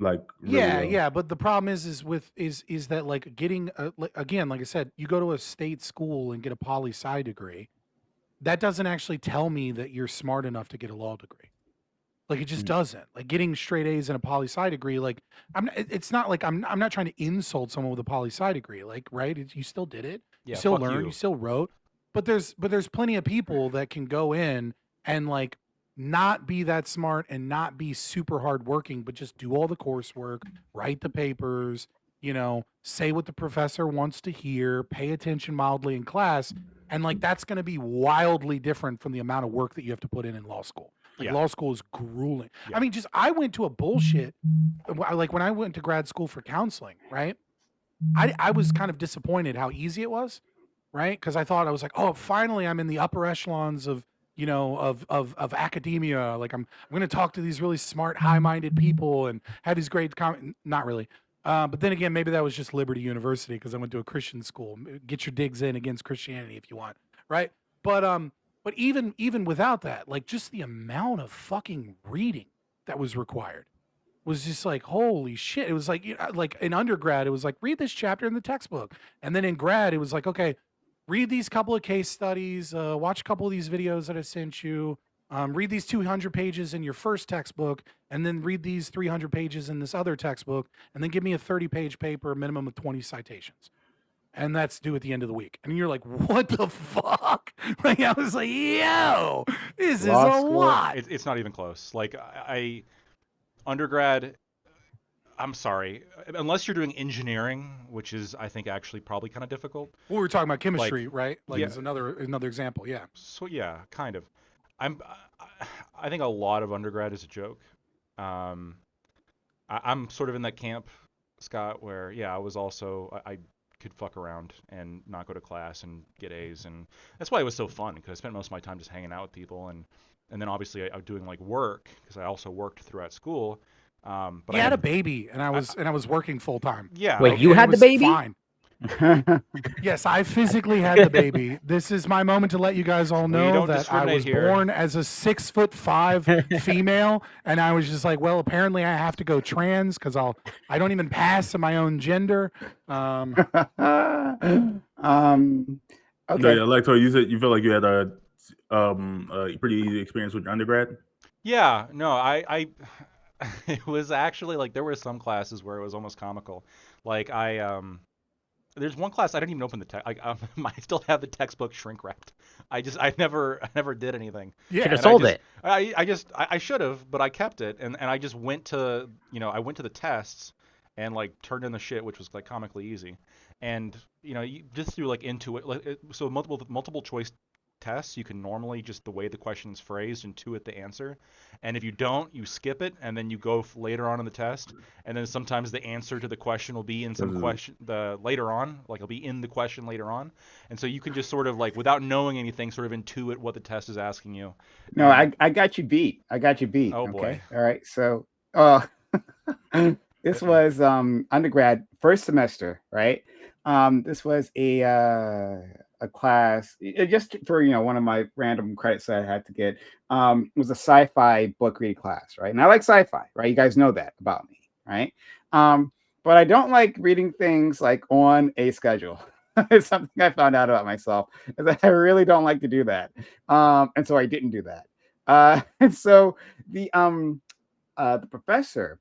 like really Yeah, well. yeah, but the problem is that like getting again, like I said, you go to a state school and get a poli sci degree. That doesn't actually tell me that you're smart enough to get a law degree. Like it just Mm. doesn't. Like getting straight A's in a poli sci degree, like it's not like I'm not trying to insult someone with a poli sci degree. Like right, you still did it, you Yeah, still fuck learned, you you. still wrote. But there's plenty of people that can go in and like not be that smart and not be super hardworking, but just do all the coursework, write the papers, say what the professor wants to hear, pay attention mildly in class, and like that's going to be wildly different from the amount of work that you have to put in law school. Like Yeah. law school is grueling. Yeah. I mean, just I went to a bullshit like when I went to grad school for counseling, right? I was kind of disappointed how easy it was, right? Because I thought I was like, oh, finally I'm in the upper echelons of of academia. Like I'm going to talk to these really smart, high-minded people and have these great not really. But then again, maybe that was just Liberty University because I went to a Christian school. Get your digs in against Christianity if you want, right? But even without that, like just the amount of fucking reading that was required was just like holy shit. It was like like in undergrad, it was like read this chapter in the textbook, and then in grad, it was like okay, read these couple of case studies, watch a couple of these videos that I sent you, read these 200 pages in your first textbook, and then read these 300 pages in this other textbook, and then give me a 30-page paper, a minimum of 20 citations. And that's due at the end of the week. And you're like, what the fuck? Like, I was like, yo, this is a Law school. lot. It's not even close. Like I undergrad, I'm sorry, unless you're doing engineering, which is I think actually probably kind of difficult. Well, we were talking about Like chemistry, right? Like, yeah, is another example. Yeah. so yeah, kind of. I'm I think a lot of undergrad is a joke. Um, I'm sort of in that camp, Scott, where yeah, I was also I could fuck around and not go to class and get A's, and that's why it was so fun because I spent most of my time just hanging out with people, and then obviously I was doing like work because I also worked throughout school. But He I had a had baby, and I I, was working full time. yeah, Wait, Like, you and it had the was baby? fine. Yes, I physically had the baby. This is my moment to let you guys all we know don't that I discriminate was here. born as a 6'5" female, and I was just like, well, apparently I have to go trans because I don't even pass in my own gender. um, No, okay. yeah, like so you said you feel like you had a pretty easy experience with your undergrad. Yeah, no, I it was actually like there were some classes where it was almost comical. Like there's one class I didn't even open the text. I still have the textbook shrink wrapped. I never did anything. Should Yeah, have And I sold just it. I should have, but I kept it and I just went to, I went to the tests and like turned in the shit, which was like comically easy. And you just through like Intuit, like so multiple choice tests, you can normally just the way the question's phrased intuit the answer. And if you don't, you skip it and then you go later on in the test. And then sometimes the answer to the question will be in some This question the later on, like it'll be in the question later on. And so you can just sort of like without knowing anything, sort of intuit what the test is asking you. No, And I got you beat. I got you beat. oh boy. Okay. All right. So, uh, this Uh, was undergrad first semester, right? This was a class just for one of my random credits that I had to get. It was a sci-fi book reading class, right? And I like sci-fi, right? You guys know that about me, right? Um, but I don't like reading things like on a schedule. It's something I found out about myself is that I really don't like to do that, and so I didn't do that. And so the professor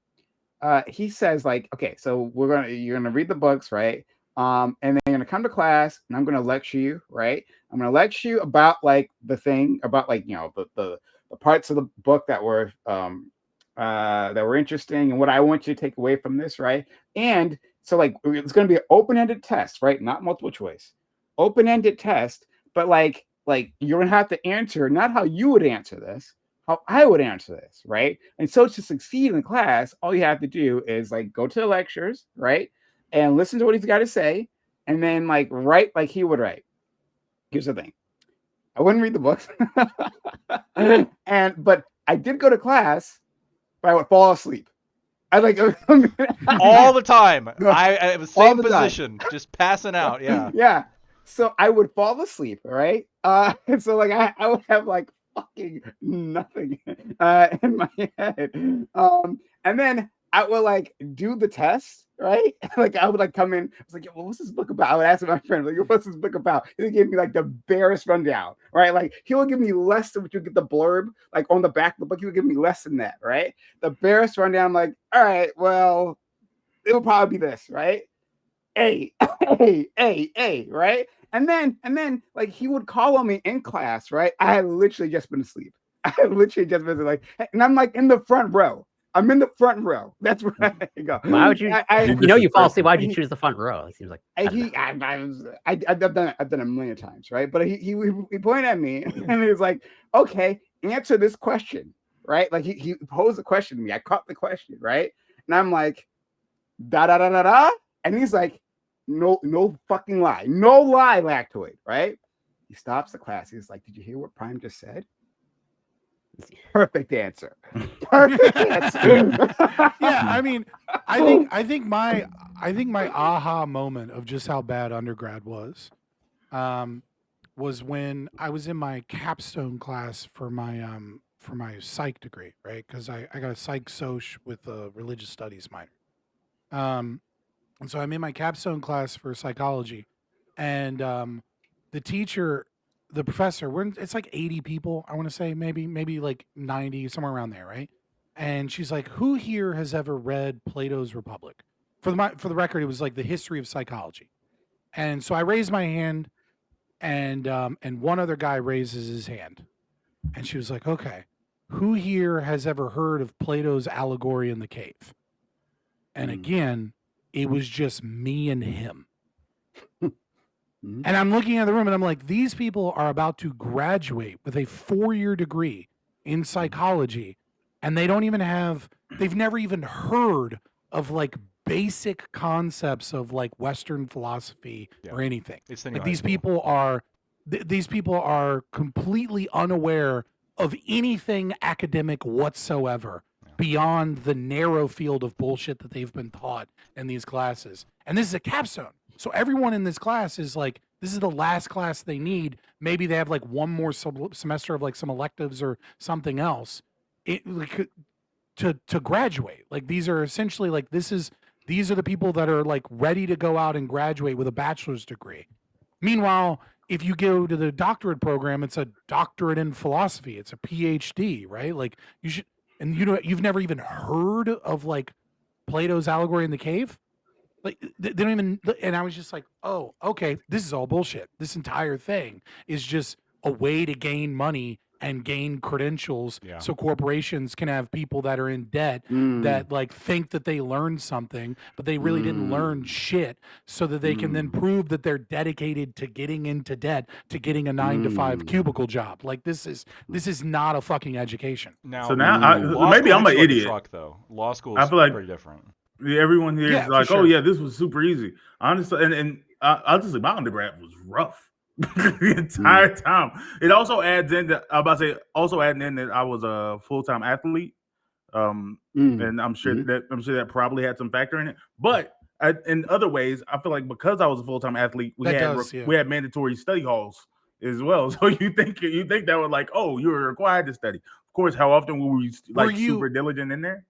he says like, okay, so you're gonna read the books, right? And then you're gonna come to class, and I'm gonna lecture you, right? I'm gonna lecture you about like the thing about like the parts of the book that were interesting, and what I want you to take away from this, right? And so like it's gonna be an open-ended test, right? Not multiple choice, open-ended test, but like you're gonna have to answer not how you would answer this, how I would answer this, right? And so to succeed in class, all you have to do is like go to the lectures, right? And listen to what he's got to say, and then like write like he would write. Here's the thing. I wouldn't read the books. But I did go to class, but I would fall asleep. I like all the time. no, I was all same the time. position, just passing out. Yeah. Yeah. So I would fall asleep, right? And so like I would have like fucking nothing in my head. And then I would like do the test, right? Like I would like come in. I was like, well, what's this book about? I would ask my friend, like, what's this book about? And he gave me like the barest rundown, right? Like he will give me less than what you get the blurb, like on the back of the book. He would give me less than that, right? The barest rundown. I'm like, all right, well, it'll probably be this, right? A, A, right? And then like he would call on me in class, right? I had literally just been asleep. I had literally just been like, and I'm like in the front row. I'm in the front row. That's where I go. Why would you? You fall asleep. Why'd you choose the front row? It seems like I've done it a million times, right? But he pointed at me and he was like, "Okay, answer this question," right? Like he posed a question to me. I caught the question, right? And I'm like, da da da da da, and he's like, "No fucking lie, no lie, Lactoid," right? He stops the class. He's like, "Did you hear what Prime just said?" Perfect answer. Perfect answer. Yeah, I mean, I think my aha moment of just how bad undergrad was when I was in my capstone class for my psych degree, right? Because I got a psych soc with a religious studies minor. And so I'm in my capstone class for psychology, and the teacher, the professor, it's like 80 people, I want to say, maybe like 90, somewhere around there, right? And she's like, "Who here has ever read Plato's Republic?" For the record, it was like the history of psychology. And so I raised my hand, and one other guy raises his hand, and she was like, "Okay, who here has ever heard of Plato's Allegory in the Cave?" And again, it was just me and him. And I'm looking at the room and I'm like, these people are about to graduate with a 4-year degree in psychology, and they've never even heard of like basic concepts of like Western philosophy or anything. Like these people are completely unaware of anything academic whatsoever beyond the narrow field of bullshit that they've been taught in these classes. And this is a capstone. So everyone in this class is like, this is the last class they need. Maybe they have like one more semester of like some electives or something else to graduate. Like these are essentially like, these are the people that are like ready to go out and graduate with a bachelor's degree. Meanwhile, if you go to the doctorate program, it's a doctorate in philosophy. It's a PhD, right? Like you should, and you've never even heard of like Plato's Allegory in the Cave. Like they don't even, and I was just like, oh, okay, this is all bullshit. This entire thing is just a way to gain money and gain credentials so corporations can have people that are in debt that like think that they learned something, but they really didn't learn shit, so that they can then prove that they're dedicated to getting into debt, to getting a 9-to-5 cubicle job. Like this is not a fucking education. So now maybe I'm an idiot. Truck, though. Law school is pretty different. Everyone here is like, oh yeah, this was super easy. Honestly, and honestly, my undergrad was rough the entire time. It also adds in that that I was a full-time athlete, and I'm sure that probably had some factor in it. But in other ways, I feel like because I was a full-time athlete, we had mandatory study halls as well. So you think that was like, oh, you were required to study. Of course, how often were we like super diligent in there?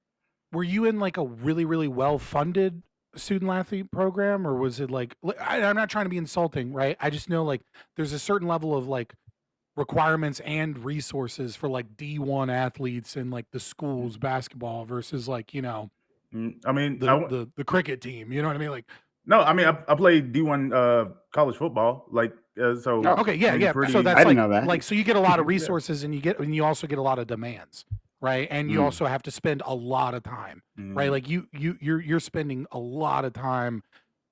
Were you in like a really, really well-funded student athlete program, or was it like, I'm not trying to be insulting, right? I just know like there's a certain level of like requirements and resources for like D1 athletes in like the school's basketball versus like, I mean, the cricket team, you know what I mean? Like, no, I mean, I played D1 college football, like so. Okay, yeah. So that's like so you get a lot of resources, and you also get a lot of demands. Right. And you also have to spend a lot of time, right? Like you're spending a lot of time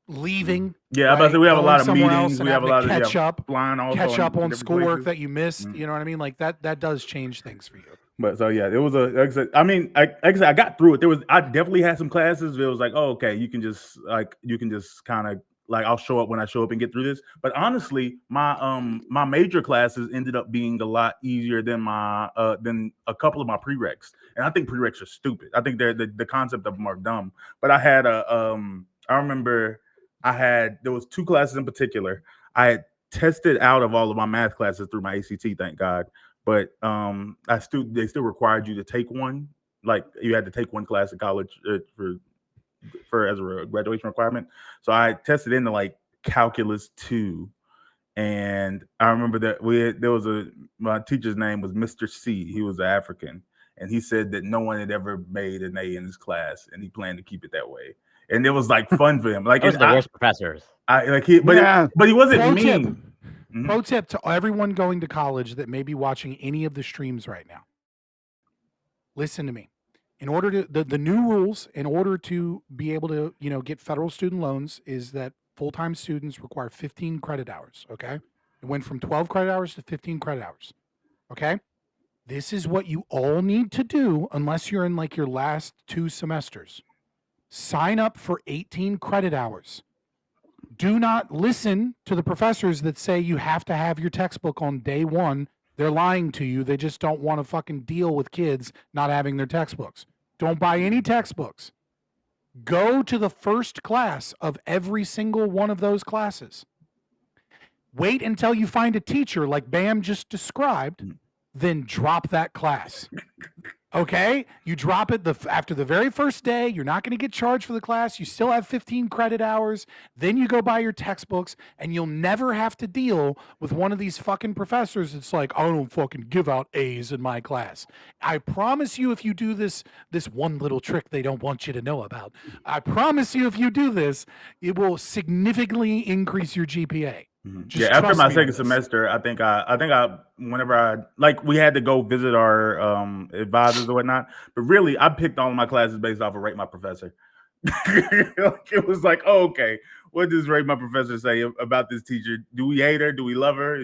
leaving. Yeah, right? I'm about to say we have a lot of meetings. We have a lot of catch up on schoolwork that you missed. You know what I mean? Like that does change things for you. But so yeah, it was I got through it. I definitely had some classes. It was like, oh, okay, you can just kind of like I'll show up when I show up and get through this. But honestly, my major classes ended up being a lot easier than than a couple of my prereqs. And I think prereqs are stupid. I think the concept of them are dumb. But I had I remember there was 2 classes in particular. I had tested out of all of my math classes through my ACT, thank God. But they still required you to take one like you had to take one class in college for as a graduation requirement. So I tested into like calculus 2. And I remember that my teacher's name was Mr. C. He was African, and he said that no one had ever made an A in his class, and he planned to keep it that way. And it was like fun for him. Like those are the worst professors. But he wasn't Pro mean. tip. Pro tip to everyone going to college that may be watching any of the streams right now. Listen to me. In order to the new rules, in order to be able to get federal student loans, is that full-time students require 15 credit hours, okay? It went from 12 credit hours to 15 credit hours, okay? This is what you all need to do unless you're in like your last 2 semesters. Sign up for 18 credit hours. Do not listen to the professors that say you have to have your textbook on day 1. They're lying to you. They just don't want to fucking deal with kids not having their textbooks. Don't buy any textbooks. Go to the first class of every single one of those classes. Wait until you find a teacher like Bam just described, then drop that class. Okay? You drop it after the very first day. You're not going to get charged for the class. You still have 15 credit hours. Then you go buy your textbooks, and you'll never have to deal with one of these fucking professors. It's like, I don't fucking give out A's in my class. I promise you, if you do this one little trick they don't want you to know about, I promise you, if you do this, it will significantly increase your GPA. Yeah, after my second semester, I think whenever we had to go visit our advisors or whatnot, but really I picked all my classes based off of rate my professor. It was like, oh, okay, what does rate my professor say about this teacher? Do we hate her? Do we love her?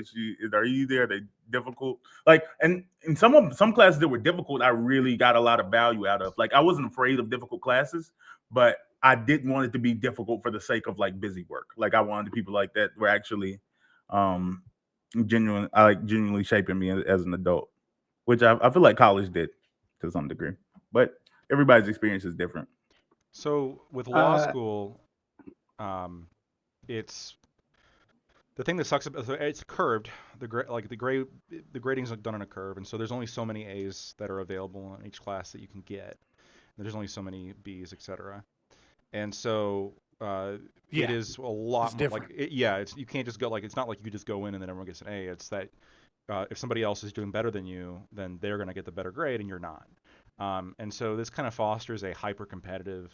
Are you there? Are they difficult? Like, and in some classes that were difficult, I really got a lot of value out of. Like, I wasn't afraid of difficult classes, but I didn't want it to be difficult for the sake of like busy work. Like I wanted people like that were actually genuinely shaping me as an adult, which I feel like college did to some degree. But everybody's experience is different. So with law school, it's the thing that sucks about it's curved. The grading's done on a curve, and so there's only so many A's that are available in each class that you can get. There's only so many B's, etc. And so it is a lot more like you can't just go like it's not like you just go in and then everyone gets an A. It's that if somebody else is doing better than you, then they're going to get the better grade and you're not. And so this kind of fosters a hyper competitive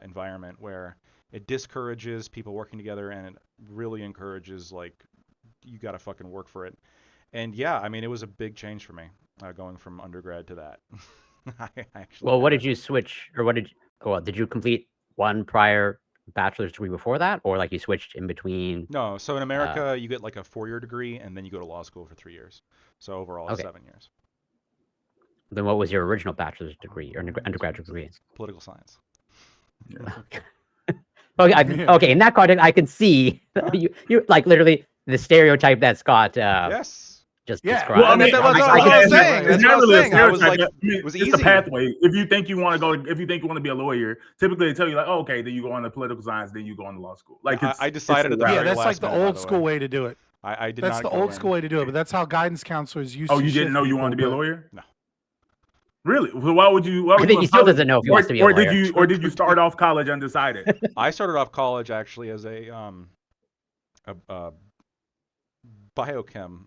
environment where it discourages people working together and it really encourages like you got to fucking work for it. And yeah, I mean it was a big change for me going from undergrad to that. What did you switch or did you complete one prior bachelor's degree before that, or like you switched in between? No, so in America you get like a 4-year degree and then you go to law school for 3 years. So overall it's 7 years. Then what was your original bachelor's degree or undergraduate degree? Political science. Yeah. Okay, in that context I can see you like literally the stereotype that Scott yes. Just described. Well, I mean, that's what I was saying. It's not really a stereotype. It was easy. It's a pathway. If you think you want to be a lawyer, typically they tell you like, oh, okay, then you go on to political science, then you go on to law school. Like I decided at the very that's last like the minute, old school way to do it. I did That's not. the old school way to do it, but that's how guidance counselors used to. Oh, you didn't know you wanted to be a lawyer? No. Really? So why would you? I think he still doesn't know if he wants to be a lawyer. Or did you start off college undecided? I started off college actually as a biochem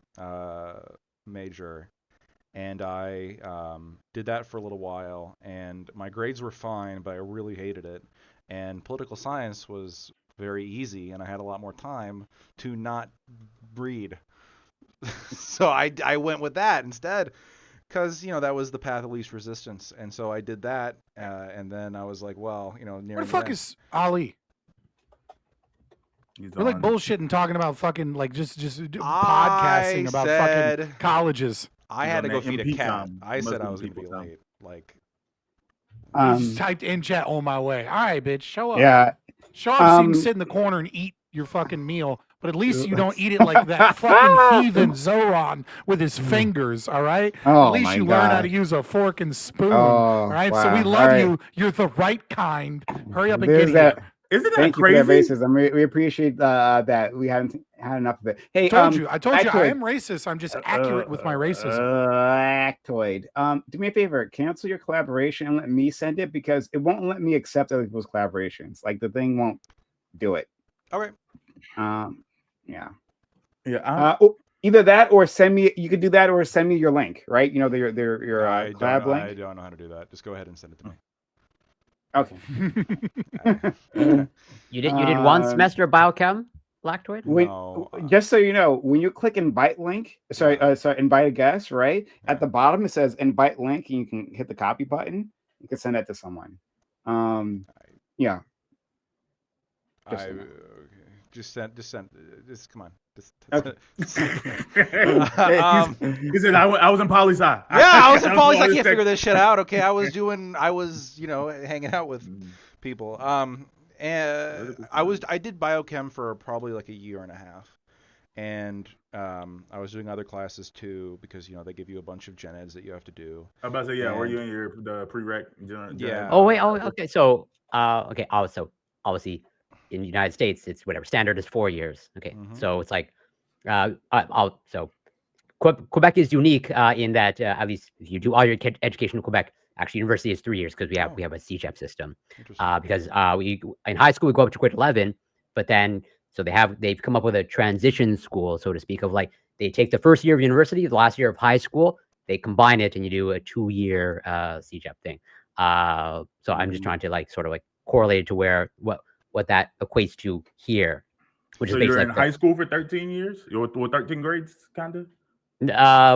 major, and I did that for a little while, and my grades were fine, but I really hated it. And political science was very easy, and I had a lot more time to not read. So I went with that instead, because that was the path of least resistance, and so I did that, and then I was like, well, near Where the fuck is Ali? We're like bullshitting, talking about fucking like just podcasting about fucking colleges. I had to go feed a cat. I said I was gonna be late. Like, you just typed in chat on my way. All right, bitch, show up. Yeah, show up so you can sit in the corner and eat your fucking meal. But at least you don't eat it like that fucking heathen Zoran with his fingers. All right. Oh, at least you learn how to use a fork and spoon. All right. Wow. So we love you. You're the right kind. Hurry up and get here. Isn't that Thank crazy? you for that racism. We appreciate that. We haven't had enough of it. Hey, I told you, I am racist. I'm just accurate with my racism. Actoid. Do me a favor, cancel your collaboration and let me send it because it won't let me accept other people's collaborations. Like the thing won't do it. All right. Yeah. Yeah. Either that or send me. You could do that or send me your link. Right? You know your collab link. I don't know how to do that. Just go ahead and send it to me. Okay. You did one semester of biochem, Lactoid? No. Just so you know, when you click invite link, invite a guest, right? At the bottom it says invite link, and you can hit the copy button. You can send that to someone. Yeah. Okay. Just come on. Okay. He said I was in poli sci. Yeah, I was in poli sci. I can't figure this shit out. Okay, I was hanging out with people. And I did biochem for probably like a year and a half, and I was doing other classes too because they give you a bunch of gen eds that you have to do. I'm about to say were you in the prereq? Yeah. Oh wait. Oh okay. So okay. Also, obviously, in the United States, it's whatever standard is 4 years. Okay. Mm-hmm. So it's like, Quebec is unique in that at least if you do all your education in Quebec, actually university is 3 years because we have a CEGEP system. Because we in high school we go up to grade 11, but then so they've come up with a transition school, so to speak, of like they take the first year of university, the last year of high school, they combine it and you do a 2-year CEGEP thing. So I'm just trying to like sort of like correlate it to what that equates to here, which so is basically you're in high school for 13 years, or 13 grades, kind of.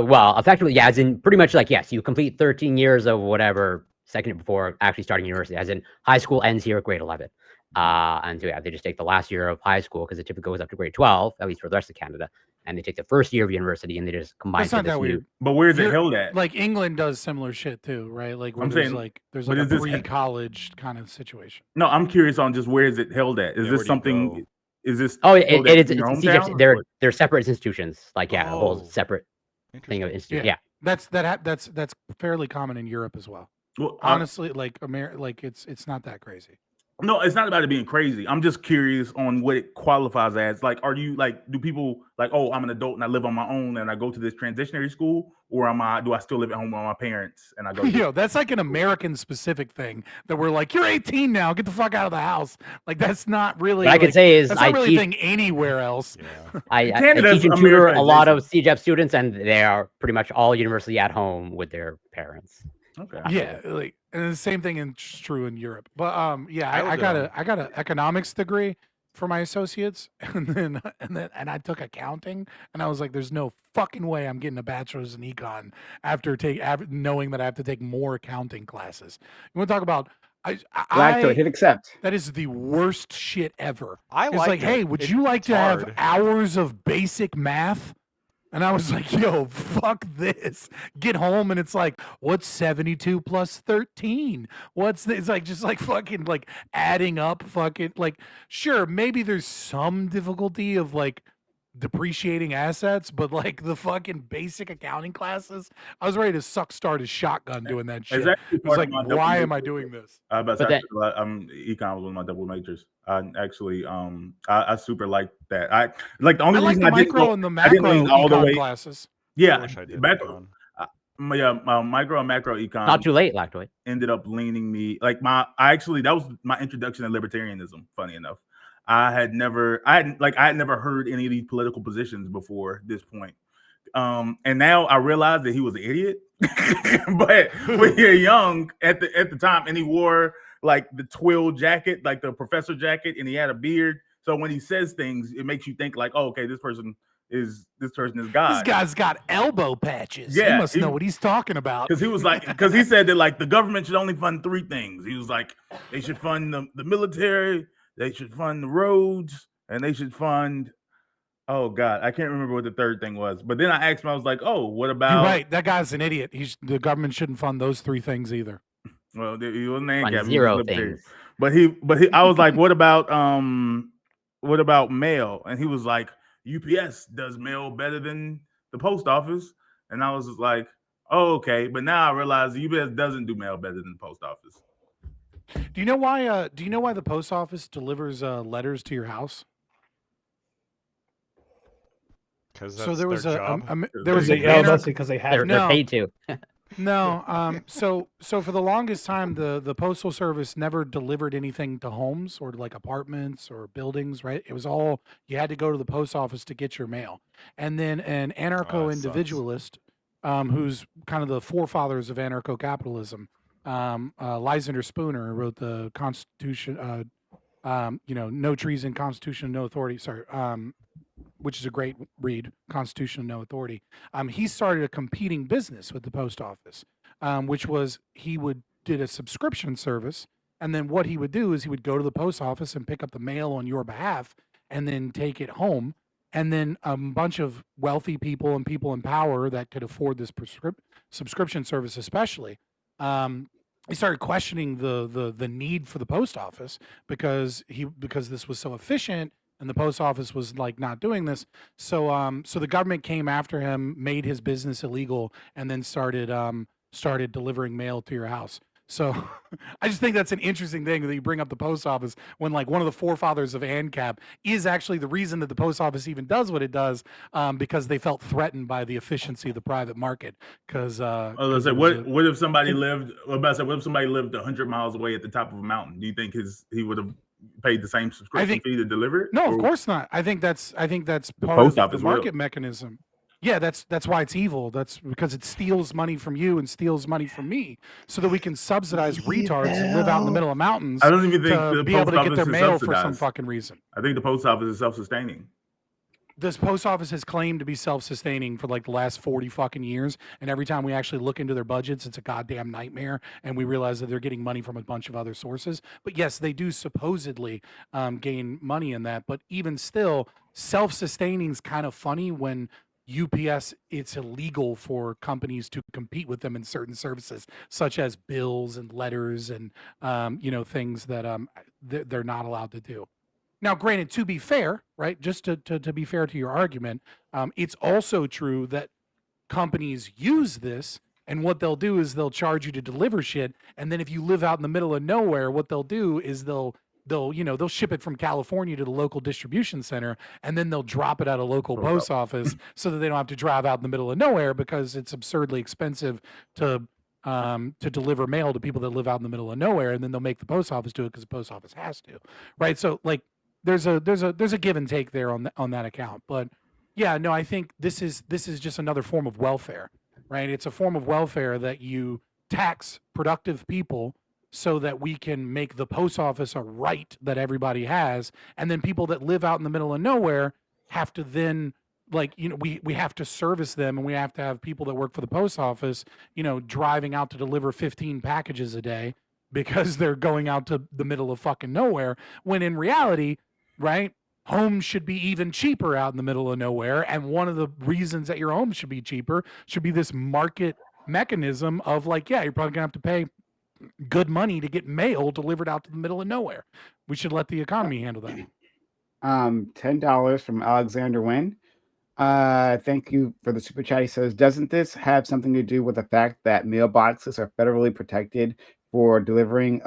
Well, effectively, yeah, as in pretty much like yes, you complete 13 years of whatever second year before actually starting university. As in high school ends here at grade 11, and so yeah, they just take the last year of high school because it typically goes up to grade 12, at least for the rest of Canada, and they take the first year of university and they just combine. That's not that weird. But where is it held at? Like England does similar shit too, right? Like where there's like a pre-college kind of situation. No, I'm curious on just where is it held at? Is this something? Is this? Oh, it's CEGEP. They're separate institutions. Like a whole separate thing of institution. Yeah. That's fairly common in Europe as well. Well, honestly, like it's not that crazy. No, it's not about it being crazy. I'm just curious on what it qualifies as. Like, are you like, do people like, oh, I'm an adult and I live on my own and I go to this transitionary school, or do I still live at home with my parents and I go? That's like an American specific thing that we're like, you're 18 now, get the fuck out of the house. Like that's not really. What I can say is that's not really a thing anywhere else. Yeah. I teach and tutor a lot of CEGEP students, and they are pretty much all university at home with their parents. Okay. Yeah, like, and the same thing is true in Europe. But I got an economics degree for my associates, and I took accounting, and I was like, there's no fucking way I'm getting a bachelor's in econ after knowing that I have to take more accounting classes. You want to talk about? I hit accept. That is the worst shit ever. It's like, hey, would you like to have hours of basic math? And I was like, yo, fuck this. Get home and it's like, what's 72 plus 13? What's this? It's like just like fucking like adding up fucking like sure, maybe there's some difficulty of like depreciating assets, but like the fucking basic accounting classes, I was ready to start a shotgun doing that shit. It was like, why am I doing this? I'm econ was one of my double majors. I actually I super like that. I like the only reason the micro and the macro all the way classes. Yeah, macro. Micro and macro econ. Not too late, Lactoid. Ended up leaning me like that was my introduction to libertarianism. Funny enough. I had never heard any of these political positions before this point. And now I realize that he was an idiot. but when you're young at the time, and he wore like the twill jacket, like the professor jacket, and he had a beard. So when he says things, it makes you think like, oh, okay, this person is God. This guy's got elbow patches. Yeah, he must know what he's talking about. Because he said that like the government should only fund 3 things. He was like, they should fund the military, they should fund the roads, and they should fund. Oh God, I can't remember what the third thing was. But then I asked him, I was like, "Oh, what about?" You're right. That guy's an idiot. The government shouldn't fund those 3 things either. Well, he wasn't ANCAP. 0 things. But I was like, "What about mail?" And he was like, "UPS does mail better than the post office." And I was just like, "Oh, okay." But now I realize the UPS doesn't do mail better than the post office. Do you know why? Do you know why the post office delivers letters to your house? Because So that's there their was a, job. there was a Yeah, banner. that's because they have They're No. paid to. No, so for the longest time, the postal service never delivered anything to homes or to like apartments or buildings, right? It was all you had to go to the post office to get your mail. And then an that sucks. anarcho-individualist, who's kind of the forefathers of anarcho-capitalism, Lysander Spooner, who wrote the Constitution, No Treason, Constitution, No Authority. Sorry, which is a great read, Constitution of No Authority. He started a competing business with the post office, which was did a subscription service, and then what he would do is he would go to the post office and pick up the mail on your behalf, and then take it home. And then a bunch of wealthy people and people in power that could afford this subscription service, especially, he started questioning the need for the post office because this was so efficient and the post office was like not doing this. So the government came after him, made his business illegal, and then started delivering mail to your house. So I just think that's an interesting thing that you bring up the post office when like one of the forefathers of ANCAP is actually the reason that the post office even does what it does, because they felt threatened by the efficiency of the private market. Because what if somebody lived? What if somebody lived 100 miles away at the top of a mountain? Do you think he would have paid the same subscription fee to deliver it? No, of course not. I think that's part post of the office market mechanism. Yeah, that's why it's evil. That's because it steals money from you and steals money from me, so that we can subsidize retards who live out in the middle of mountains. I don't even think to the be post able to get office their is mail for some subsidized. fucking reason. I think the post office is self-sustaining. This post office has claimed to be self-sustaining for like the last 40 fucking years, and every time we actually look into their budgets, it's a goddamn nightmare, and we realize that they're getting money from a bunch of other sources. But yes, they do supposedly gain money in that, but even still, self-sustaining is kind of funny when UPS, it's illegal for companies to compete with them in certain services, such as bills and letters and things that they're not allowed to do. Now, granted, to be fair, right, just to be fair to your argument, it's also true that companies use this, and what they'll do is they'll charge you to deliver shit, and then if you live out in the middle of nowhere, what they'll do is they'll ship it from California to the local distribution center, and then they'll drop it at a local post office so that they don't have to drive out in the middle of nowhere, because it's absurdly expensive to deliver mail to people that live out in the middle of nowhere, and then they'll make the post office do it because the post office has to, right? So like there's a give and take there on that account. But yeah, no, I think this is just another form of welfare, right? It's a form of welfare that you tax productive people so that we can make the post office a right that everybody has, and then people that live out in the middle of nowhere have to then, like, we have to service them, and we have to have people that work for the post office, driving out to deliver 15 packages a day because they're going out to the middle of fucking nowhere, when in reality, right, homes should be even cheaper out in the middle of nowhere. And one of the reasons that your home should be cheaper should be this market mechanism of like, yeah, you're probably gonna have to pay good money to get mail delivered out to the middle of nowhere. We should let the economy handle that. $10 from Alexander Wynn. Thank you for the super chat. He says, doesn't this have something to do with the fact that mailboxes are federally protected for delivery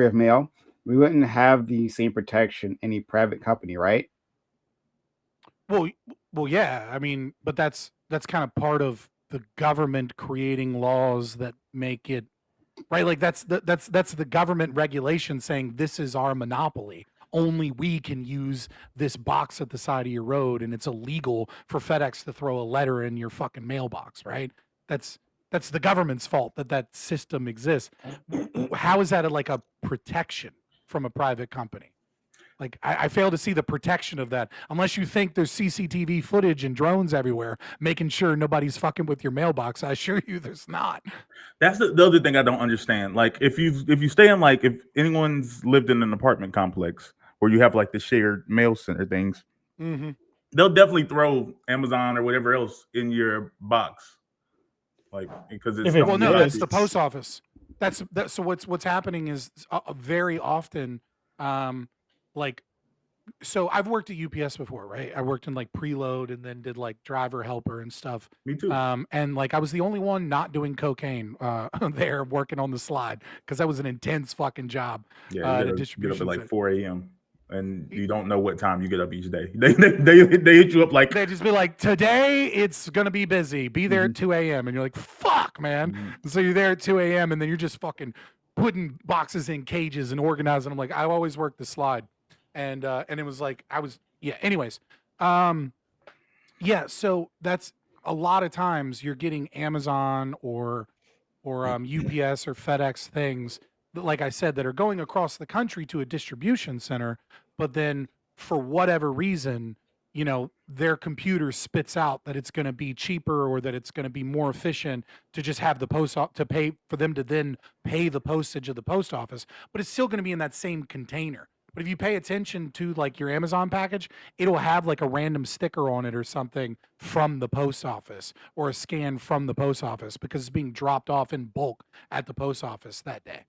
of mail? We wouldn't have the same protection any private company, right? Well, yeah. I mean, but that's kind of part of the government creating laws that make it right. Like that's the government regulation saying this is our monopoly. Only we can use this box at the side of your road, and it's illegal for FedEx to throw a letter in your fucking mailbox, right? That's the government's fault that system exists. How is that like a protection from a private company? Like, I fail to see the protection of that, unless you think there's CCTV footage and drones everywhere making sure nobody's fucking with your mailbox. I assure you there's not. That's the other thing I don't understand. Like, if you stay in, like, if anyone's lived in an apartment complex where you have like the shared mail center things, they'll definitely throw Amazon or whatever else in your box. Like, because it's that's the post office. So what's happening is very often, like so I've worked at UPS before, right? I worked in like preload and then did like driver helper and stuff. Me too. And like I was the only one not doing cocaine there working on the slide because that was an intense fucking job. Yeah, at a you get up distribution at like center. 4 a.m. and you don't know what time you get up each day. They hit you up like They just be like, today it's gonna be busy. Be there at 2 a.m. And you're like, fuck, man. Mhm. So you're there at 2 a.m. and then you're just fucking putting boxes in cages and organizing them. Like I always worked the slide, and it was like Anyways, So that's a lot of times you're getting Amazon or UPS or FedEx things that, like I said, that are going across the country to a distribution center, but then for whatever reason, their computer spits out that it's going to be cheaper or that it's going to be more efficient to just have the to pay for them to then pay the postage of the post office, but it's still going to be in that same container. But if you pay attention to like your Amazon package, it'll have like a random sticker on it or something from the post office or a scan from the post office because it's being dropped off in bulk at the post office that day.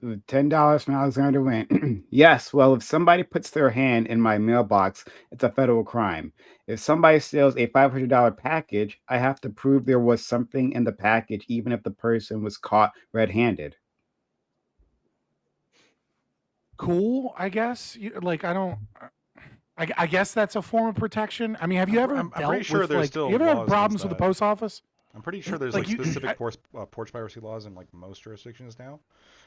$10 from Alexander Wayne. Yes, well, if somebody puts their hand in my mailbox, it's a federal crime. If somebody steals a $500 package, I have to prove there was something in the package, even if the person was caught red-handed. Cool, I guess. I guess that's a form of protection. I mean, have you ever I'm dealt pretty sure with there's like, still you ever laws have problems against with the that. post office? I'm pretty sure there's Like, like specific porch piracy laws in like most jurisdictions now,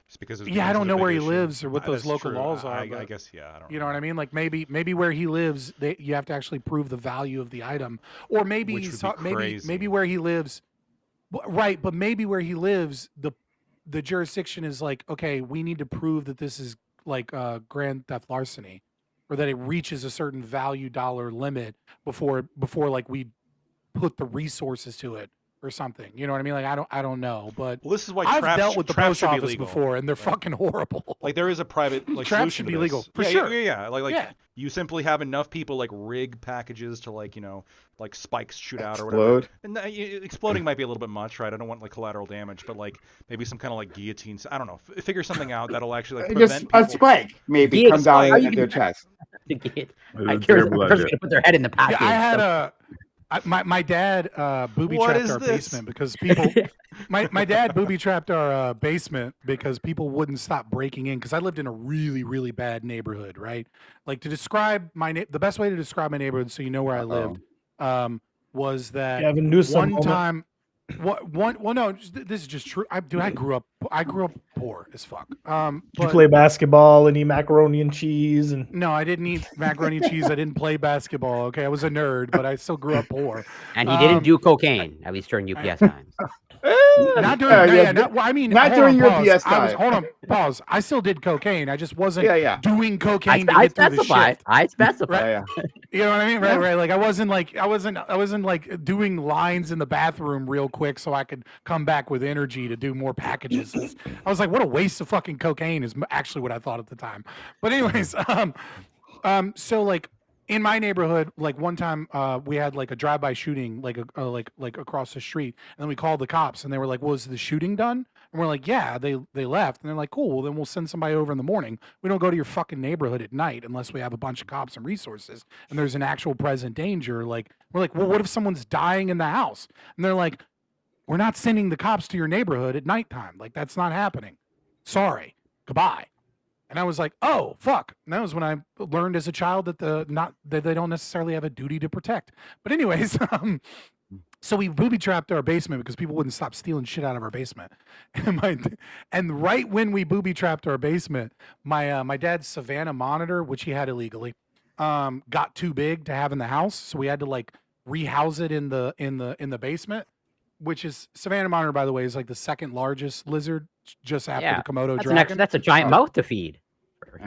just because it's Yeah, I become don't such a know big where he issue. lives or what those That's local true. laws are. I but guess I don't. you know what I mean? Like maybe where he lives, you have to actually prove the value of the item, or maybe Which would be maybe crazy. where he lives, right? But maybe where he lives, the jurisdiction is like, okay, we need to prove that this is like grand theft larceny, or that it reaches a certain value dollar limit before like we put the resources to it or something. You know what I mean? Like I don't know, but Well, this is why I've traps, dealt with the traps post should be office legal. before, and they're Right. fucking horrible. Like there is a private like Traps solution should be to this. legal, for yeah, sure. Yeah. Like Yeah. you simply have enough people like rig packages to like like spikes shoot out or Explode. whatever. And exploding might be a little bit much, right? I don't want like collateral damage, but like maybe some kind of like guillotine. I don't know. Figure something out that'll actually like Just prevent a people. spike maybe Yeah, comes out spike. of their chest. I'm It curious was if the terrible person's idea. gonna put their head in the package. Yeah, I had so- my dad booby What trapped is our this? basement because people my dad booby trapped our basement because people wouldn't stop breaking in because I lived in a really, really bad neighborhood, right? Like to describe the best way to describe my neighborhood so you know where I lived was that Gavin Newsom one moment. time no, this is just true. I grew up poor as fuck. Did you But play basketball and eat macaroni and cheese? And no, I didn't eat macaroni and cheese. I didn't play basketball. Okay, I was a nerd, but I still grew up poor. and he didn't do cocaine, at least during UPS times. Not during, not during your PS time. Hold on, pause. I still did cocaine. I just wasn't doing I, cocaine to I get through the specify. shift. I specify. Yeah. You know what I mean? Right. Like I wasn't like doing lines in the bathroom real quick so I could come back with energy to do more packages. I was like, what a waste of fucking cocaine is actually what I thought at the time. But anyways, so like in my neighborhood, like one time we had like a drive-by shooting, like like across the street, and then we called the cops, and they were like, "Was the shooting done?" And we're like, "Yeah, they left." And they're like, "Cool, well then we'll send somebody over in the morning. We don't go to your fucking neighborhood at night unless we have a bunch of cops and resources, and there's an actual present danger." Like we're like, "Well, what if someone's dying in the house?" And they're like, "We're not sending the cops to your neighborhood at nighttime. Like that's not happening. Sorry, goodbye." And I was like, "Oh, fuck!" And that was when I learned as a child that they don't necessarily have a duty to protect. But anyways, so we booby trapped our basement because people wouldn't stop stealing shit out of our basement. And right when we booby trapped our basement, my dad's Savannah monitor, which he had illegally, got too big to have in the house, so we had to like rehouse it in the basement. Which is Savannah monitor, by the way, is like the second largest lizard, just after Yeah, the Komodo That's, dragon. that's a giant mouth to feed.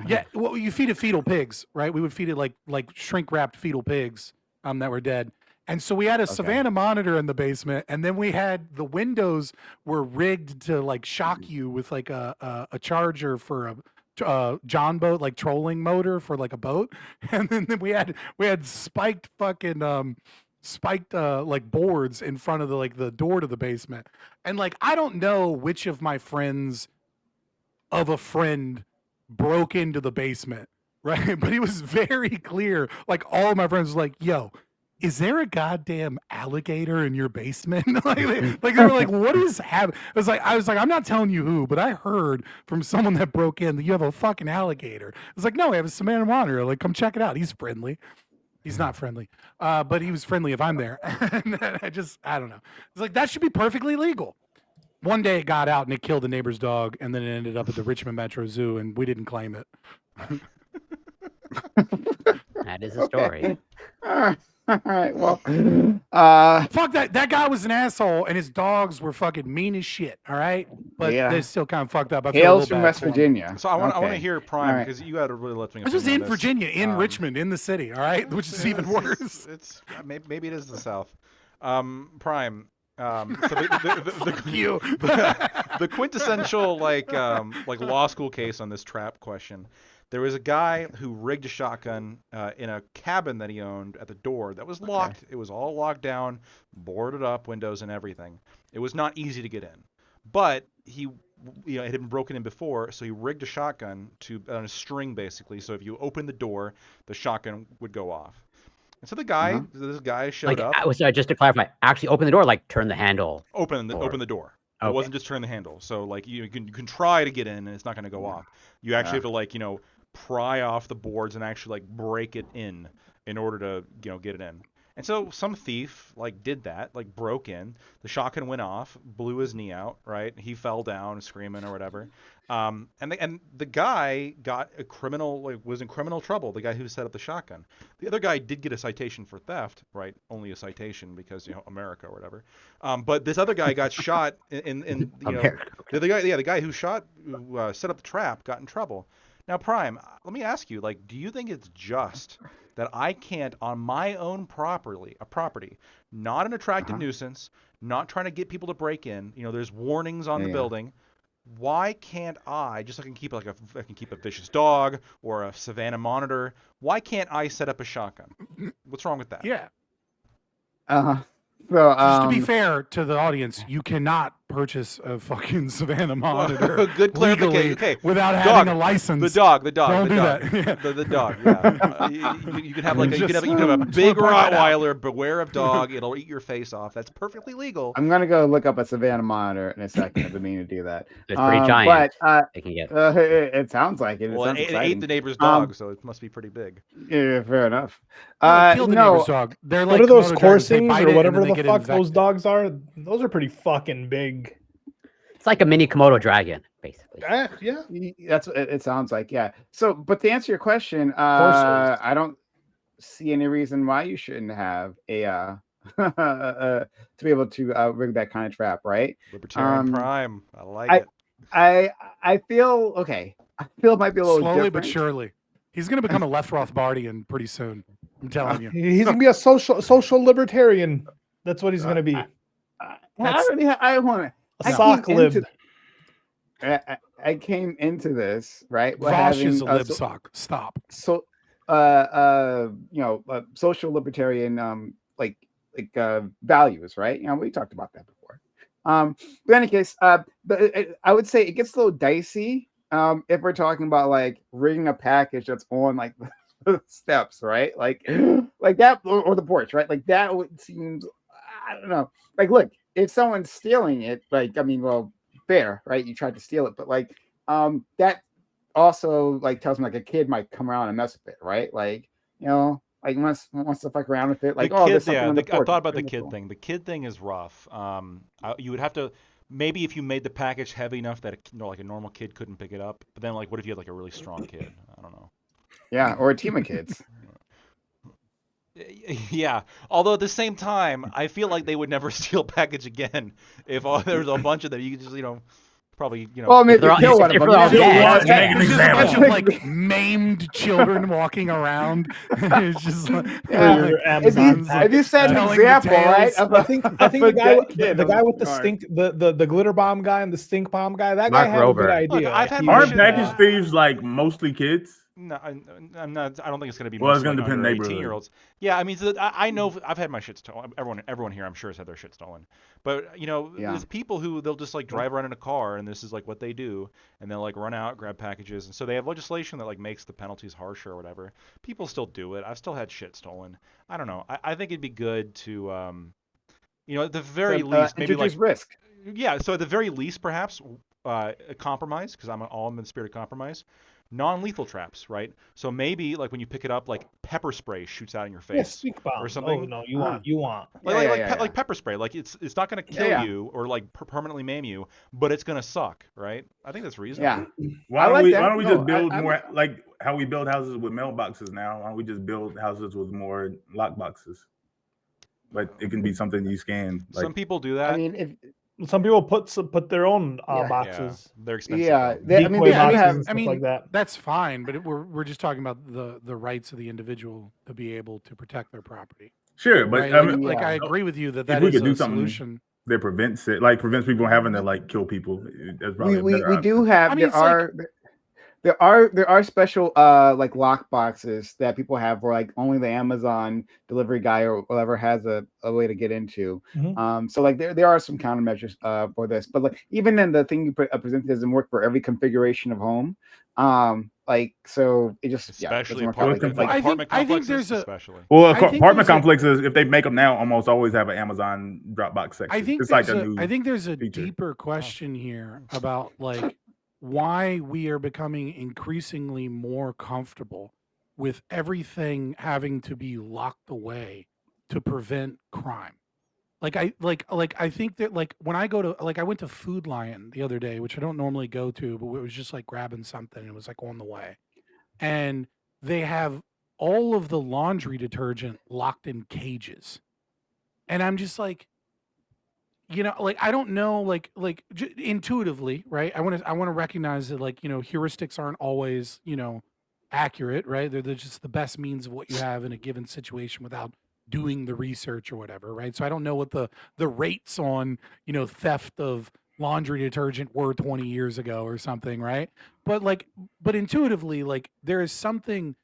Yeah, well, you feed it fetal pigs, right? We would feed it like shrink wrapped fetal pigs that were dead. And so we had a Savannah monitor in the basement, and then we had the windows were rigged to like shock you with like a charger for a John boat, like trolling motor for like a boat. And then we had spiked fucking like boards in front of the door to the basement. And like I don't know which of my friends of a friend broke into the basement right? But he was very clear. Like all of my friends was like, "Yo, is there a goddamn alligator in your basement?" like they were like, "What is happening?" I was like, I'm not telling you who, but I heard from someone that broke in that you have a fucking alligator. I was like, "No, I have a Savannah monitor. Like, come check it out. He's friendly." He's not friendly, but he was friendly if I'm there. And I don't know. It's like that should be perfectly legal. One day it got out and it killed the neighbor's dog, and then it ended up at the Richmond Metro Zoo, and we didn't claim it. That is a story. All right. Well, fuck that. That guy was an asshole, and his dogs were fucking mean as shit. All right, but they're still kind of fucked up. Hails from West Virginia. So I want to hear Prime because you had a really left wing. This was in Virginia, in Richmond, in the city. All right, which is even worse. It's maybe it is the South. Prime. So the quintessential like law school case on this trap question. There was a guy who rigged a shotgun in a cabin that he owned at the door that was locked. Okay. It was all locked down, boarded up, windows and everything. It was not easy to get in, but he, it had been broken in before, so he rigged a shotgun on a string basically. So if you open the door, the shotgun would go off. And so this guy showed up. Sorry, just to clarify, actually open the door, like turn the handle. Open the door. Okay. It wasn't just turn the handle. So like you can try to get in and it's not going to go off. You actually have to pry off the boards and actually break it in order to get it in. And so some thief did that, broke in, the shotgun went off, blew his knee out, right? He fell down screaming or whatever. And the guy got was in criminal trouble, the guy who set up the shotgun. The other guy did get a citation for theft, right? Only a citation because America or whatever. But this other guy got shot in the guy who set up the trap got in trouble. Now, Prime, let me ask you, do you think it's just that I can't, on my own property, not an attractive nuisance, not trying to get people to break in, there's warnings on the building, why can't I, just like I can keep a vicious dog or a Savannah monitor, why can't I set up a shotgun? What's wrong with that? Yeah. So, just to be fair to the audience, you cannot purchase a fucking Savannah monitor good clarification. Okay. Without having a license. The dog. Don't do that. Yeah. The dog. Yeah. You can have you can have a big Rottweiler. Beware of dog. It'll eat your face off. That's perfectly legal. I'm gonna go look up a Savannah monitor in a second. I've been meaning to do that. It's pretty giant. But they can get. It sounds like it. Well, it ate the neighbor's dog, so it must be pretty big. Yeah, fair enough. Killed the neighbor's dog. They're what are those coursings or whatever the fuck those dogs are? Those are pretty fucking big. It's like a mini Komodo dragon, basically. Yeah, that's what it sounds like. Yeah. So, but to answer your question, I don't see any reason why you shouldn't have a to be able to rig that kind of trap, right? Libertarian Prime. I like it. I feel okay. I feel it might be a little slowly different. but surely. He's going to become a left Rothbardian pretty soon. I'm telling you. He's going to be a social libertarian. That's what he's going to be. I want to. A sock lib. I came into this right. Vosh is a lib sock. Stop. So, social libertarian, values, right? We talked about that before. But in any case, I would say it gets a little dicey if we're talking about rigging a package that's on the steps, right? Like that or the porch, right? That would seem, I don't know. Look, if someone's stealing it, fair, right? You tried to steal it, but that also tells me a kid might come around and mess with it, right? Wants to fuck around with it. I thought about the kid thing. The kid thing is rough. You would have to maybe if you made the package heavy enough that a normal kid couldn't pick it up. But then what if you had a really strong kid? I don't know. Yeah, or a team of kids. Yeah. Although at the same time, I feel like they would never steal package again if there was a bunch of them. You could just probably Well, I mean, they're kill one of them. There's just a bunch of maimed children walking around. It's just if you said an example, right? I think the guy with the stink, the glitter bomb guy and the stink bomb guy, that guy had a good idea. Aren't package thieves mostly kids? No, I'm not. I don't think it's going to be. Well, it's going to depend under neighborhood. 18-year-olds. Yeah, I mean, so I know I've had my shit stolen. Everyone here, I'm sure, has had their shit stolen. But there's people who they'll just like drive around in a car, and this is like what they do, and they'll like run out, grab packages, and so they have legislation that like makes the penalties harsher or whatever. People still do it. I've still had shit stolen. I don't know. I think it'd be good to, at the very least, maybe like risk. Yeah. So at the very least, perhaps a compromise, because I'm all in the spirit of compromise. Non-lethal traps, right? So maybe like when you pick it up, like pepper spray shoots out in your face or something. Oh no, you want like pepper spray. Like it's not gonna kill you or like permanently maim you, but it's gonna suck, right? I think that's reasonable. Yeah. Why don't we just build more like how we build houses with mailboxes now? Why don't we just build houses with more lock boxes? But it can be something you scan. Some people do that. I mean, some people put their own boxes. Yeah, they're expensive. Yeah, I mean, like that. That's fine, but we're just talking about the rights of the individual to be able to protect their property. Sure, but right? I agree with you that we is could do a something solution that prevents people from having to like kill people. That's probably we do have. I mean, there are special like lock boxes that people have where like only the Amazon delivery guy or whatever has a way to get into. Mm-hmm. So like there are some countermeasures for this, but like even then the thing you presented doesn't work for every configuration of home. Like so it just especially apartment I think there's apartment complexes, if they make them now, almost always have an Amazon Dropbox section. I think it's like a new I think there's a feature. deeper question here about like why we are becoming increasingly more comfortable with everything having to be locked away to prevent crime. I think that like when I go to I went to Food Lion the other day, which I don't normally go to, but it was just like grabbing something and it was like on the way. And they have all of the laundry detergent locked in cages. And I'm just like, I don't know, intuitively, right? I want to recognize that, heuristics aren't always, accurate, right? They're just the best means of what you have in a given situation without doing the research or whatever, right? So I don't know what the rates on, theft of laundry detergent were 20 years ago or something, right? But intuitively, there is something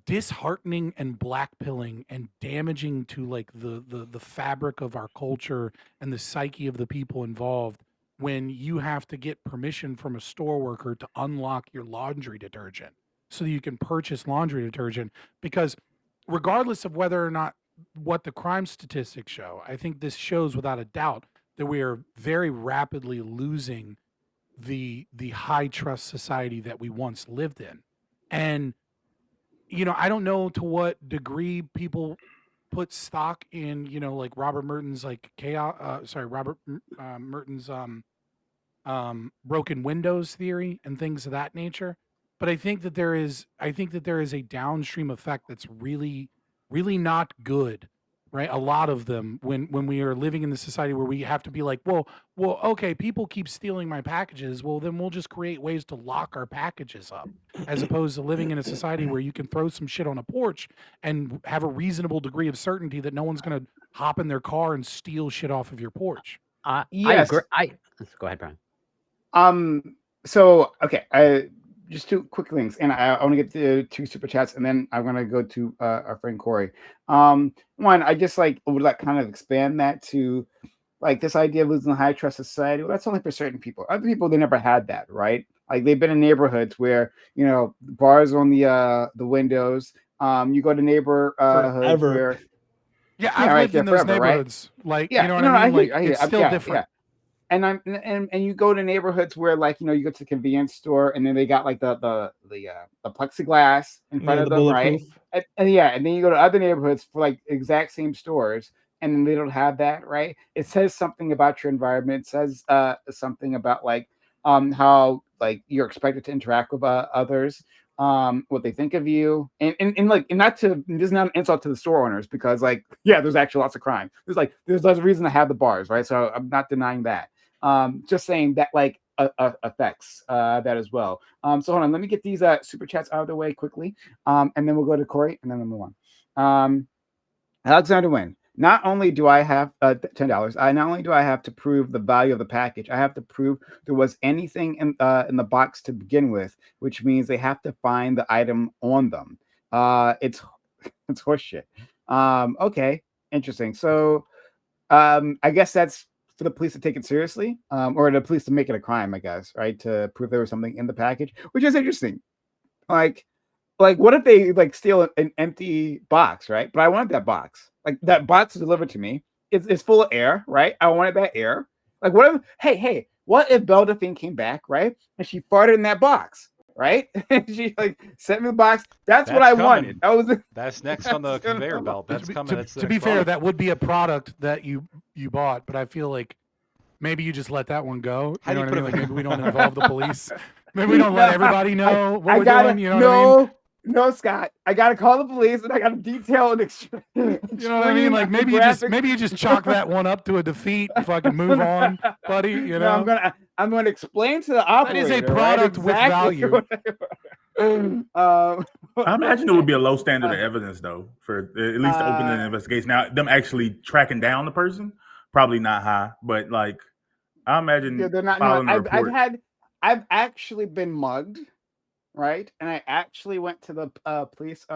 disheartening and blackpilling and damaging to the fabric of our culture and the psyche of the people involved when you have to get permission from a store worker to unlock your laundry detergent so that you can purchase laundry detergent, because regardless of whether or not what the crime statistics show, I think this shows without a doubt that we are very rapidly losing the high trust society that we once lived in. And I don't know to what degree people put stock in, like Robert Merton's Merton's broken windows theory and things of that nature. But I think that there is a downstream effect that's really, really not good, right? A lot of them when we are living in the society where we have to be like, well, okay, people keep stealing my packages. Well, then we'll just create ways to lock our packages up, as opposed to living in a society where you can throw some shit on a porch and have a reasonable degree of certainty that no one's going to hop in their car and steal shit off of your porch. Yes. Go ahead, Brian. So okay, just two quick links, and I want to get to two super chats, and then I'm gonna go to our friend Corey. One, I just would kind of expand that to this idea of losing the high trust society. Well, that's only for certain people. Other people, they never had that, right? Like they've been in neighborhoods where bars on the windows. You go to neighborhoods where I've lived in those neighborhoods. Right? You know what I mean? It's still different. Yeah. And you go to neighborhoods where you go to the convenience store and then they got the plexiglass in front of them, right? And then you go to other neighborhoods for exact same stores and then they don't have that, right? It says something about your environment. It says something about how you're expected to interact with others, what they think of you, and not to, this is not an insult to the store owners, because there's actually lots of crime. There's a reason to have the bars, right? So I'm not denying that. Just saying that affects that as well. So hold on, let me get these super chats out of the way quickly, and then we'll go to Corey, and then we'll move on. Alexander Wynn, not only do I have $10, not only do I have to prove the value of the package, I have to prove there was anything in the box to begin with, which means they have to find the item on them. It's horseshit. Okay, interesting. So I guess that's for the police to take it seriously, or the police to make it a crime, I guess, right? To prove there was something in the package, which is interesting. Like what if they like steal an empty box, right? But I wanted that box. Like that box is delivered to me. It's full of air, right? I wanted that air. Like what if, hey, what if Belle Delphine came back, right? And she farted in that box, right? She like sent me the box. That's what I wanted. That's next on the conveyor belt. That's coming. To be fair, that would be a product that you bought, but I feel like maybe you just let that one go. You know what I mean? Like maybe we don't involve the police. Maybe we don't let everybody know what we're doing. You know what I mean? No, Scott. I gotta call the police and I gotta detail and you know what I mean? Like maybe you just chalk that one up to a defeat and fucking move on, buddy. You know, no, I'm gonna explain to the operator. That is a product with value. I imagine it would be a low standard of evidence, though, for at least to open an investigation. Now, them actually tracking down the person, probably not high, but like I imagine they're not. No, I've actually been mugged. Right, and I actually went to the police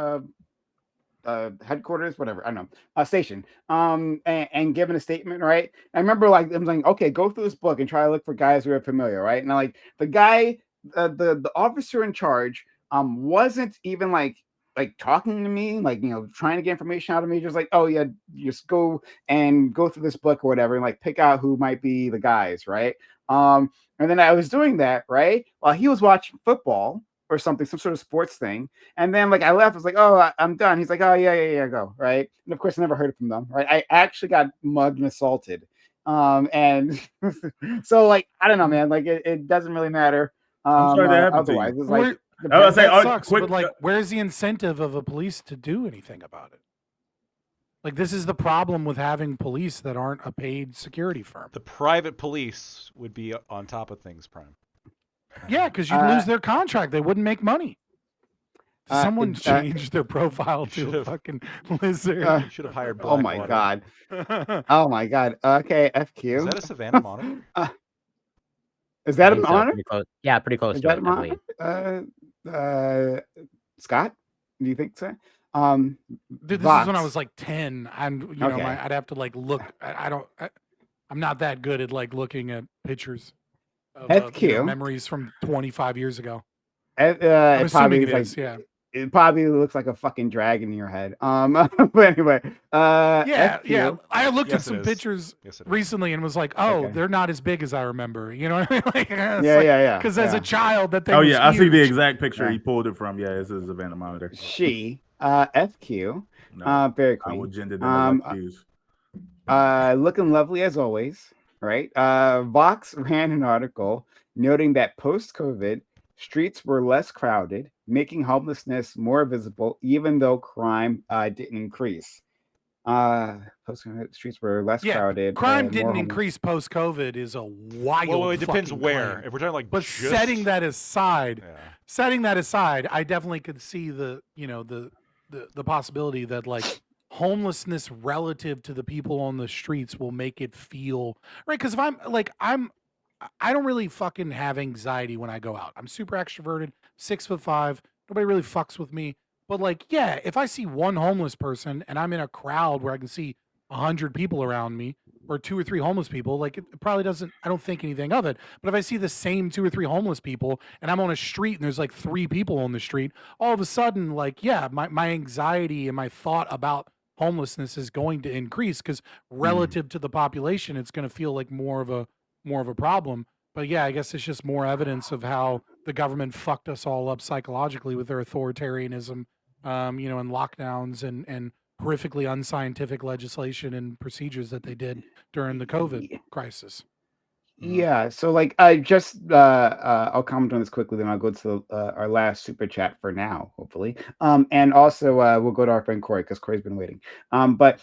headquarters, whatever, I don't know, station, and given a statement. Right, I remember like I'm like, okay, go through this book and try to look for guys who are familiar. Right, and like the guy, the officer in charge, wasn't even like talking to me, like trying to get information out of me. Just like, oh yeah, just go through this book or whatever, and like pick out who might be the guys. Right, and then I was doing that right while he was watching football or something, some sort of sports thing. And then like I left, I was like, oh, I'm done. He's like, oh yeah, go. Right. And of course I never heard from them. Right. I actually got mugged and assaulted. And so like, I don't know, man, like it doesn't really matter. I'm sorry that happened otherwise. It's like that sucks, but like where's the incentive of a police to do anything about it? Like this is the problem with having police that aren't a paid security firm. The private police would be on top of things, Prime. Yeah, because you'd lose their contract. They wouldn't make money. Someone changed their profile to a fucking lizard. Should have hired Blackwater. Oh my god. Oh my god. Okay, FQ. Is that a Savannah monitor? Is that a monitor? Pretty close. Yeah, pretty close. Is that a monitor? Scott, do you think so? Dude, this is when I was like 10, and you know, I'd have to like look. I'm not that good at like looking at pictures. Of, memories from 25 years ago. It probably it probably looks like a fucking dragon in your head. But anyway, yeah. I looked at some pictures recently and was like, oh, they're not as big as I remember. You know what I mean? Like, yeah. Because as a child, that thing. Oh yeah, I see the exact picture he pulled it from. Yeah, this is a Savannah monitor. She, FQ, very queen. I would gender them looking lovely as always. Right. Vox ran an article noting that post-COVID, streets were less crowded, making homelessness more visible, even though crime didn't increase. Post-COVID, streets were less crowded. Crime didn't increase post-COVID is a wild. Well, it depends where. Claim. If we're talking like, but setting that aside, I definitely could see the possibility that like homelessness relative to the people on the streets will make it feel right. Because if I don't really fucking have anxiety when I go out. I'm super extroverted, 6'5". Nobody really fucks with me. But like, yeah, if I see one homeless person and I'm in a crowd where I can see 100 people around me or 2 or 3 homeless people, like it probably doesn't, I don't think anything of it. But if I see the same 2 or 3 homeless people and I'm on a street and there's like 3 people on the street, all of a sudden, like, yeah, my anxiety and my thought about homelessness is going to increase because relative to the population, it's going to feel like more of a problem. But yeah, I guess it's just more evidence of how the government fucked us all up psychologically with their authoritarianism, and lockdowns and horrifically unscientific legislation and procedures that they did during the COVID crisis. Yeah, so like I'll comment on this quickly, then I'll go to our last super chat for now, hopefully. And also we'll go to our friend Corey because Corey's been waiting. But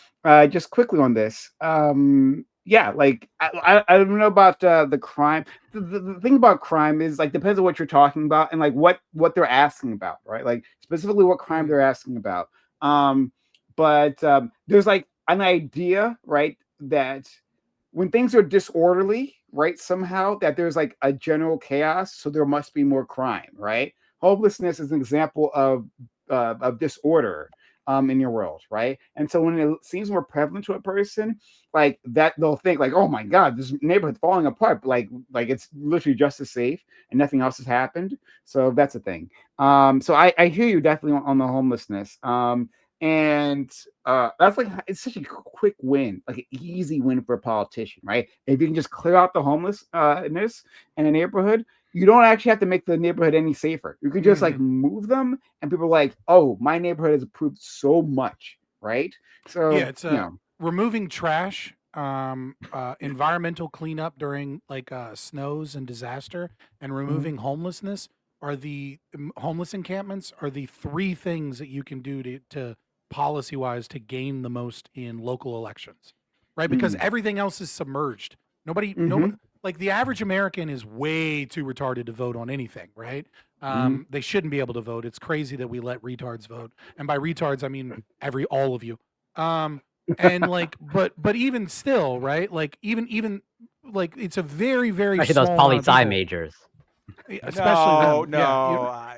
just quickly on this, yeah, like I don't know about the crime. The thing about crime is like depends on what you're talking about and like what they're asking about, right? Like specifically what crime they're asking about. But there's like an idea, right, that when things are disorderly, right, somehow that there's like a general chaos, so there must be more crime, right? Homelessness is an example of disorder in your world, right? And so when it seems more prevalent to a person, like that, they'll think like, oh my God, this neighborhood's falling apart, like it's literally just as safe and nothing else has happened. So that's a thing. So I hear you definitely on the homelessness. And that's like, it's such a quick win, like an easy win for a politician, right? If you can just clear out the homelessness in a neighborhood, you don't actually have to make the neighborhood any safer. You can just like move them, and people are like, oh, my neighborhood has improved so much, right? So yeah, it's removing trash, environmental cleanup during like snows and disaster, and removing homelessness are the homeless encampments are the three things that you can do to policy wise to gain the most in local elections, right? Because everything else is submerged. Nobody, like the average American is way too retarded to vote on anything, right? They shouldn't be able to vote. It's crazy that we let retards vote, and by retards I mean all of you. And like, but even still, right? Like even like it's a very especially small those poli-sci majors. Especially no.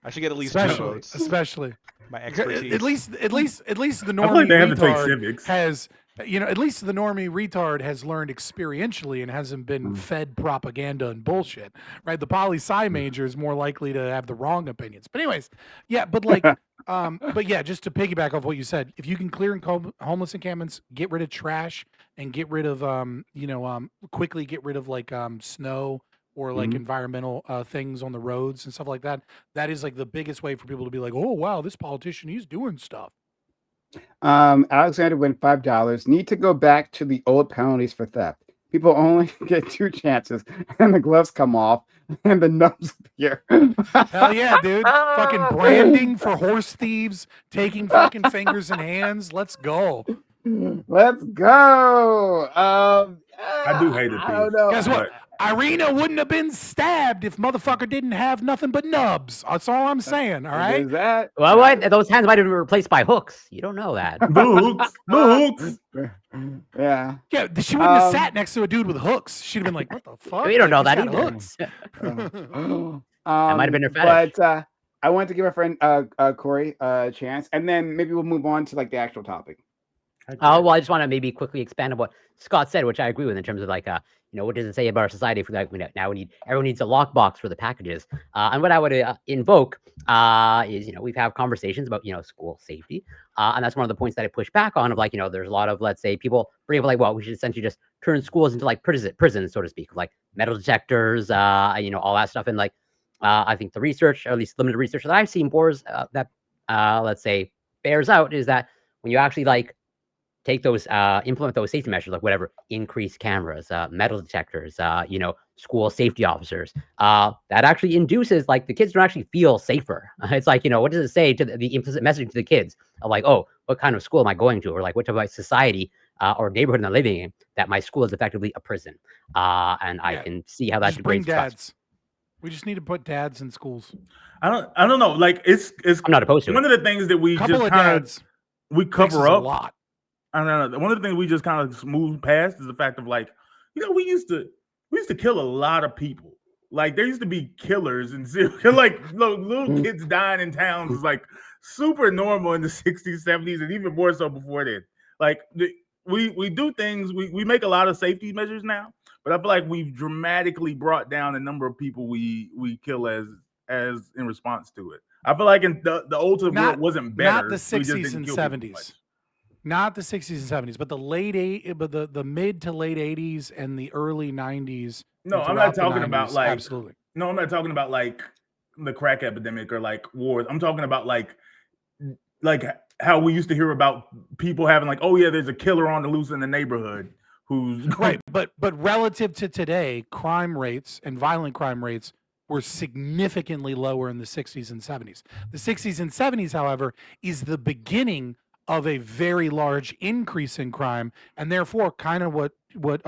I should get at least 2 votes. Especially my expertise. At least the normie I feel like they have to take retard civics. has, at least the normie retard has learned experientially and hasn't been fed propaganda and bullshit, right? The poli-sci major is more likely to have the wrong opinions. But anyways, yeah, but like, but yeah, just to piggyback off what you said, if you can clear homeless encampments, get rid of trash, and get rid of, quickly get rid of like snow or like environmental things on the roads and stuff like that. That is like the biggest way for people to be like, oh wow, this politician, he's doing stuff. Alexander win $5. Need to go back to the old penalties for theft. People only get 2 chances, and the gloves come off, and the nubs appear. Hell yeah, dude! Fucking branding for horse thieves, taking fucking fingers and hands. Let's go. Let's go. I do hate it. I don't know. Guess what? Irina wouldn't have been stabbed if motherfucker didn't have nothing but nubs. That's all I'm saying. All right. Is that? Well, what? Those hands might have been replaced by hooks. You don't know that. Hooks. Yeah. Yeah, she wouldn't have sat next to a dude with hooks. She'd have been like, "What the fuck?" We don't know that He's either. got hooks. That might have been her fetish. But I wanted to give our friend Corey a chance, and then maybe we'll move on to like the actual topic. Well, I just want to maybe quickly expand on what Scott said, which I agree with in terms of like, what does it say about our society? If we like, everyone needs a lockbox for the packages. And what I would invoke is, we've had conversations about, school safety. And that's one of the points that I push back on of like, there's a lot of, let's say, people bring up like, well, we should essentially just turn schools into like prisons, so to speak, like metal detectors, all that stuff. And like, I think the research, or at least limited research that I've seen, that let's say bears out is that when you actually like take those, implement those safety measures, like whatever, increased cameras, metal detectors, school safety officers, that actually induces like the kids don't actually feel safer. It's like, what does it say to the implicit message to the kids of like, oh, what kind of school am I going to? Or like, what type of society or neighborhood am I living in that my school is effectively a prison? And I can see how that degrades dads. We just need to put dads in schools. I don't know. Like it's I'm not opposed to one it. of the things that we just kind of we cover up a lot. I don't know. One of the things we just kind of smooth past is the fact of like, we used to kill a lot of people. Like there used to be killers and like little kids dying in towns is like super normal in the 60s, 70s, and even more so before then. Like we do things, we make a lot of safety measures now, but I feel like we've dramatically brought down the number of people we kill as in response to it. I feel like in the old world wasn't better. Not the 60s and 70s. Not the 60s and 70s, but the mid to late 80s and the early 90s. No, I'm not talking about like absolutely. No, I'm not talking about like the crack epidemic or like wars. I'm talking about like how we used to hear about people having like, oh yeah, there's a killer on the loose in the neighborhood who's right. But relative to today, crime rates and violent crime rates were significantly lower in the 60s and 70s. The 60s and 70s, however, is the beginning of a very large increase in crime, and therefore kind of what we're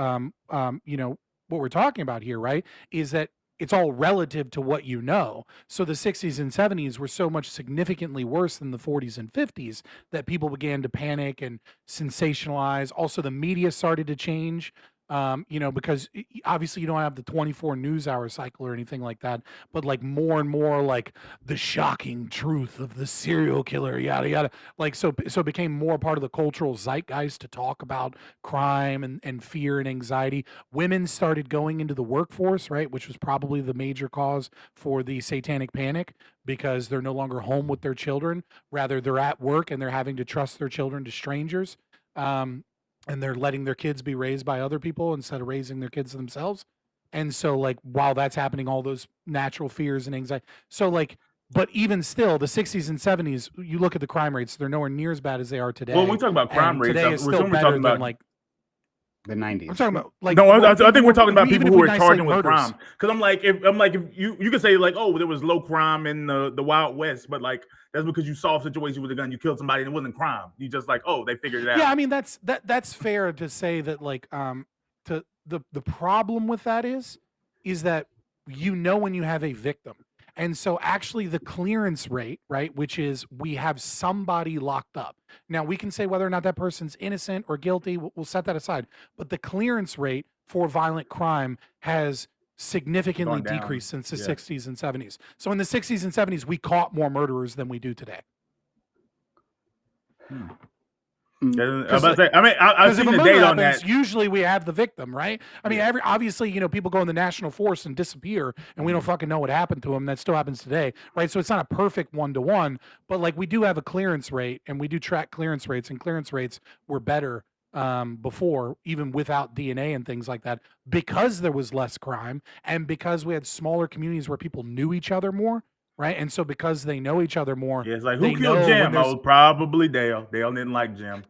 talking about here, right, is that it's all relative to what you know. So the 60s and 70s were so much significantly worse than the 40s and 50s that people began to panic and sensationalize. Also, the media started to change. Because obviously you don't have the 24 news hour cycle or anything like that, but like more and more like the shocking truth of the serial killer, yada yada. Like so it became more part of the cultural zeitgeist to talk about crime and fear and anxiety. Women started going into the workforce, right, which was probably the major cause for the satanic panic, because they're no longer home with their children. Rather, they're at work and they're having to trust their children to strangers. And they're letting their kids be raised by other people instead of raising their kids themselves. And so like while that's happening, all those natural fears and anxiety. So like, but even still, the 60s and 70s, you look at the crime rates, they're nowhere near as bad as they are today. Well, when we talk about crime rates, today is still better than like the 90s. I'm talking about like no, I think we're talking about people who are charging with murders. crime. Because I'm like, if you could say like, oh, there was low crime in the Wild West, but like that's because you solved a situation with a gun, you killed somebody, and it wasn't crime. You just like, oh, they figured it out. Yeah, I mean that's fair to say that like to the problem with that is that when you have a victim. And so actually the clearance rate, right, which is we have somebody locked up. Now we can say whether or not that person's innocent or guilty, we'll set that aside. But the clearance rate for violent crime has significantly decreased since the 60s and 70s. So in the 60s and 70s, we caught more murderers than we do today. I've seen the data on that. Usually we have the victim, right? I mean, obviously, people go in the national force and disappear, and we don't fucking know what happened to them. That still happens today, right? So it's not a perfect 1-to-1, but like we do have a clearance rate, and we do track clearance rates, and clearance rates were better before, even without DNA and things like that, because there was less crime and because we had smaller communities where people knew each other more. Right. And so because they know each other more. Yeah, it's like, who killed Jim? Oh, probably Dale. Dale didn't like Jim.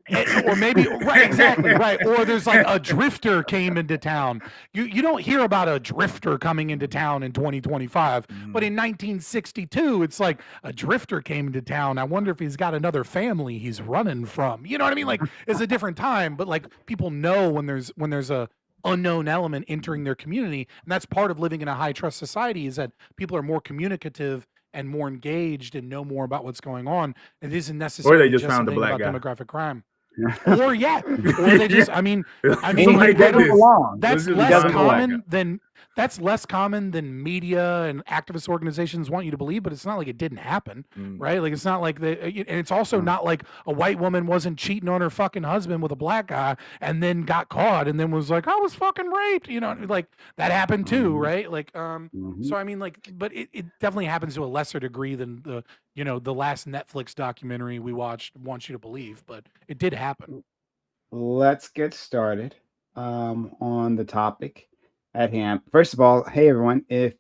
Or maybe, right, exactly, right. Or there's like a drifter came into town. You don't hear about a drifter coming into town in 2025. But in 1962, it's like a drifter came into town. I wonder if he's got another family he's running from. You know what I mean? Like, it's a different time. But like people know when there's a unknown element entering their community. And that's part of living in a high trust society, is that people are more communicative and more engaged and know more about what's going on. It isn't necessarily or they just found the black guy. Demographic crime. Or they just, that's less common than media and activist organizations want you to believe, but it's not like it didn't happen, right? Like it's not like and it's also not like a white woman wasn't cheating on her fucking husband with a black guy and then got caught and then was like, I was fucking raped, like that happened too, right? Like, so I mean, like, but it definitely happens to a lesser degree than the last Netflix documentary we watched wants you to believe, but it did happen. Let's get started on the topic at hand. First of all, hey everyone, if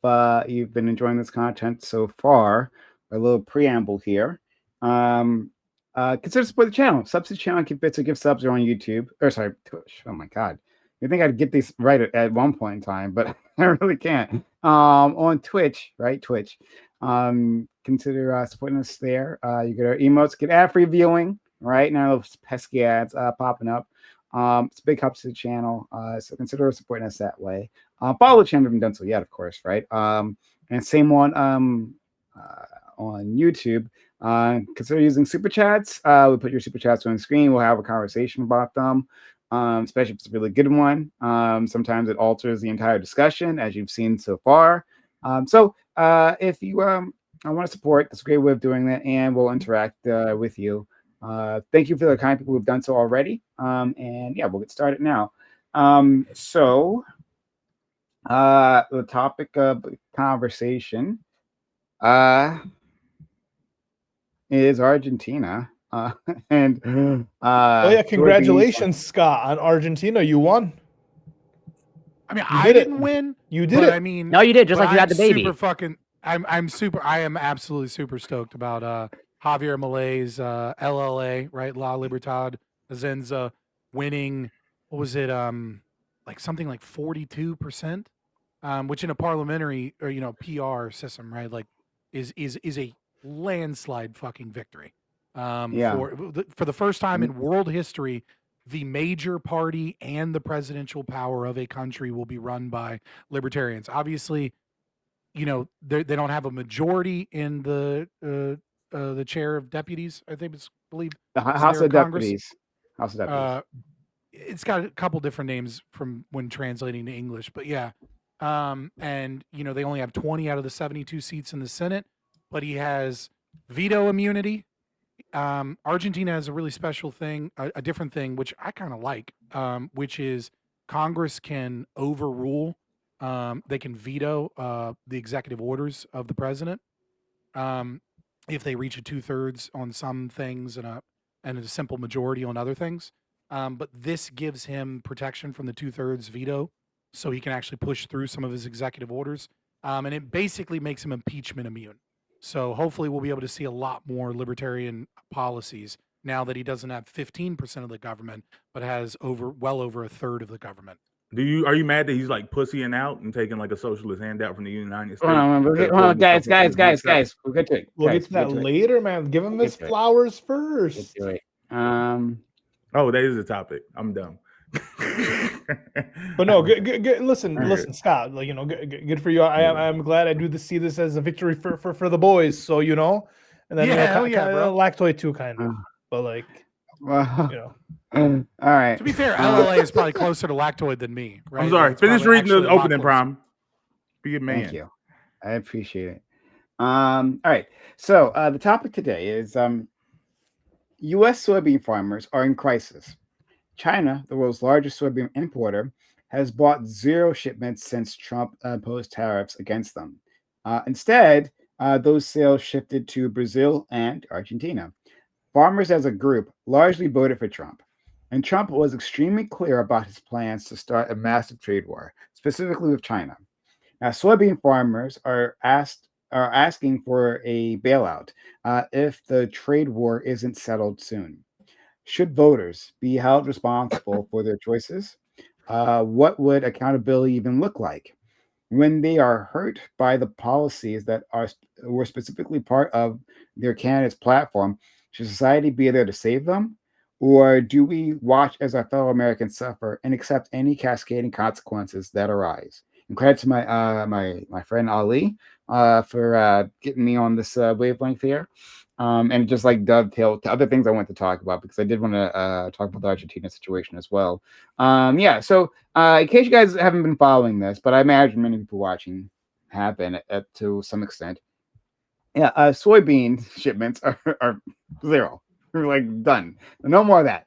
you've been enjoying this content so far, a little preamble here. Consider supporting the channel. Subs to the channel, give bits or give subs on YouTube. Or sorry, Twitch. Oh my god. You think I'd get these right at one point in time, but I really can't. On Twitch, right? Twitch. Consider supporting us there. You get our emotes, get ad-free viewing, right? Now those pesky ads popping up. It's big help to the channel. So consider supporting us that way. Follow the channel if you haven't done so yet, of course, right? And same one on YouTube. Consider using super chats. We put your super chats on the screen. We'll have a conversation about them. Especially if it's a really good one. Sometimes it alters the entire discussion, as you've seen so far. So if you want to support, that's a great way of doing that, and we'll interact with you. Thank you for the kind people who've done so already. And yeah, we'll get started now. So the topic of conversation is Argentina. And oh yeah, congratulations, Scott, on Argentina. You won. I mean, I didn't win. You did it. I mean, no, you did. Just like you had the baby. I am absolutely super stoked about Javier Milei's LLA, right? La Libertad Azenza winning. What was it? Like something like 42%, which in a parliamentary or PR system, right? Like is a landslide fucking victory. For the first time in world history, the major party and the presidential power of a country will be run by libertarians. Obviously, they don't have a majority in the chair of deputies. I think believe the House of Deputies. House of Deputies. It's got a couple different names from when translating to English, but yeah. And they only have 20 out of the 72 seats in the Senate, but he has veto immunity. Argentina has a really special thing, a different thing, which I kind of like, which is Congress can overrule. They can veto the executive orders of the president if they reach a 2/3 on some things and a simple majority on other things. But this gives him protection from the 2/3 veto, so he can actually push through some of his executive orders. And it basically makes him impeachment immune. So hopefully we'll be able to see a lot more libertarian policies now that he doesn't have 15% of the government, but has well over a third of the government. Are you mad that he's like pussying out and taking like a socialist handout from the United States? Hold on, guys. We'll get to it. We'll get to that later, man. Give him his flowers first. Oh, that is a topic. I'm dumb. But no, good. Listen, Scott. Good for you. I'm glad I do see this as a victory for the boys. So and then Lactoid too, kind of. But all right. To be fair, LLA is probably closer to Lactoid than me. Right? I'm sorry. Finish reading the opening, Prime. Be a man. Thank you. I appreciate it. All right. So the topic today is U.S. soybean farmers are in crisis. China, the world's largest soybean importer, has bought 0 shipments since Trump imposed tariffs against them. Instead, those sales shifted to Brazil and Argentina. Farmers as a group largely voted for Trump, and Trump was extremely clear about his plans to start a massive trade war, specifically with China. Now, soybean farmers are asking for a bailout if the trade war isn't settled soon. Should voters be held responsible for their choices? What would accountability even look like? When they are hurt by the policies that were specifically part of their candidate's platform, should society be there to save them? Or do we watch as our fellow Americans suffer and accept any cascading consequences that arise? And credit to my friend Ali for getting me on this wavelength here. And just like dovetail to other things I want to talk about, because I did want to talk about the Argentina situation as well. So in case you guys haven't been following this, but I imagine many people watching have been to some extent. Soybean shipments are 0. We're like done. No more of that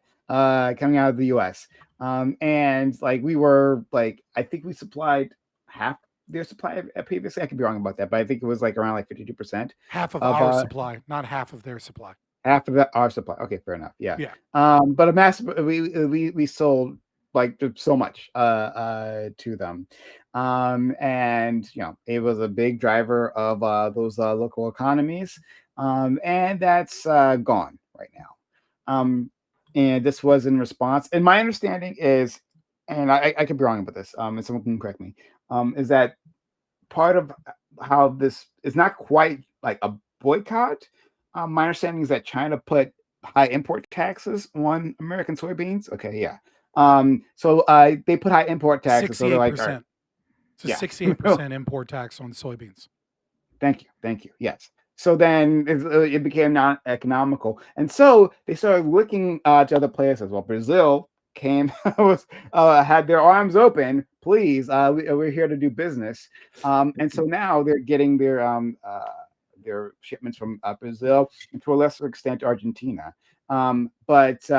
coming out of the U.S. And like we were like, I think we supplied half their supply previously. I could be wrong about that, but I think it was like around like 52%. Half of our supply, not half of their supply. Half of our supply. Okay, fair enough. Yeah. But a massive. We sold like so much to them, and it was a big driver of those local economies, and that's gone right now. And this was in response. And my understanding is, and I could be wrong about this. And someone can correct me. Is that part of how this is not quite like a boycott? My understanding is that China put high import taxes on American soybeans. Okay, yeah. So they put high import taxes. 68%. So they're like, right. It's a 68% import tax on soybeans. Thank you. Yes. So then it became non-economical, and so they started looking to other places as well. Brazil came had their arms open. Please, we're here to do business. And so now they're getting their shipments from Brazil and to a lesser extent Argentina. But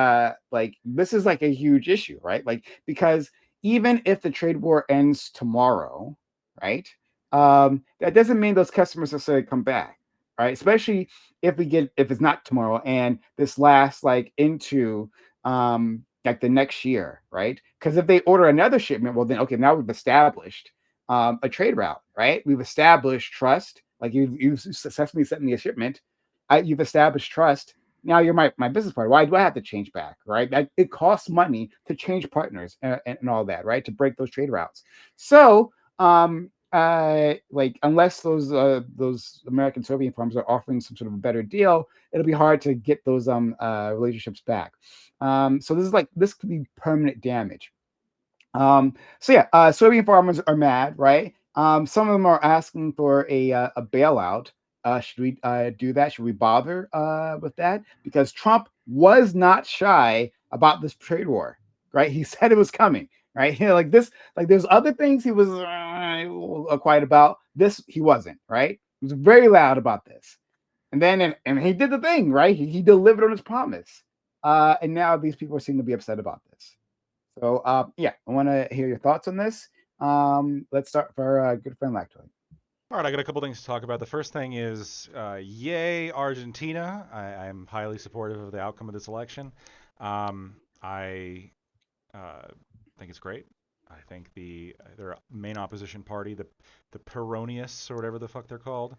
like this is like a huge issue, right? Like because even if the trade war ends tomorrow, right? That doesn't mean those customers necessarily come back, right? Especially if it's not tomorrow and this lasts like into like the next year, right? Because if they order another shipment, well then, okay, now we've established a trade route, right? We've established trust. Like you've successfully sent me a shipment. You've established trust. Now you're my business partner. Why do I have to change back, right? It costs money to change partners and all that, right? To break those trade routes. So, like unless those American soybean farms are offering some sort of a better deal, it'll be hard to get those relationships back. So this could be permanent damage. Soybean farmers are mad, right? Some of them are asking for a bailout. Should we do that? Should we bother with that? Because Trump was not shy about this trade war, right? He said it was coming, right? Like this, like there's other things he was quiet about. This he wasn't, right? He was very loud about this, and then and he did the thing, right? He delivered on his promise, and now these people seem to be upset about this. So yeah, I want to hear your thoughts on this. Let's start for our good friend Lactoid. All right, I got a couple things to talk about. The first thing is, yay, Argentina. I'm highly supportive of the outcome of this election. I think it's great. I think their main opposition party, the Peronius or whatever the fuck they're called,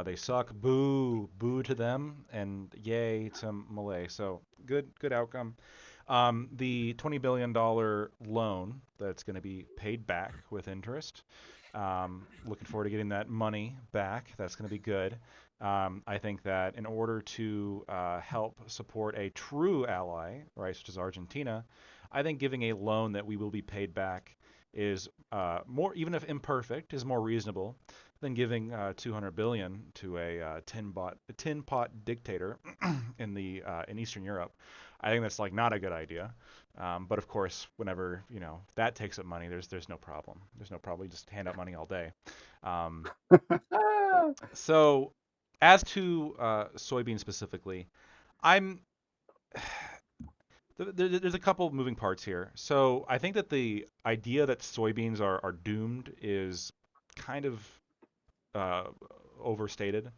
they suck. Boo to them, and yay to Malay. So good outcome. The $20 billion loan that's going to be paid back with interest. Looking forward to getting that money back. That's going to be good. I think that in order to help support a true ally, right, such as Argentina, I think giving a loan that we will be paid back is more, even if imperfect, is more reasonable than giving $200 billion to a tin pot dictator in Eastern Europe. I think that's like not a good idea. But of course, whenever that takes up money, there's no problem. There's no problem. You just hand out money all day. So, as to soybeans specifically, there's a couple of moving parts here. So I think that the idea that soybeans are doomed is kind of overstated,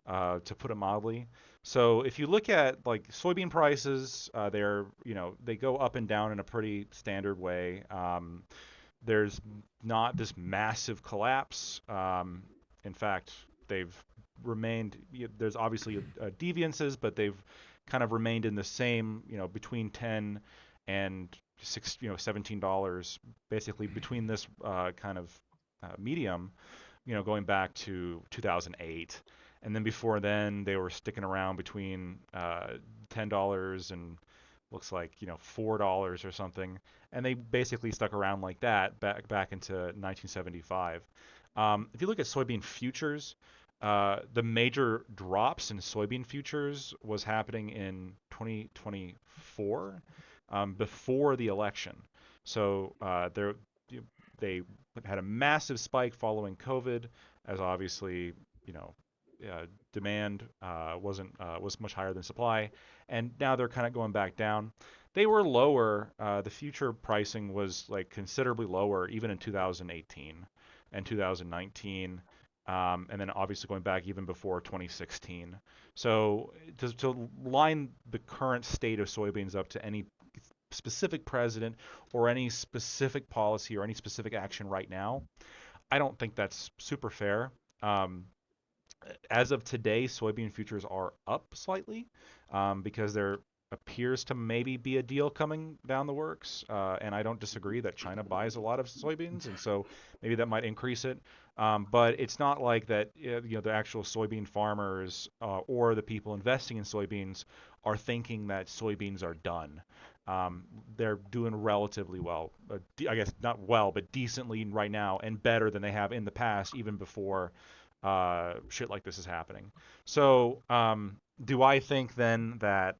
to put it mildly. So if you look at like soybean prices, they go up and down in a pretty standard way. There's not this massive collapse. In fact, they've remained. There's obviously deviances, but they've kind of remained in the same, between 10 and $17, basically between this kind of medium, going back to 2008. And then before then, they were sticking around between $10 and looks like $4 or something, and they basically stuck around like that back into 1975. If you look at soybean futures, the major drops in soybean futures was happening in 2024, before the election. So they had a massive spike following COVID, as obviously demand was much higher than supply, and now they're kind of going back down. They were lower. The future pricing was like considerably lower even in 2018 and 2019, and then obviously going back even before 2016. So to line the current state of soybeans up to any specific president or any specific policy or any specific action right now, I don't think that's super fair. As of today, soybean futures are up slightly, because there appears to maybe be a deal coming down the works, and I don't disagree that China buys a lot of soybeans, and so maybe that might increase it. But it's not like that. The actual soybean farmers or the people investing in soybeans are thinking that soybeans are done. They're doing relatively well. I guess not well, but decently right now, and better than they have in the past, even before shit like this is happening. So do I think then that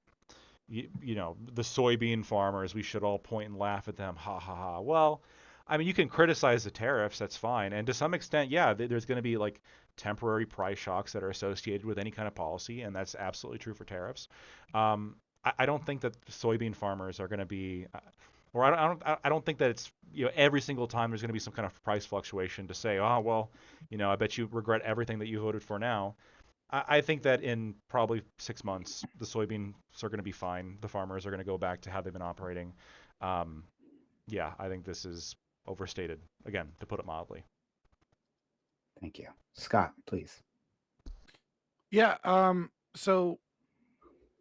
the soybean farmers, we should all point and laugh at them, ha ha ha? Well, I mean, you can criticize the tariffs, that's fine, and to some extent, yeah, there's going to be like temporary price shocks that are associated with any kind of policy, and that's absolutely true for tariffs. I don't think that soybean farmers are going to be, or I don't think that it's every single time there's going to be some kind of price fluctuation to say, oh well, I bet you regret everything that you voted for now. I think that in probably 6 months, the soybeans are going to be fine. The farmers are going to go back to how they've been operating. Yeah, I think this is overstated, again, to put it mildly. Thank you. Scott, please. Yeah, so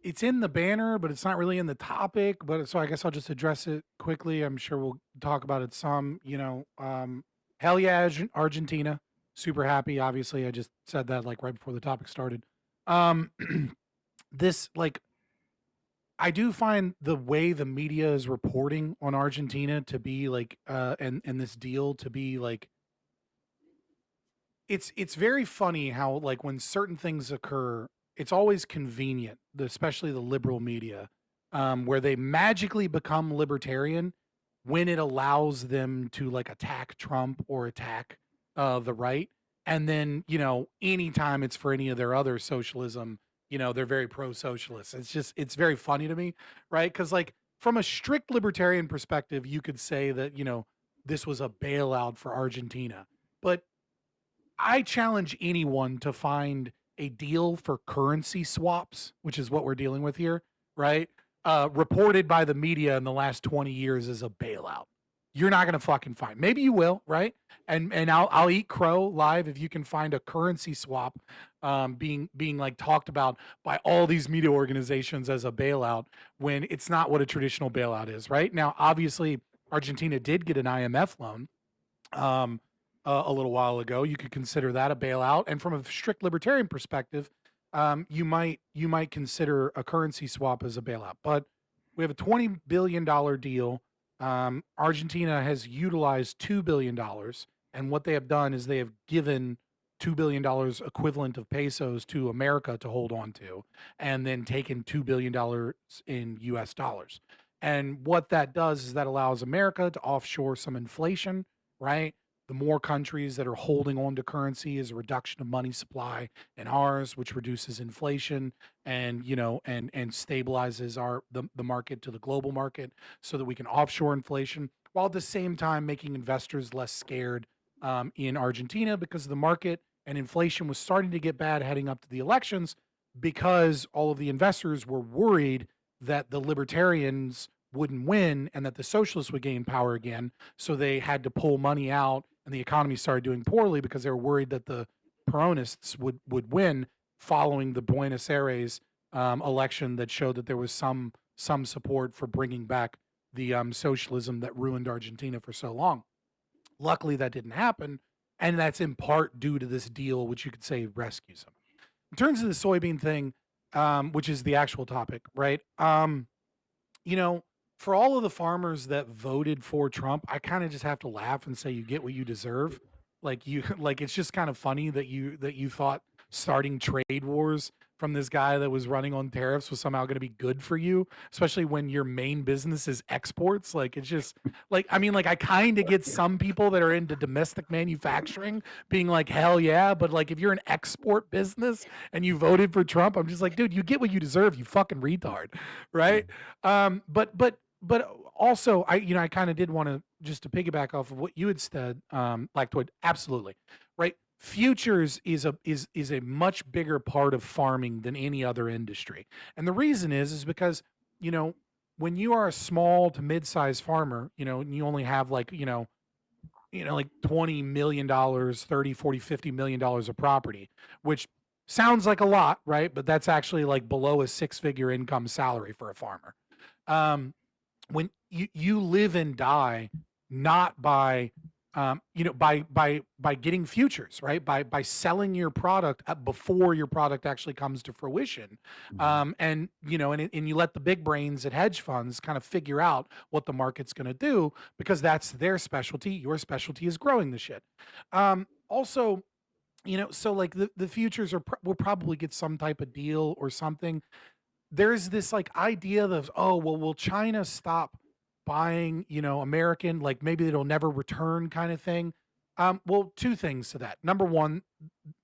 it's in the banner, but it's not really in the topic. But so I guess I'll just address it quickly. I'm sure we'll talk about it some. Hell yeah, Argentina. Super happy. Obviously, I just said that like right before the topic started. This like, I do find the way the media is reporting on Argentina to be like, and this deal to be like it's very funny how like when certain things occur, it's always convenient, especially the liberal media, where they magically become libertarian when it allows them to like attack Trump or attack the right, and then anytime it's for any of their other socialism, they're very pro-socialist. It's very funny to me, right? Because like from a strict libertarian perspective, you could say that this was a bailout for Argentina, but I challenge anyone to find a deal for currency swaps, which is what we're dealing with here, right? Reported by the media in the last 20 years as a bailout. You're not gonna fucking find. Maybe you will, right? And I'll eat crow live if you can find a currency swap being like talked about by all these media organizations as a bailout when it's not what a traditional bailout is, right? Now, obviously, Argentina did get an IMF loan. A little while ago. You could consider that a bailout. And from a strict libertarian perspective, you might consider a currency swap as a bailout. But we have a $20 billion deal. Argentina has utilized $2 billion. And what they have done is they have given $2 billion equivalent of pesos to America to hold on to, and then taken $2 billion in US dollars. And what that does is that allows America to offshore some inflation, right? The more countries that are holding on to currency is a reduction of money supply in ours, which reduces inflation and and stabilizes the market to the global market so that we can offshore inflation while at the same time making investors less scared in Argentina because the market and inflation was starting to get bad heading up to the elections because all of the investors were worried that the libertarians wouldn't win and that the socialists would gain power again. So they had to pull money out and the economy started doing poorly because they were worried that the Peronists would win following the Buenos Aires election that showed that there was some support for bringing back the socialism that ruined Argentina for so long. Luckily, that didn't happen, and that's in part due to this deal, which you could say rescues them. In terms of the soybean thing, which is the actual topic, right? For all of the farmers that voted for Trump, I kind of just have to laugh and say you get what you deserve. Like it's just kind of funny that you thought starting trade wars from this guy that was running on tariffs was somehow going to be good for you, especially when your main business is exports. Like it's just like I kind of get some people that are into domestic manufacturing being like hell yeah, but like if you're an export business and you voted for Trump, I'm just like, dude, you get what you deserve, you fucking retard, right? But also, I kind of did want to just to piggyback off of what you had said, Lactoid. Absolutely, right. Futures is a much bigger part of farming than any other industry, and the reason is because when you are a small to mid-sized farmer, and you only have like like $20 million, 30, 40, $50 million of property, which sounds like a lot, right? But that's actually like below a six-figure income salary for a farmer. When you live and die not by by getting futures, right? By selling your product before your product actually comes to fruition, and you let the big brains at hedge funds kind of figure out what the market's going to do because that's their specialty. Your specialty is growing the shit. Also, so like the futures will probably get some type of deal or something. There's this like idea of, oh, well, will China stop buying, American, like maybe it'll never return kind of thing. Well, two things to that. Number one,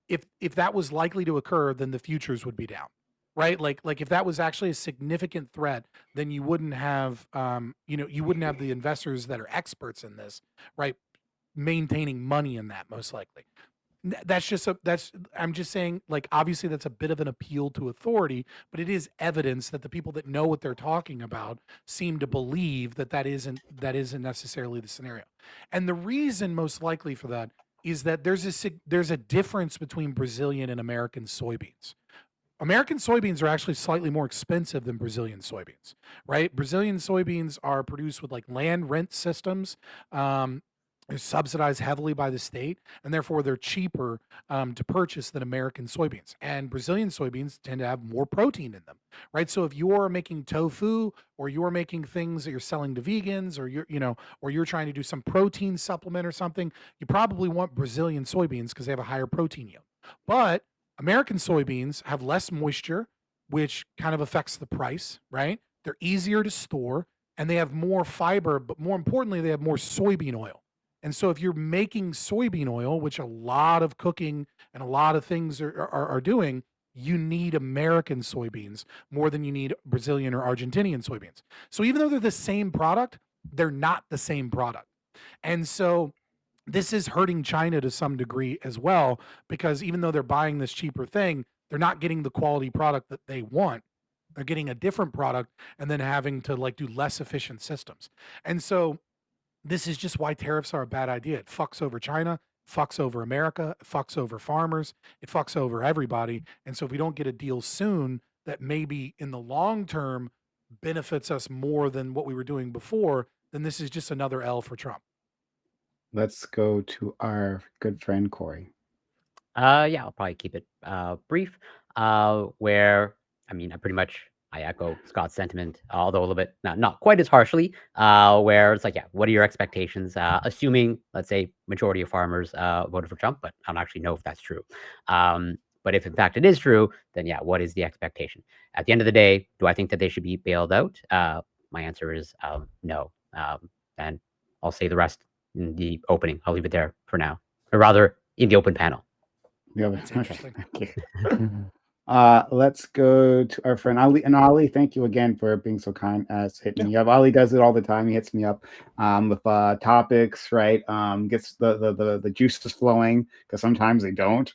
if that was likely to occur, then the futures would be down, right? Like if that was actually a significant threat, then you wouldn't have, you wouldn't have the investors that are experts in this, right? Maintaining money in that most likely. I'm just saying, like, obviously that's a bit of an appeal to authority, but it is evidence that the people that know what they're talking about seem to believe that isn't necessarily the scenario. And the reason most likely for that is that there's a difference between Brazilian and American soybeans. American soybeans are actually slightly more expensive than Brazilian soybeans, right? Brazilian soybeans are produced with like land rent systems. They're subsidized heavily by the state, and therefore they're cheaper to purchase than American soybeans. And Brazilian soybeans tend to have more protein in them, right? So if you're making tofu, or you're making things that you're selling to vegans, or or you're trying to do some protein supplement or something, you probably want Brazilian soybeans because they have a higher protein yield. But American soybeans have less moisture, which kind of affects the price, right? They're easier to store, and they have more fiber, but more importantly, they have more soybean oil. And so if you're making soybean oil, which a lot of cooking and a lot of things are doing, you need American soybeans more than you need Brazilian or Argentinian soybeans. So even though they're the same product, they're not the same product. And so this is hurting China to some degree as well, because even though they're buying this cheaper thing, they're not getting the quality product that they want. They're getting a different product and then having to like do less efficient systems. And so this is just why tariffs are a bad idea. It fucks over China, fucks over America, it fucks over farmers, it fucks over everybody. And so if we don't get a deal soon that maybe in the long term benefits us more than what we were doing before, then this is just another L for Trump. Let's go to our good friend Corey. Yeah, I'll probably keep it brief. Where I mean, I echo Scott's sentiment, although a little bit not quite as harshly. Where it's like, yeah, what are your expectations? Assuming, let's say, majority of farmers voted for Trump, but I don't actually know if that's true. But if in fact it is true, then yeah, what is the expectation? At the end of the day, do I think that they should be bailed out? My answer is no. And I'll say the rest in the opening. I'll leave it there for now, or rather, in the open panel. Yeah, that's interesting. Let's go to our friend Ali. And Ali, thank you again for being so kind as hitting me up. Ali does it all the time. He hits me up with topics, right? Gets the juices flowing, because sometimes they don't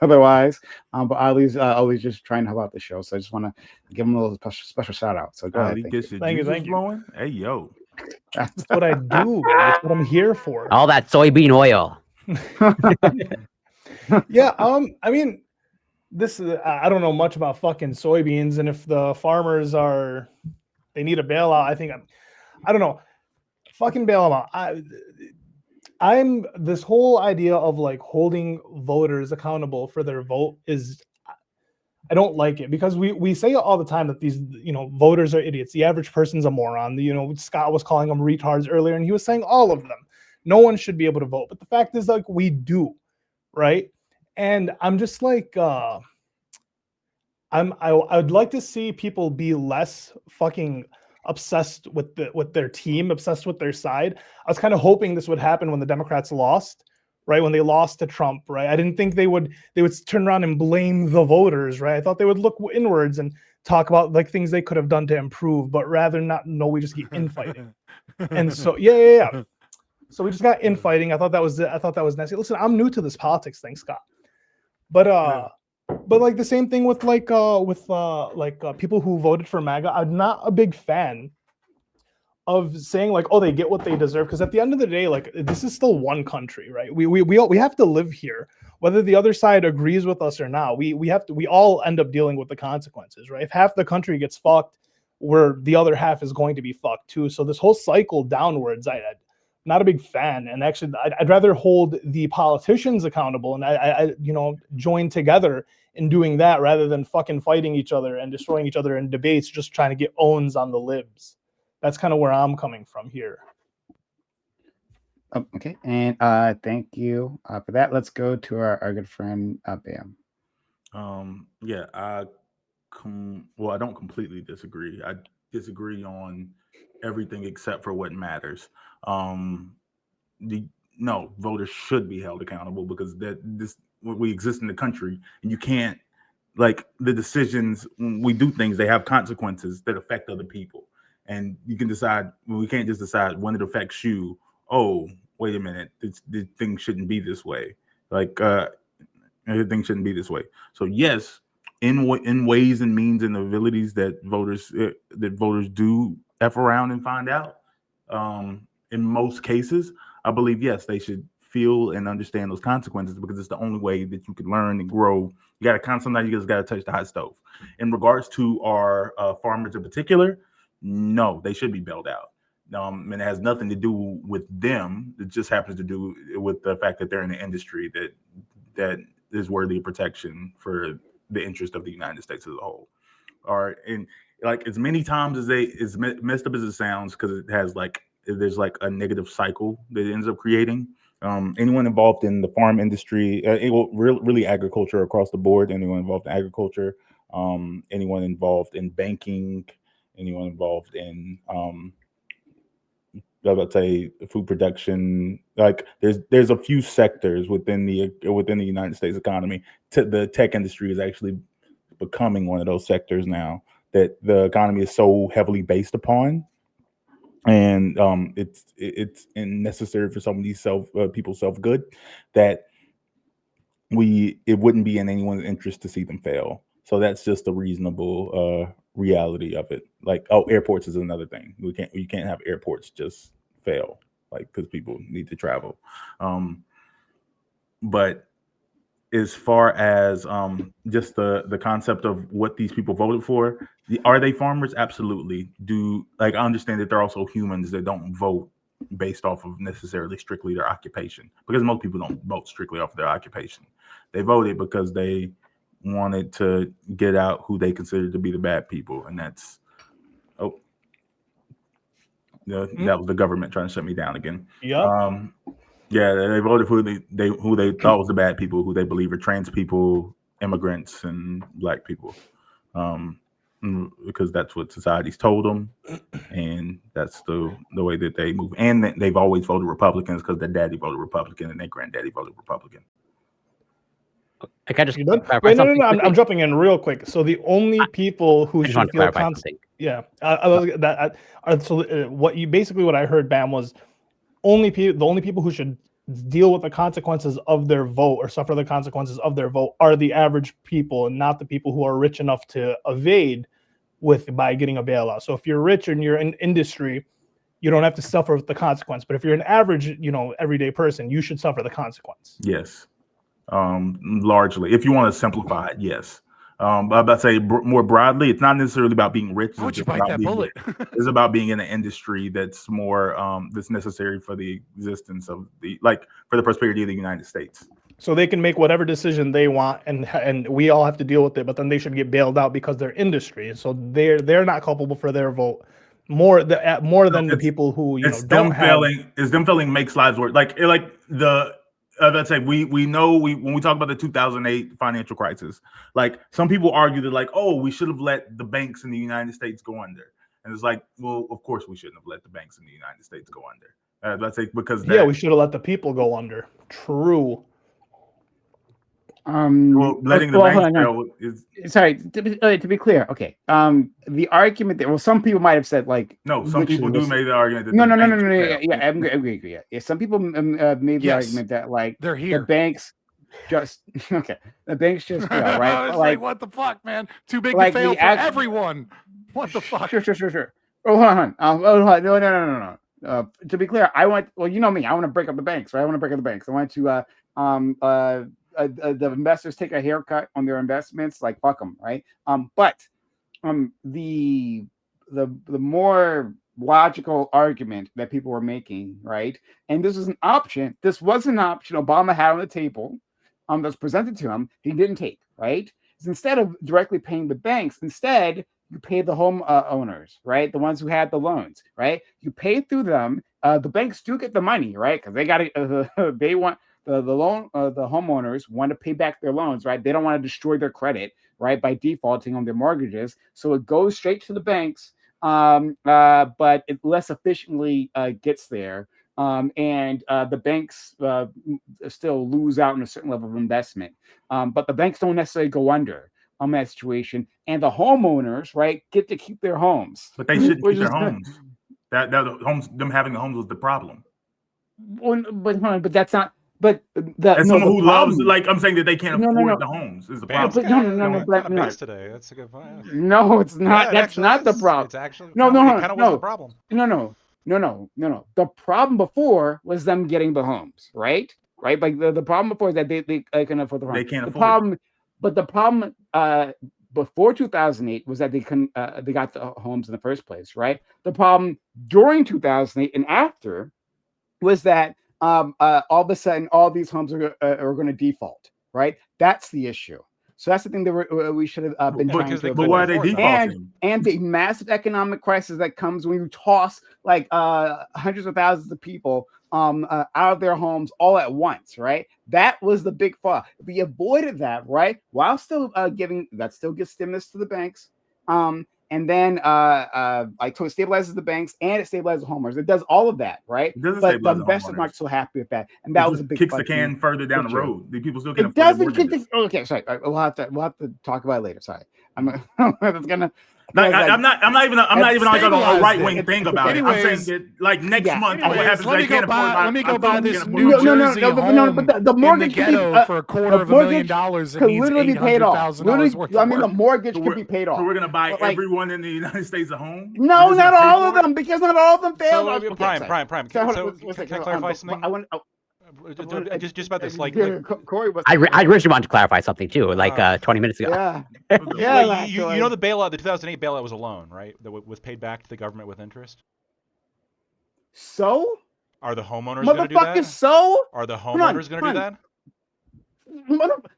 otherwise. But Ali's always just trying to help out the show. So I just want to give him a little special shout out. So go ahead. Thank you. Flowing? Hey, yo. That's what I do. That's what I'm here for. All that soybean oil. Yeah. I mean, this is, I don't know much about fucking soybeans, and if the farmers they need a bailout, I think I don't know, fucking bail them out. I'm this whole idea of like holding voters accountable for their vote I don't like it, because we say all the time that these, voters are idiots. The average person's a moron. Scott was calling them retards earlier, and he was saying all of them. No one should be able to vote. But the fact is, like, we do, right? And I'm just like, I would like to see people be less fucking obsessed with their team, obsessed with their side. I was kind of hoping this would happen when the Democrats lost. Right, when they lost to Trump, right? I didn't think they would turn around and blame the voters, right? I thought they would look inwards and talk about like things they could have done to improve, but rather no, we just get infighting. And so yeah. So we just got infighting. I thought that was nasty. Listen, I'm new to this politics thing, Scott. But like the same thing with people who voted for MAGA. I'm not a big fan of saying like, oh, they get what they deserve, because at the end of the day, like, this is still one country, right? We have to live here, whether the other side agrees with us or not. We all end up dealing with the consequences, right? If half the country gets fucked, the other half is going to be fucked too. So this whole cycle downwards, I'm not a big fan. And actually, I'd rather hold the politicians accountable, and I join together in doing that, rather than fucking fighting each other and destroying each other in debates, just trying to get owns on the libs. That's kind of where I'm coming from here. Okay, and thank you for that. Let's go to our good friend Bam. Yeah, I don't completely disagree. I disagree on everything except for what matters. Voters should be held accountable, because we exist in the country, and you can't, like, the decisions when we do things, they have consequences that affect other people. And you can decide, we can't just decide when it affects you. Oh, wait a minute, the thing shouldn't be this way. Like, everything shouldn't be this way. So yes, in ways and means and abilities that voters do F around and find out. In most cases, I believe, yes, they should feel and understand those consequences, because it's the only way that you can learn and grow. Sometimes you just got to touch the hot stove. In regards to our farmers in particular, no, they should be bailed out. And it has nothing to do with them. It just happens to do with the fact that they're in the industry that is worthy of protection for the interest of the United States as a whole. And like as many times as messed up as it sounds, because it has there's like a negative cycle that it ends up creating. Anyone involved in the farm industry, really agriculture across the board, anyone involved in agriculture, anyone involved in banking, anyone involved in let's say food production, like there's a few sectors within the United States economy. The tech industry is actually becoming one of those sectors now that the economy is so heavily based upon, and it's necessary for some of these people's self-good that it wouldn't be in anyone's interest to see them fail. So that's just a reasonable reality of it. Like, airports is another thing. You can't have airports just fail, like, because people need to travel. But as far as just the concept of what these people voted for, are they farmers? Absolutely. I understand that they're also humans that don't vote based off of necessarily strictly their occupation, because most people don't vote strictly off their occupation. They voted because they wanted to get out who they considered to be the bad people, and that's that was the government trying to shut me down again. Yeah. Yeah, they voted for who they thought was the bad people, who they believe are trans people, immigrants, and black people, because that's what society's told them, and that's the way that they move. And they've always voted Republicans because their daddy voted Republican and their granddaddy voted Republican. I can just wait, no. I'm jumping in real quick. So the only people who should feel what I heard, Bam, was the only people who should deal with the consequences of their vote or suffer the consequences of their vote are the average people, and not the people who are rich enough to evade by getting a bailout. So if you're rich and you're in industry, you don't have to suffer the consequence. But if you're an average, everyday person, you should suffer the consequence. Yes. Largely, if you want to simplify it, yes. But I'm about to say more broadly, it's not necessarily about being rich. Why would you bite that bullet? It's about being in an industry that's more that's necessary for the existence of for the prosperity of the United States. So they can make whatever decision they want, and we all have to deal with it. But then they should get bailed out because they're industry, so they're not culpable for their vote more than the people who don't have. It's them failing makes lives worse. Let's say we know when we talk about the 2008 financial crisis, like some people argue that we should have let the banks in the United States go under, and it's like, well, of course we shouldn't have let the banks in the United States go under. Let's say because we should have let the people go under. True. Letting the banks go is sorry to be clear. Okay. The argument that some people might have said some people do make the argument that no. Yeah, I agree. Yeah, some people made the argument that they're here. The banks just okay. The banks just fail, right? Like what the fuck, man? Too big to fail for everyone. What the fuck? Sure. Oh, hold on. No. To be clear, I want. Well, you know me. I want to break up the banks, right? I want to break up the banks. I want to the investors take a haircut on their investments, like fuck them, right? But the more logical argument that people were making, right? And this was an option. This was an option Obama had on the table, that's presented to him. He didn't take, right? So instead of directly paying the banks, instead you pay the home owners, right? The ones who had the loans, right? You pay through them. The banks do get the money, right? Because they got to. They want. The homeowners want to pay back their loans, right? They don't want to destroy their credit, right, by defaulting on their mortgages. So it goes straight to the banks, but it less efficiently gets there. And the banks still lose out on a certain level of investment. But the banks don't necessarily go under on that situation. And the homeowners, right, get to keep their homes. But they shouldn't keep their homes. That the homes, them having the homes was the problem. Well, but that's not. But someone who loves, I'm saying that they can't afford the homes is the problem. No. Today. That's a good point. No, it's not. Yeah, that's not the problem. It's actually no. Was the problem. No. The problem before was them getting the homes, right? Like the problem before is that they can afford the homes. They can't afford. The problem before 2008 was that they got the homes in the first place, right? The problem during 2008 and after was that all of a sudden all these homes are going to default, right? That's the issue. So that's the thing that we should have been trying to avoid. But why are they defaulting? And the massive economic crisis that comes when you toss like hundreds of thousands of people out of their homes all at once, right? That was the big fall. We avoided that, right? While still still gives stimulus to the banks. And then like so it stabilizes the banks and it stabilizes homeowners. It does all of that, right? But the investors aren't so happy with that, and that was a big kicks the can further down the road. The people still can. It doesn't kick the. Okay, sorry. We'll have to talk about it later. Sorry, I'm gonna. I'm not even like a right wing thing about it. I'm saying that like next month, what happens? Let me go buy this New Jersey home but the mortgage in the ghetto for $250,000. It needs $800,000. I mean, the mortgage could be paid off. So we're gonna buy everyone in the United States a home? No, not all of them, because not all of them failed. So, Prime. Can I clarify something? Just about this, like Corey was. I originally wanted to clarify something too, like 20 minutes ago. Yeah, like, you know the bailout, the 2008 bailout was a loan, right? That was paid back to the government with interest. So are the homeowners going to do that? So are the homeowners going to do that?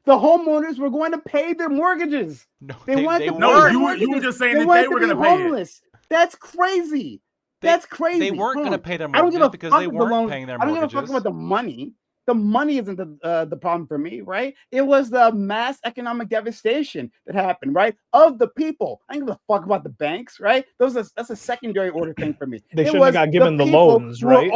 The homeowners were going to pay their mortgages. No, they you were just saying that they were going to pay homeless. That's crazy. That's crazy. They weren't going to pay their mortgages because they weren't paying their mortgages. I don't give a fuck about the money. The money isn't the problem for me, right? It was the mass economic devastation that happened, right? Of the people. I don't give a fuck about the banks, right? That's a secondary order thing for me. They shouldn't have got given the loans, right?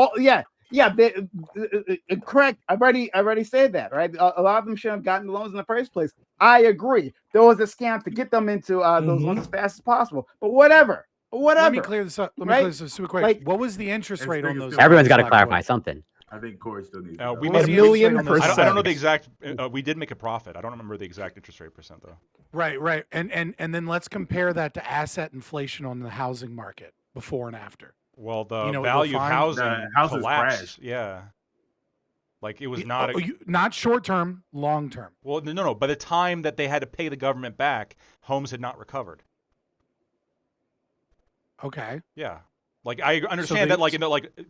Correct. I've already said that, right? A lot of them shouldn't have gotten the loans in the first place. I agree. There was a scam to get them into those loans as fast as possible. But whatever. Let me clear this up. Clear this up super quick. Like, what was the interest rate on those? Everyone's got to clarify something. I think Corey still needs. We made $1,000,000%. I don't know the exact. We did make a profit. I don't remember the exact interest rate percent though. Right. And then let's compare that to asset inflation on the housing market before and after. Well, the value of housing collapsed. Yeah. Like it was not not short term, long term. Well, no. By the time that they had to pay the government back, homes had not recovered. Okay. Yeah. Like I understand that, like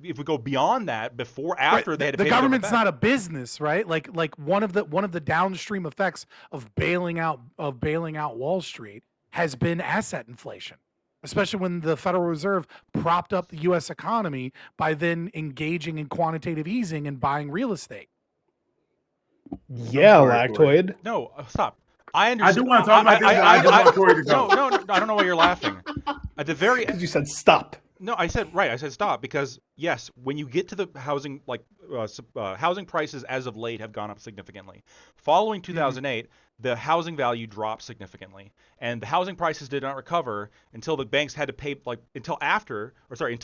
if we go beyond that, after they had to pay the government's not a business, right? Like one of the downstream effects of bailing out Wall Street has been asset inflation, especially when the Federal Reserve propped up the U.S. economy by then engaging in quantitative easing and buying real estate. Yeah, Lactoid. No, stop. I understand. I do want to talk about this. No, I don't know why you're laughing. At the very because you said stop. No, I said stop because yes, when you get to the housing, housing prices as of late have gone up significantly. Following 2008, the housing value dropped significantly, and the housing prices did not recover until the banks had to pay until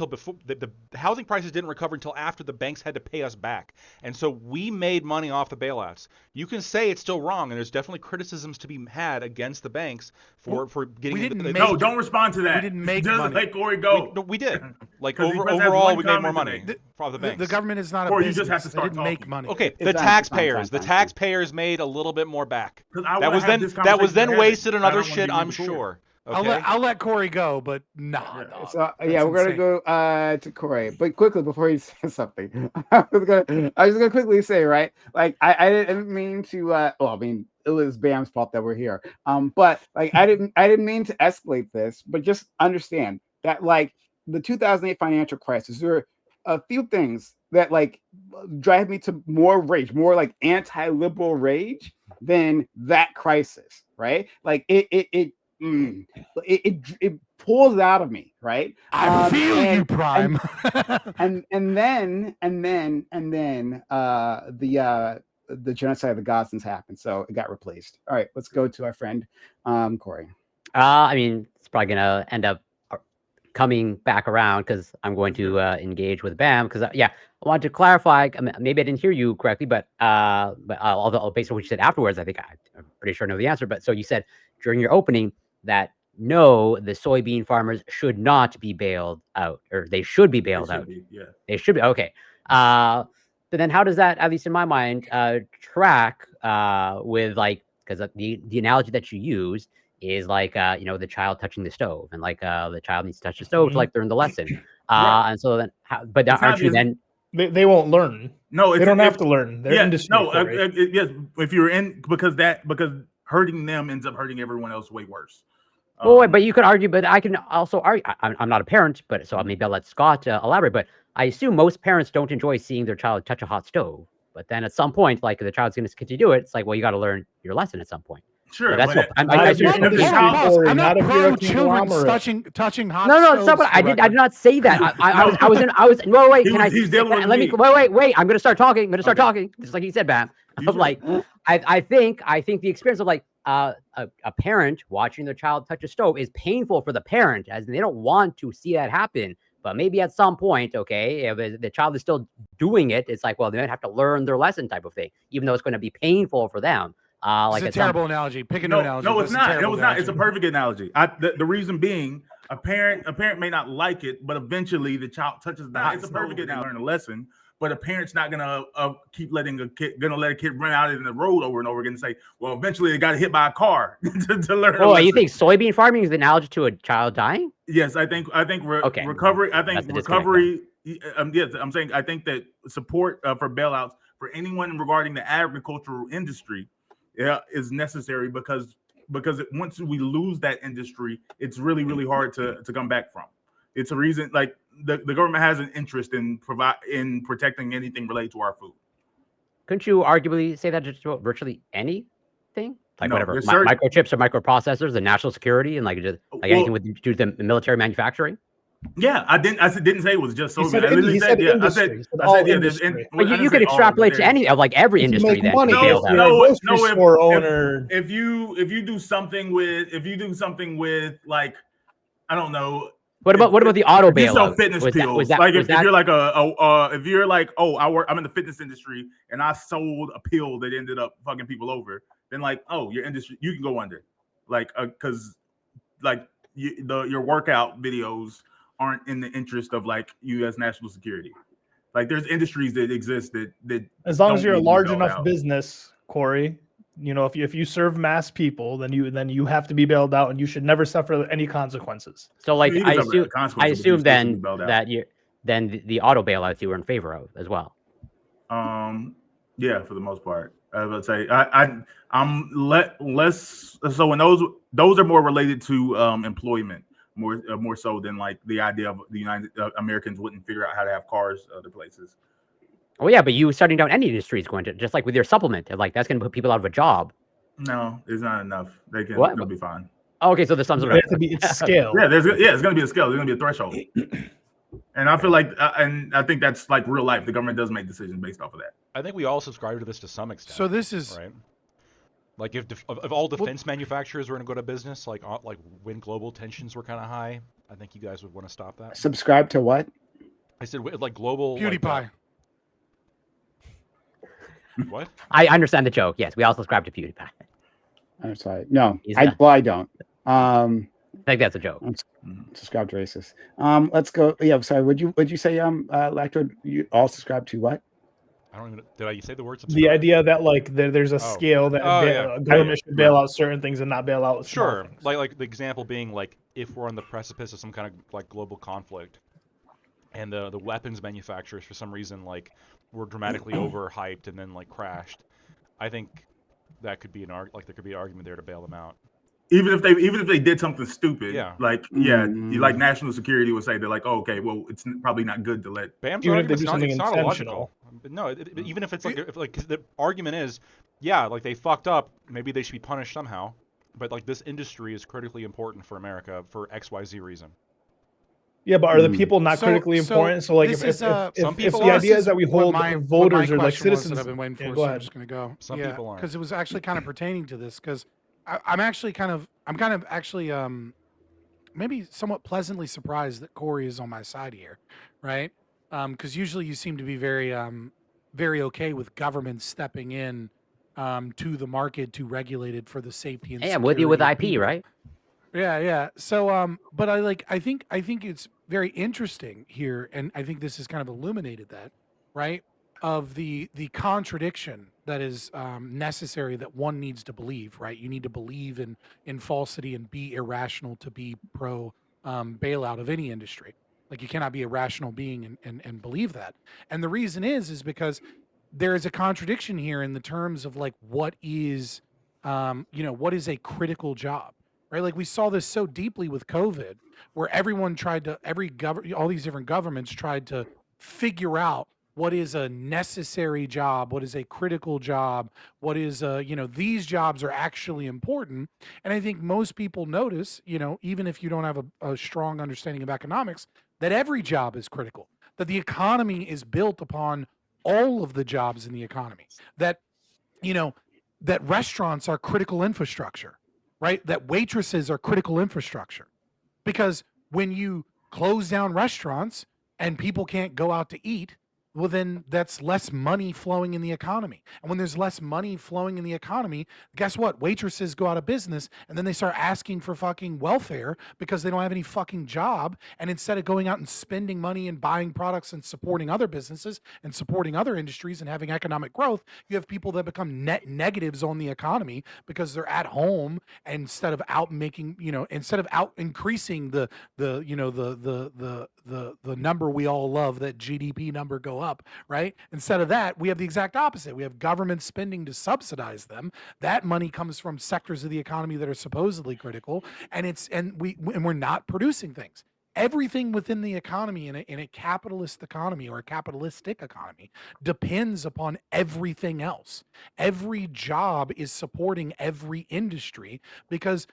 before the housing prices didn't recover until after the banks had to pay us back, and so we made money off the bailouts. You can say it's still wrong, and there's definitely criticisms to be had against the banks for getting. Don't respond to that. We didn't make money. Just let Corey go. We did. Like overall, we made more money from the banks. The government is not a business. You just have to start they didn't make money. Okay, the taxpayers made a little bit more back. That was then wasted on other shit, I'm sure. Okay. I'll let Corey go, but no. So we're gonna go to Corey, but quickly before he says something, I was just gonna quickly say, right? Like I didn't mean to. It was Bam's fault that we're here. But like I didn't mean to escalate this, but just understand that like the 2008 financial crisis, there are a few things that like drive me to more rage, more like anti-liberal rage than that crisis, right? Like it pulls it out of me, right? I feel you, Prime. And then the genocide of the Gazans happened, so it got replaced. All right, let's go to our friend Corey. I mean, it's probably gonna end up coming back around because I'm going to engage with Bam because I wanted to clarify. Maybe I didn't hear you correctly, but although based on what you said afterwards, I think I'm pretty sure I know the answer. But so you said during your opening that no, the soybean farmers should not be bailed out, or they should be bailed out. They should be. Okay. But then how does that, at least in my mind, track with like, because the analogy that you used is like the child touching the stove, and like the child needs to touch the stove to like learn the lesson. Right. And so then, but It's aren't not you just- then? They won't learn. No, They don't have to learn. They're industry. yes. If you're in because hurting them ends up hurting everyone else way worse. Well, but you could argue, but I can also argue. I'm not a parent, but so maybe I'll let Scott elaborate. But I assume most parents don't enjoy seeing their child touch a hot stove. But then at some point, like the child's going to continue to do it, it's like, well, you got to learn your lesson at some point. Sure, that's but I'm not not if you're in the child- I'm not not if you're a pro children conglomerate. touching hot No, stoves. it's not what I for did. I did not say that. I was. No, wait. Can I? he's dealing with Let me. me. Wait. I'm going to start talking. I'm going to start Okay. talking. Just like you said, Bam. You Of should. like, I think the experience of like a parent watching their child touch a stove is painful for the parent, as they don't want to see that happen. But maybe at some point, okay, if the child is still doing it, it's like, well, they might have to learn their lesson, type of thing, even though it's going to be painful for them. Like It's a terrible analogy. Pick a new analogy. No, but it's a not. terrible No, it's not. It's a analogy. perfect analogy. The reason being, a parent may not like it, but eventually the child touches the hot stove. It's a perfect analogy. Learn a lesson, but a parent's not gonna keep letting let a kid run out in the road over and over again and say, well, eventually they got hit by a car to learn. Oh, a you lesson. think soybean farming is the analogy to a child dying? Yes, I think Okay. recovery. I think That's the disconnect recovery. Yes, I'm saying I think that support for bailouts for anyone regarding the agricultural industry is necessary because once we lose that industry, it's really hard to come back from. It's a reason like the government has an interest in protecting anything related to our food. Couldn't you arguably say that just about virtually anything? Like No, whatever, there's certain- microchips or microprocessors, and national security, and like just like anything with to do with the military manufacturing. Yeah, I didn't say it was just so. He said I literally industry. yeah, I He said said all yeah, there's industry. But I you didn't could say all, extrapolate but to there's- any of like every If you industry make then. money, to if bail you're them. a grocery store owner, if you do something with like I don't know. What about the auto If you sell bailout? fitness Was pills, that like was if that you're like if you're like, oh, I'm in the fitness industry and I sold a pill that ended up fucking people over, then like, oh, your industry, you can go under, like, because like your workout videos aren't in the interest of like U.S. national security. Like, there's industries that exist that as long as don't you're a need to be large bailed enough out. business, Corey, if you serve mass people, then you have to be bailed out, and you should never suffer any consequences. so like You can I suffer assume consequences, but you still should be then bailed out. that the auto bailouts you were in favor of as well. Yeah, for the most part, I would say I'm less. So when those are more related to employment, more so than like the idea of the United Americans wouldn't figure out how to have cars other places. Oh yeah, but you shutting down any industry is going to, just like with your supplement, like that's going to put people out of a job. No, it's not enough. What? They'll be fine. Oh, okay, so there's some sort It of has to be its scale. Yeah, it's going to be a scale. There's going to be a threshold. And I feel like, and I think that's like real life. The government does make decisions based off of that. I think we all subscribe to this to some extent. So this is right. Like if all defense manufacturers were going to go to business, like when global tensions were kind of high, I think you guys would want to stop that. Subscribe to what? I said like global. PewDiePie. What? I understand the joke. Yes, we all subscribe to PewDiePie. I'm sorry. No, He's I not. don't. I think that's a joke. Subscribe to racist. Let's go. Yeah, sorry. Would you say Lacto, you all subscribe to what? I don't even. Did I say the word? The Subscribe? idea that like there's a scale that government should bail out certain things and not bail out small Sure. things. Like the example being like if we're on the precipice of some kind of like global conflict, and the weapons manufacturers for some reason like were dramatically overhyped and then like crashed, I think that could be there could be an argument there to bail them out. Even if they did something stupid, Yeah. like like national security would say they're like, oh, okay, well, it's probably not good to let. Bam's Even if they argument's do not, something it's not intentional. illogical. But no, even if it's like cause the argument is, yeah, like they fucked up, maybe they should be punished somehow. But like this industry is critically important for America for XYZ reason. Yeah, but are the people not So- critically so important? So like this if is, if some people the are. idea is that we What hold my voters or like question was citizens, that I've been waiting for, yeah, so go I'm ahead. just gonna go. Some people aren't. because it was actually kind of pertaining to this. Because I'm kind of actually maybe somewhat pleasantly surprised that Corey is on my side here, right? Because usually you seem to be very very okay with government stepping in to the market to regulate it for the safety and Hey, I'm with you with security IP, of people. right? Yeah. So, but I think it's very interesting here, and I think this has kind of illuminated that, right? of the contradiction that is necessary that one needs to believe, right? You need to believe in falsity and be irrational to be pro bailout of any industry. Like you cannot be a rational being and believe that. And the reason is because there is a contradiction here in the terms of like what is what is a critical job, right? Like we saw this so deeply with COVID, where everyone tried to all these different governments tried to figure out what is a necessary job, what is a critical job, what is these jobs are actually important. And I think most people notice, even if you don't have a strong understanding of economics, that every job is critical, that the economy is built upon all of the jobs in the economy, that that restaurants are critical infrastructure, right? That waitresses are critical infrastructure, because when you close down restaurants and people can't go out to eat, well, then that's less money flowing in the economy. And when there's less money flowing in the economy, guess what? Waitresses go out of business, and then they start asking for fucking welfare because they don't have any fucking job. And instead of going out and spending money and buying products and supporting other businesses and supporting other industries and having economic growth, you have people that become net negatives on the economy because they're at home, and instead of out making, instead of out increasing the number we all love, that GDP number go up, right? Instead of that, we have the exact opposite. We have government spending to subsidize them. That money comes from sectors of the economy that are supposedly critical, and we're not producing things. Everything within the economy in a capitalist economy or a capitalistic economy depends upon everything else. Every job is supporting every industry because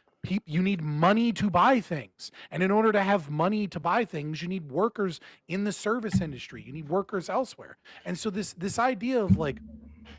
you need money to buy things. And in order to have money to buy things, you need workers in the service industry. You need workers elsewhere. And so this idea of like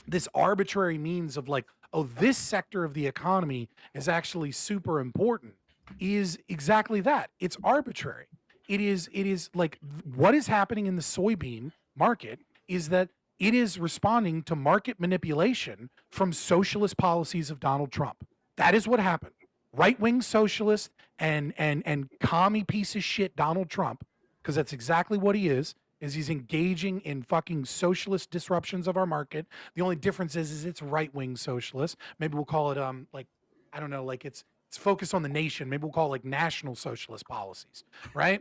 this arbitrary means of like, oh, this sector of the economy is actually super important is exactly that. It's arbitrary. It is like what is happening in the soybean market is that it is responding to market manipulation from socialist policies of Donald Trump. That is what happened. Right-wing socialist and commie piece of shit Donald Trump, because that's exactly what he is he's engaging in fucking socialist disruptions of our market. The only difference is it's right-wing socialist. Maybe we'll call it I don't know, like it's focused on the nation. Maybe we'll call it like national socialist policies, right?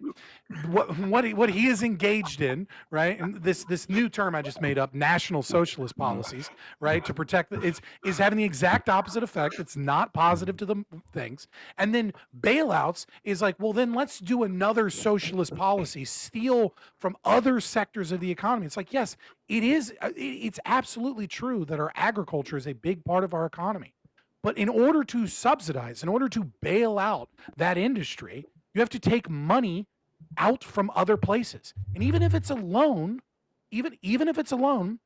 What he is engaged in, right? And this new term I just made up, national socialist policies, right? To protect is having the exact opposite effect. It's not positive to the things. And then bailouts is like, well, then let's do another socialist policy, steal from other sectors of the economy. It's like, yes, it is. It's absolutely true that our agriculture is a big part of our economy. But in order to subsidize, in order to bail out that industry, you have to take money out from other places. And even if it's a loan, even if it's a loan,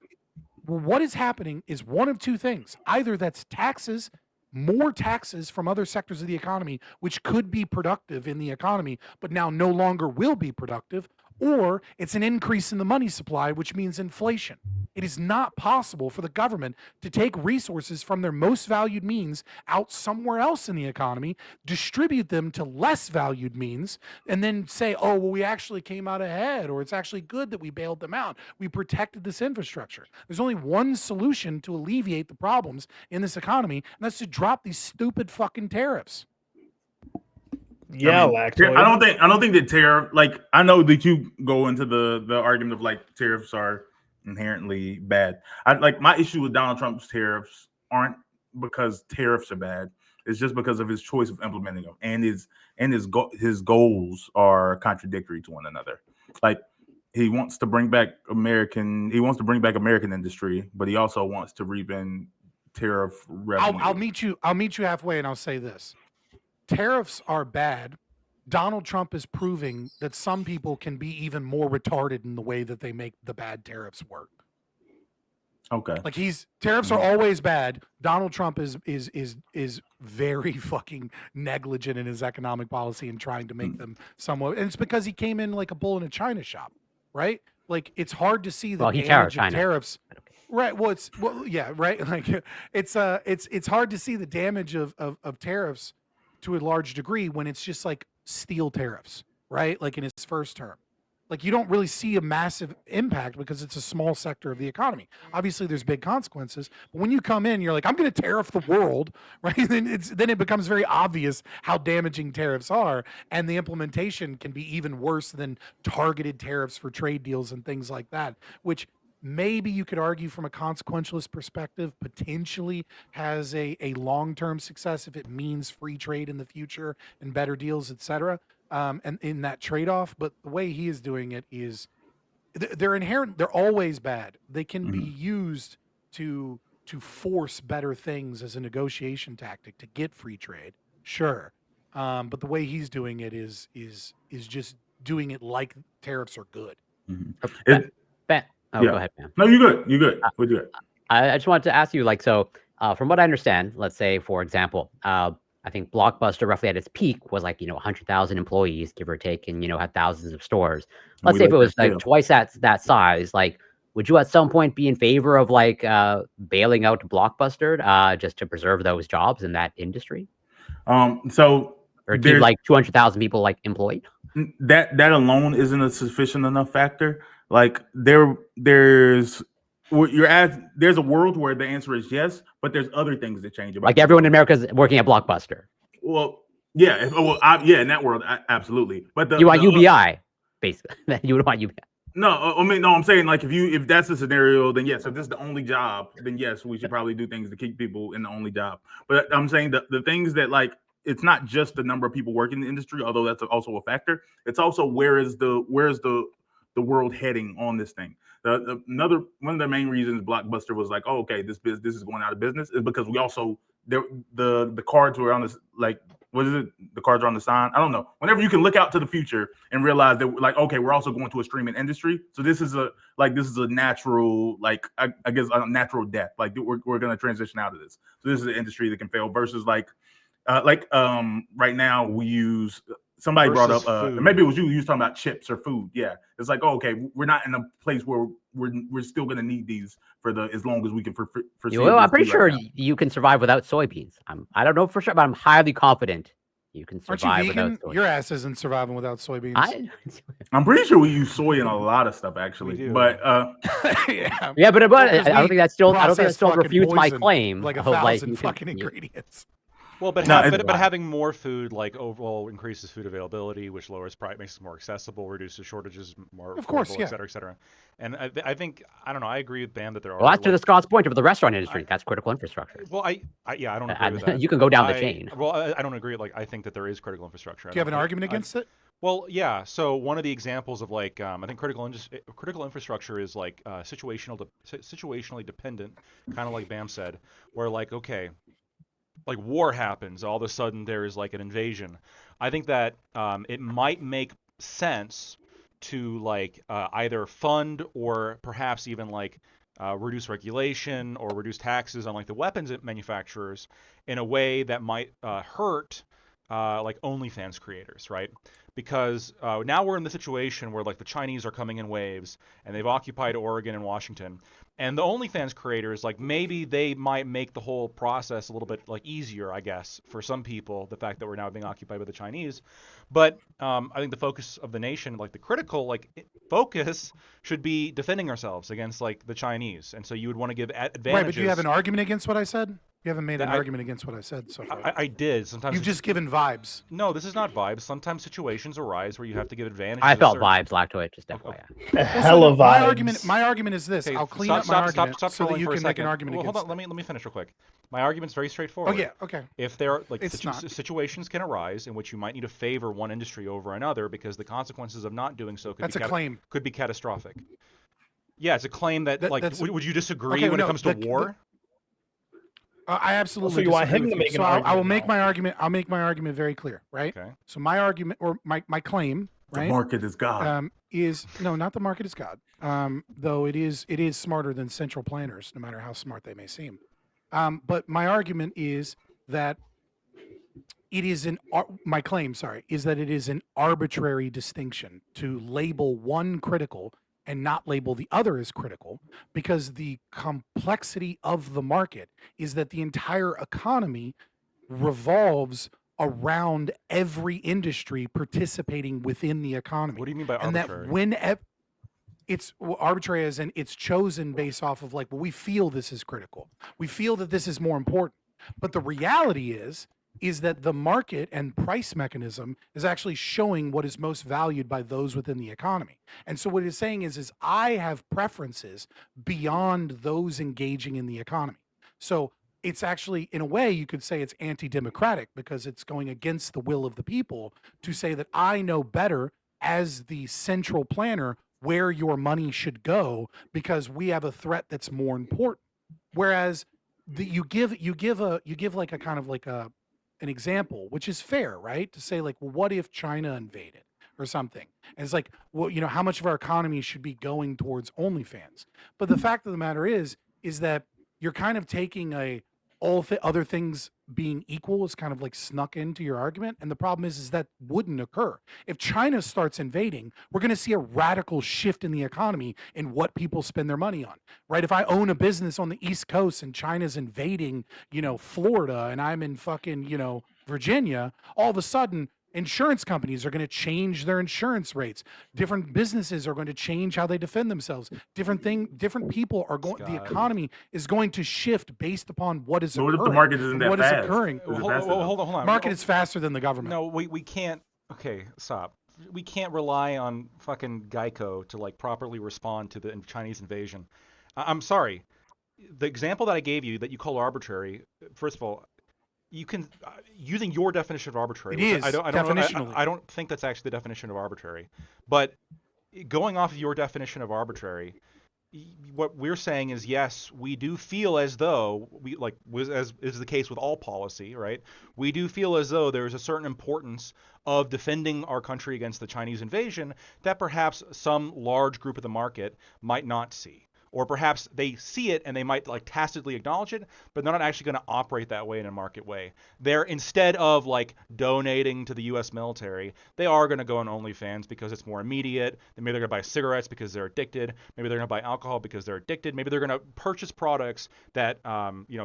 what is happening is one of two things. Either that's taxes, more taxes from other sectors of the economy, which could be productive in the economy, but now no longer will be productive, or it's an increase in the money supply, which means inflation. It is not possible for the government to take resources from their most valued means out somewhere else in the economy, distribute them to less valued means, and then say, oh, well, we actually came out ahead, or it's actually good that we bailed them out. We protected this infrastructure. There's only one solution to alleviate the problems in this economy, and that's to drop these stupid fucking tariffs. Yeah, Lactoid. I don't think that tariff, like, I know that you go into the argument of like tariffs are inherently bad. My issue with Donald Trump's tariffs aren't because tariffs are bad. It's just because of his choice of implementing them, and his goals are contradictory to one another. Like he wants to bring back American industry, but he also wants to reap in tariff revenue. I'll meet you halfway, and I'll say this. Tariffs are bad. Donald Trump is proving that some people can be even more retarded in the way that they make the bad tariffs work. Okay. Like tariffs are always bad. Donald Trump is very fucking negligent in his economic policy and trying to make them somewhat. And it's because he came in like a bull in a china shop, right? Like it's hard to see the damage of tariffs. Right. Well, yeah, right. Like it's hard to see the damage of tariffs to a large degree when it's just like steel tariffs, right? Like in his first term. Like, you don't really see a massive impact because it's a small sector of the economy. Obviously, there's big consequences, but when you come in, you're like, I'm going to tariff the world, right? Then it becomes very obvious how damaging tariffs are, and the implementation can be even worse than targeted tariffs for trade deals and things like that, which maybe you could argue from a consequentialist perspective potentially has a long-term success if it means free trade in the future and better deals, etc. And in that trade-off, but the way he is doing it is they're inherent, they're always bad. They can be used to force better things as a negotiation tactic to get free trade, sure. But the way he's doing it is just doing it like tariffs are good. Go ahead, man. No, you're good. We're good. I just wanted to ask you, like, so from what I understand, let's say, for example, I think Blockbuster roughly at its peak was like, 100,000 employees, give or take, and, had thousands of stores. Let's say if it was like twice that size, like, would you at some point be in favor of like bailing out Blockbuster just to preserve those jobs in that industry? Or keep like 200,000 people like employed? That alone isn't a sufficient enough factor. Like there's a world where the answer is yes, but there's other things that change. Like everyone in America is working at Blockbuster. Well, yeah. In that world, absolutely. But you want UBI, basically. You would want UBI. No, I'm saying like if that's the scenario, then yes. If this is the only job, then yes, we should probably do things to keep people in the only job. But I'm saying the things that like it's not just the number of people working in the industry, although that's also a factor. It's also where is the world heading on this thing. One of the main reasons Blockbuster was like, oh, okay, this is going out of business is because we also the cards were on this, like, what is it? The cards are on the sign. I don't know. Whenever you can look out to the future and realize that, like, okay, we're also going to a streaming industry. So this is a natural, like, I guess a natural death. Like we're going to transition out of this. So this is an industry that can fail versus right now we use. Somebody brought up, maybe it was you was talking about chips or food. Yeah, it's like, oh, okay, we're not in a place where we're still going to need these as long as we can foresee. Well, I'm pretty sure you can survive without soybeans. I don't know for sure, but I'm highly confident you can survive. Aren't you vegan? Without soybeans. Your ass isn't surviving without soybeans. I'm pretty sure we use soy in a lot of stuff, actually. But yeah, but I don't think that still refutes my claim. Like 1,000 fucking ingredients. Well, but having more food like overall increases food availability, which lowers price, makes it more accessible, reduces shortages, more of course, et cetera, et cetera. And I think I don't know. I agree with Bam that there are. Well, that's to the Scott's point of the restaurant industry. That's critical infrastructure. Well, I don't agree with that. You can go down the chain. Well, I don't agree. Like I think that there is critical infrastructure. Do you have an argument against it? Well, yeah. So one of the examples of like I think critical infrastructure is like situationally dependent, kind of like Bam said, where like okay. Like war happens, all of a sudden there is like an invasion. I think that it might make sense to like either fund or perhaps even like reduce regulation or reduce taxes on like the weapons manufacturers in a way that might hurt like OnlyFans creators, right? Because now we're in the situation where like the Chinese are coming in waves and they've occupied Oregon and Washington. And the OnlyFans creators, like maybe they might make the whole process a little bit like easier, I guess, for some people, the fact that we're now being occupied by the Chinese. But I think the focus of the nation, like the critical focus should be defending ourselves against like the Chinese. And so you would want to give advantages. Right, but do you have an argument against what I said? You haven't made an argument against what I said so far. I did. Sometimes you've just given vibes. No, this is not vibes. Sometimes situations arise where you have to give advantages. I felt vibes, Lactoid, just FYI. Hella vibes. My argument is this. I'll clean up my argument so that you can make an argument against it. Hold on, let me finish real quick. My argument's very straightforward. Oh, yeah, okay. If there are like situations can arise in which you might need to favor one industry over another because the consequences of not doing so could be catastrophic. Yeah, it's a claim that would you disagree when it comes to war? I absolutely. So you want him to make an argument? I will make my argument. I'll make my argument very clear, right? Okay. So my argument or my claim, right? The market is God. Is no, not the market is God. Though it is smarter than central planners, no matter how smart they may seem. But my argument is that it is my claim, is that it is an arbitrary distinction to label one critical and not label the other as critical, because the complexity of the market is that the entire economy revolves around every industry participating within the economy. What do you mean by And arbitrary? that when it's arbitrary as in it's chosen based off of like, well, we feel this is critical. We feel that this is more important. But the reality is that the market and price mechanism is actually showing what is most valued by those within the economy. And so what it's saying is I have preferences beyond those engaging in the economy. So it's actually, in a way, you could say it's anti-democratic because it's going against the will of the people to say that I know better as the central planner where your money should go because we have a threat that's more important. Whereas you give like a kind of like an example, which is fair, right? To say like, well, what if China invaded or something? And it's like, well, how much of our economy should be going towards OnlyFans? But the fact of the matter is that you're kind of taking other things being equal is kind of like snuck into your argument. And the problem is that wouldn't occur. If China starts invading, we're going to see a radical shift in the economy in what people spend their money on, right? If I own a business on the East Coast and China's invading, Florida and I'm in fucking, Virginia, all of a sudden insurance companies are going to change their insurance rates. Different businesses are going to change how they defend themselves. Different people are going. The economy is going to shift based upon what is occurring. What if the market isn't that what fast? is occurring? Hold on. Market is faster than the government. No, we can't. Okay, stop. We can't rely on fucking Geico to like properly respond to the Chinese invasion. I'm sorry. The example that I gave you that you call arbitrary. First of all, you can using your definition of arbitrary. It is definitionally. I don't think that's actually the definition of arbitrary. But going off of your definition of arbitrary, what we're saying is yes, we do feel as though as is the case with all policy, right? We do feel as though there is a certain importance of defending our country against the Chinese invasion that perhaps some large group of the market might not see. Or perhaps they see it and they might like tacitly acknowledge it, but they're not actually going to operate that way in a market way. They're instead of like donating to the U.S. military, they are going to go on OnlyFans because it's more immediate. Maybe they're going to buy cigarettes because they're addicted. Maybe they're going to buy alcohol because they're addicted. Maybe they're going to purchase products that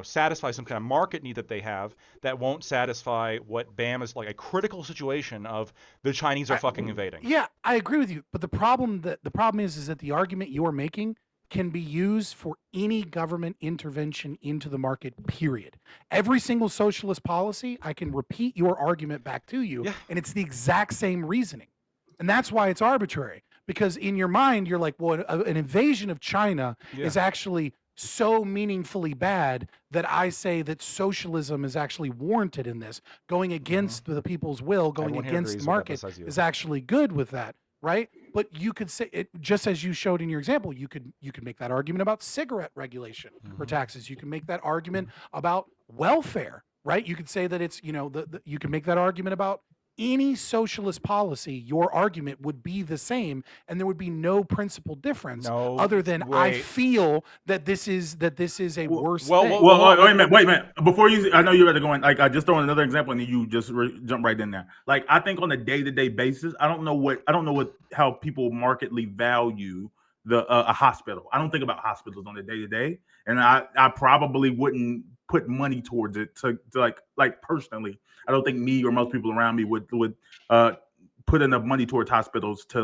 satisfy some kind of market need that they have that won't satisfy what BAM is like a critical situation of the Chinese are fucking invading. Yeah, I agree with you, but the problem is that the argument you're making can be used for any government intervention into the market, period. Every single socialist policy, I can repeat your argument back to you, and it's the exact same reasoning. And that's why it's arbitrary, because in your mind, you're like, well, an invasion of China is actually so meaningfully bad that I say that socialism is actually warranted in this. Going against the people's will, going against the market is actually good with that. Right? But you could say it just as you showed in your example, you could make that argument about cigarette regulation or taxes. You can make that argument about welfare, right? You could say that it's, you can make that argument about any socialist policy. Your argument would be the same, and there would be no principal difference other than I feel that this is a worse thing. Wait a minute. Before I know you're ready to go in. Like, I just throw in another example, and then you just jump right in there. Like, I think on a day-to-day basis, I don't know how people markedly value a hospital. I don't think about hospitals on a day-to-day, and I probably wouldn't put money towards it to like personally. I don't think me or most people around me would put enough money towards hospitals to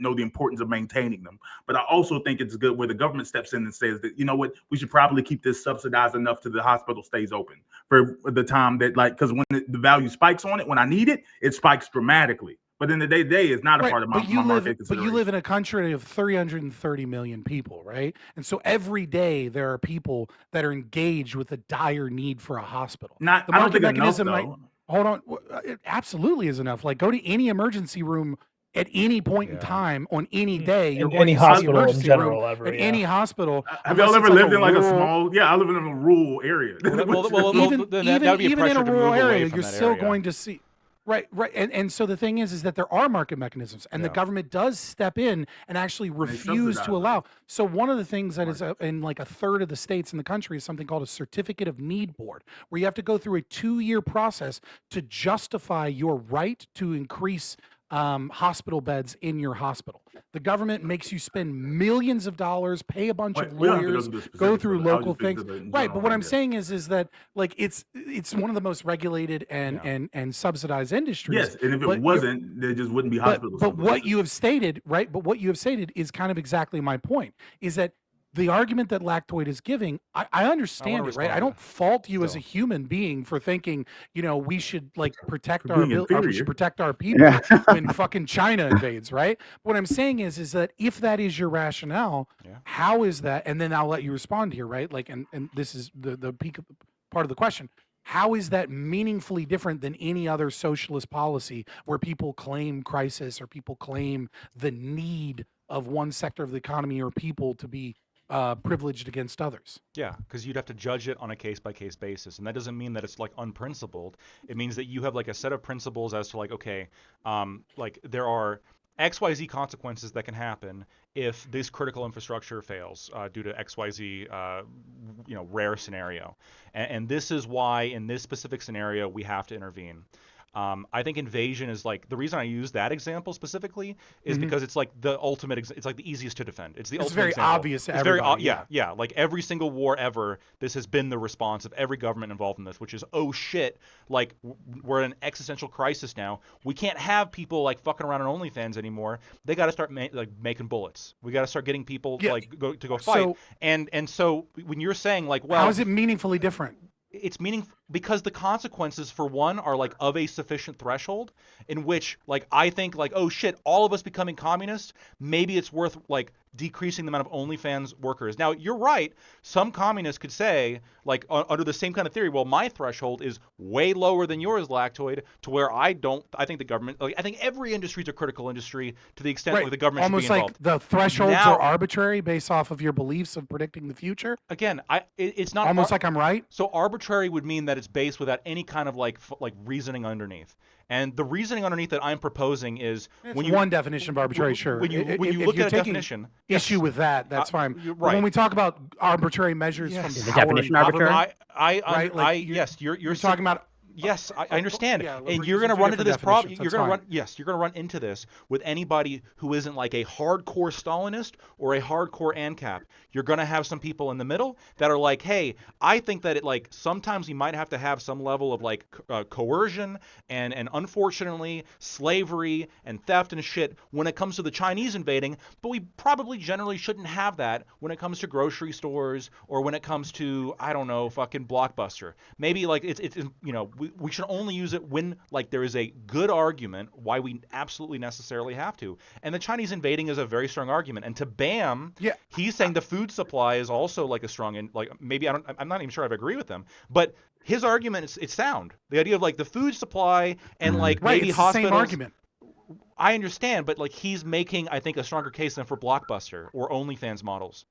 know the importance of maintaining them. But I also think it's good where the government steps in and says that, you know what, we should probably keep this subsidized enough to the hospital stays open for the time that because when the value spikes on it, when I need it, it spikes dramatically. But in the day-to-day, it's not a part of my market consideration. But you live in a country of 330 million people, right? And so every day there are people that are engaged with a dire need for a hospital. I don't think mechanism enough, hold on. It absolutely is enough. Like, go to any emergency room at any point in time on any day. You're going to hospital in general any hospital. Have y'all ever lived in like a small? Yeah, I live in a rural area. Even in a rural area, you're still going to see. Right. And so the thing is that there are market mechanisms, and the government does step in and actually refuse to allow. So one of the things that is in like a third of the states in the country is something called a certificate of need board, where you have to go through a 2-year process to justify your right to increase hospital beds in your hospital. The government makes you spend millions of dollars, pay a bunch of We don't have to lawyers, the go specifics through of it. I was local just speaking things. to the in Right, general but what I'm idea. saying is that like it's one of the most regulated and Yeah. and subsidized industries. Yes, and if but it you're- wasn't, there just wouldn't be but hospitals. but some what places. you have stated, right? But what you have stated is kind of exactly my point. Is that the argument that Lactoid is giving, I understand it, right? I respond to don't fault you as so. a human being for thinking, we should like protect For our being or we inferior. should protect our people Yeah. when fucking China invades, right? What I'm saying is that if that is your rationale, Yeah. how is that? And then I'll let you respond here, right? Like, and this is the peak of part of the question. How is that meaningfully different than any other socialist policy where people claim crisis or people claim the need of one sector of the economy or people to be privileged against others? Yeah, because you'd have to judge it on a case by case basis, and that doesn't mean that it's like unprincipled. It means that you have like a set of principles as to like, okay, like there are XYZ consequences that can happen if this critical infrastructure fails due to XYZ, rare scenario, and this is why in this specific scenario we have to intervene. I think invasion is like the reason I use that example specifically is because it's like the ultimate. It's like the easiest to defend. It's the It's ultimate very example. obvious to It's very everybody, yeah. Like every single war ever, this has been the response of every government involved in this, which is oh shit, like we're in an existential crisis now. We can't have people like fucking around on OnlyFans anymore. They got to start making bullets. We got to start getting people like go fight. So- and so when you're saying like, well, How is it meaningfully different? it's meaningful because the consequences for one are like of a sufficient threshold in which like I think like oh shit, all of us becoming communists, maybe it's worth like decreasing the amount of OnlyFans workers. Now you're right, some communists could say like under the same kind of theory, well my threshold is way lower than yours, Lactoid, to where I think the government, like I think every industry is a critical industry to the extent like the government almost should be like involved. the thresholds Now- are arbitrary based off of your beliefs of predicting the future. Again, it's not Almost like I'm right. So arbitrary would mean that it's based without any kind of like reasoning underneath. And the reasoning underneath that I'm proposing is It's one definition of arbitrary, sure. When you If look you're at a taking definition, issue with that, that's fine. you're But when right. we talk about arbitrary measures Yes. from Is the power definition and arbitrary? government, right? Like, Yes, you're talking about. Yes, I understand. yeah, And we're you're going to using two run into different this problem. definitions, You're that's going to run. fine. Yes, you're going to run into this with anybody who isn't like a hardcore Stalinist or a hardcore ANCAP. You're going to have some people in the middle that are like, hey, I think that it like sometimes you might have to have some level of like coercion and unfortunately slavery and theft and shit when it comes to the Chinese invading, but we probably generally shouldn't have that when it comes to grocery stores or when it comes to I don't know fucking Blockbuster. Maybe like it's we should only use it when like there is a good argument why we absolutely necessarily have to. And the Chinese invading is a very strong argument. And to Bam, Yeah. he's saying the food supply is also like a strong and like maybe I'm not even sure I agree with him, but his argument is it's sound. The idea of like the food supply and like Right, maybe it's the hospitals. same argument. I understand, but like he's making I think a stronger case than for Blockbuster or OnlyFans models.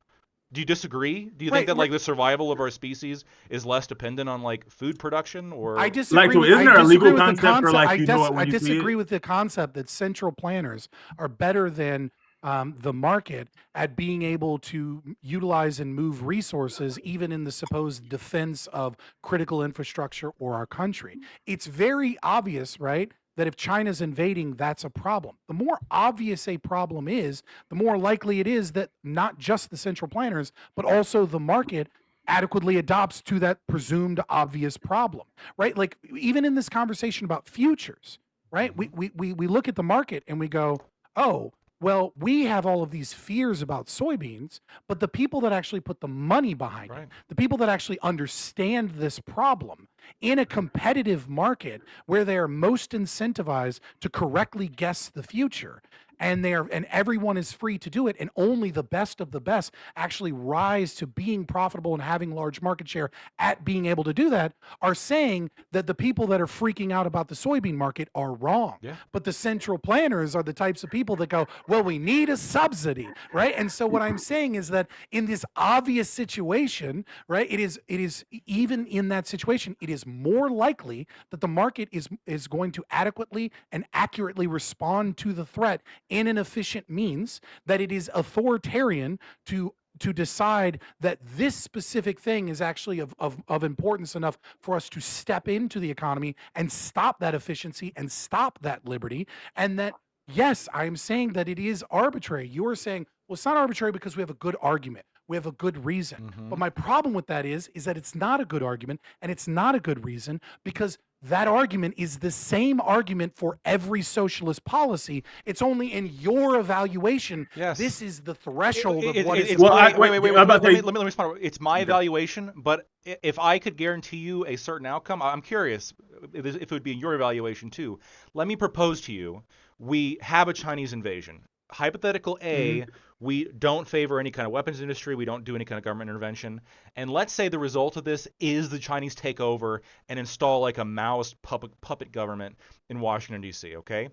Do you disagree? Do you Right, think that like right. the survival of our species is less dependent on like food production or I disagree. so with- isn't I there a disagree legal with the concept for, like, I you know it when I you see it? disagree with the concept that central planners are better than the market at being able to utilize and move resources, even in the supposed defense of critical infrastructure or our country. It's very obvious, right? That if China's invading, that's a problem. The more obvious a problem is, the more likely it is that not just the central planners, but also the market adequately adopts to that presumed obvious problem, right? Like even in this conversation about futures, right? We look at the market and we go, oh, well, we have all of these fears about soybeans, but the people that actually put the money behind Right. it, the people that actually understand this problem in a competitive market where they are most incentivized to correctly guess the future, and everyone is free to do it, and only the best of the best actually rise to being profitable and having large market share at being able to do that, are saying that the people that are freaking out about the soybean market are wrong. Yeah. But the central planners are the types of people that go, well, we need a subsidy, right? And so what I'm saying is that in this obvious situation, right, it is even in that situation, it is more likely that the market is going to adequately and accurately respond to the threat in an efficient means, that it is authoritarian to to decide that this specific thing is actually of importance enough for us to step into the economy and stop that efficiency and stop that liberty. And that, yes, I'm saying that it is arbitrary. You're saying, well, it's not arbitrary because we have a good argument. We have a good reason. But my problem with that is that it's not a good argument and it's not a good reason, because that argument is the same argument for every socialist policy. It's only in your evaluation. Yes. This is the threshold of what is. Wait. Let me respond. It's my evaluation, but if I could guarantee you a certain outcome, I'm curious if it would be in your evaluation too. Let me propose to you: we have a Chinese invasion. Hypothetical A, we don't favor any kind of weapons industry. We don't do any kind of government intervention. And let's say the result of this is the Chinese take over and install like a Maoist puppet government in Washington, D.C., okay?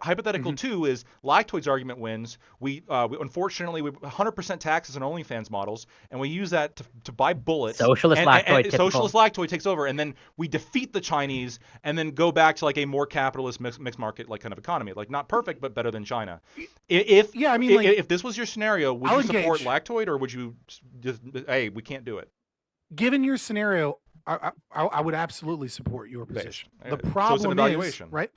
Hypothetical 2 is Lactoid's argument wins. We unfortunately, we 100% taxes on OnlyFans models, and we use that to buy bullets. Socialist Lactoid. Socialist Lactoid takes over, and then we defeat the Chinese, and then go back to like a more capitalist mixed market like kind of economy, like not perfect but better than China. If this was your scenario, would you support Lactoid, or would you just, hey, we can't do it? Given your scenario, I would absolutely support your position. The problem so it's an evaluation, is, right?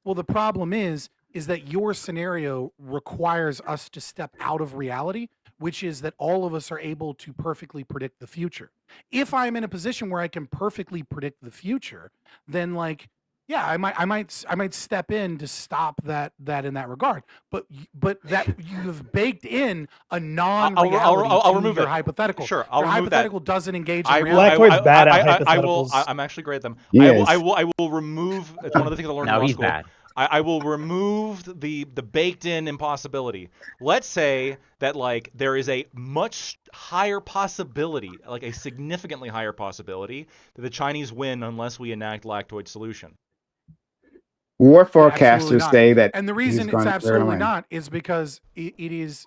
Well, the problem is that your scenario requires us to step out of reality, which is that all of us are able to perfectly predict the future. If I'm in a position where I can perfectly predict the future, then like, yeah, I might step in to stop that in that regard. But that you have baked in a non-reality I'll remove your it. hypothetical. Sure, I'll remove hypothetical that. doesn't engage in reality. Lactoid's bad at hypotheticals. I'm actually great at them. Yes. I will remove. It's one of the things I learned in law he's school. bad. I will remove the baked-in impossibility. Let's say that like there is a much higher possibility, like a significantly higher possibility, that the Chinese win unless we enact Lactoid's solution. War forecasters say that, and the reason it's absolutely not is because it is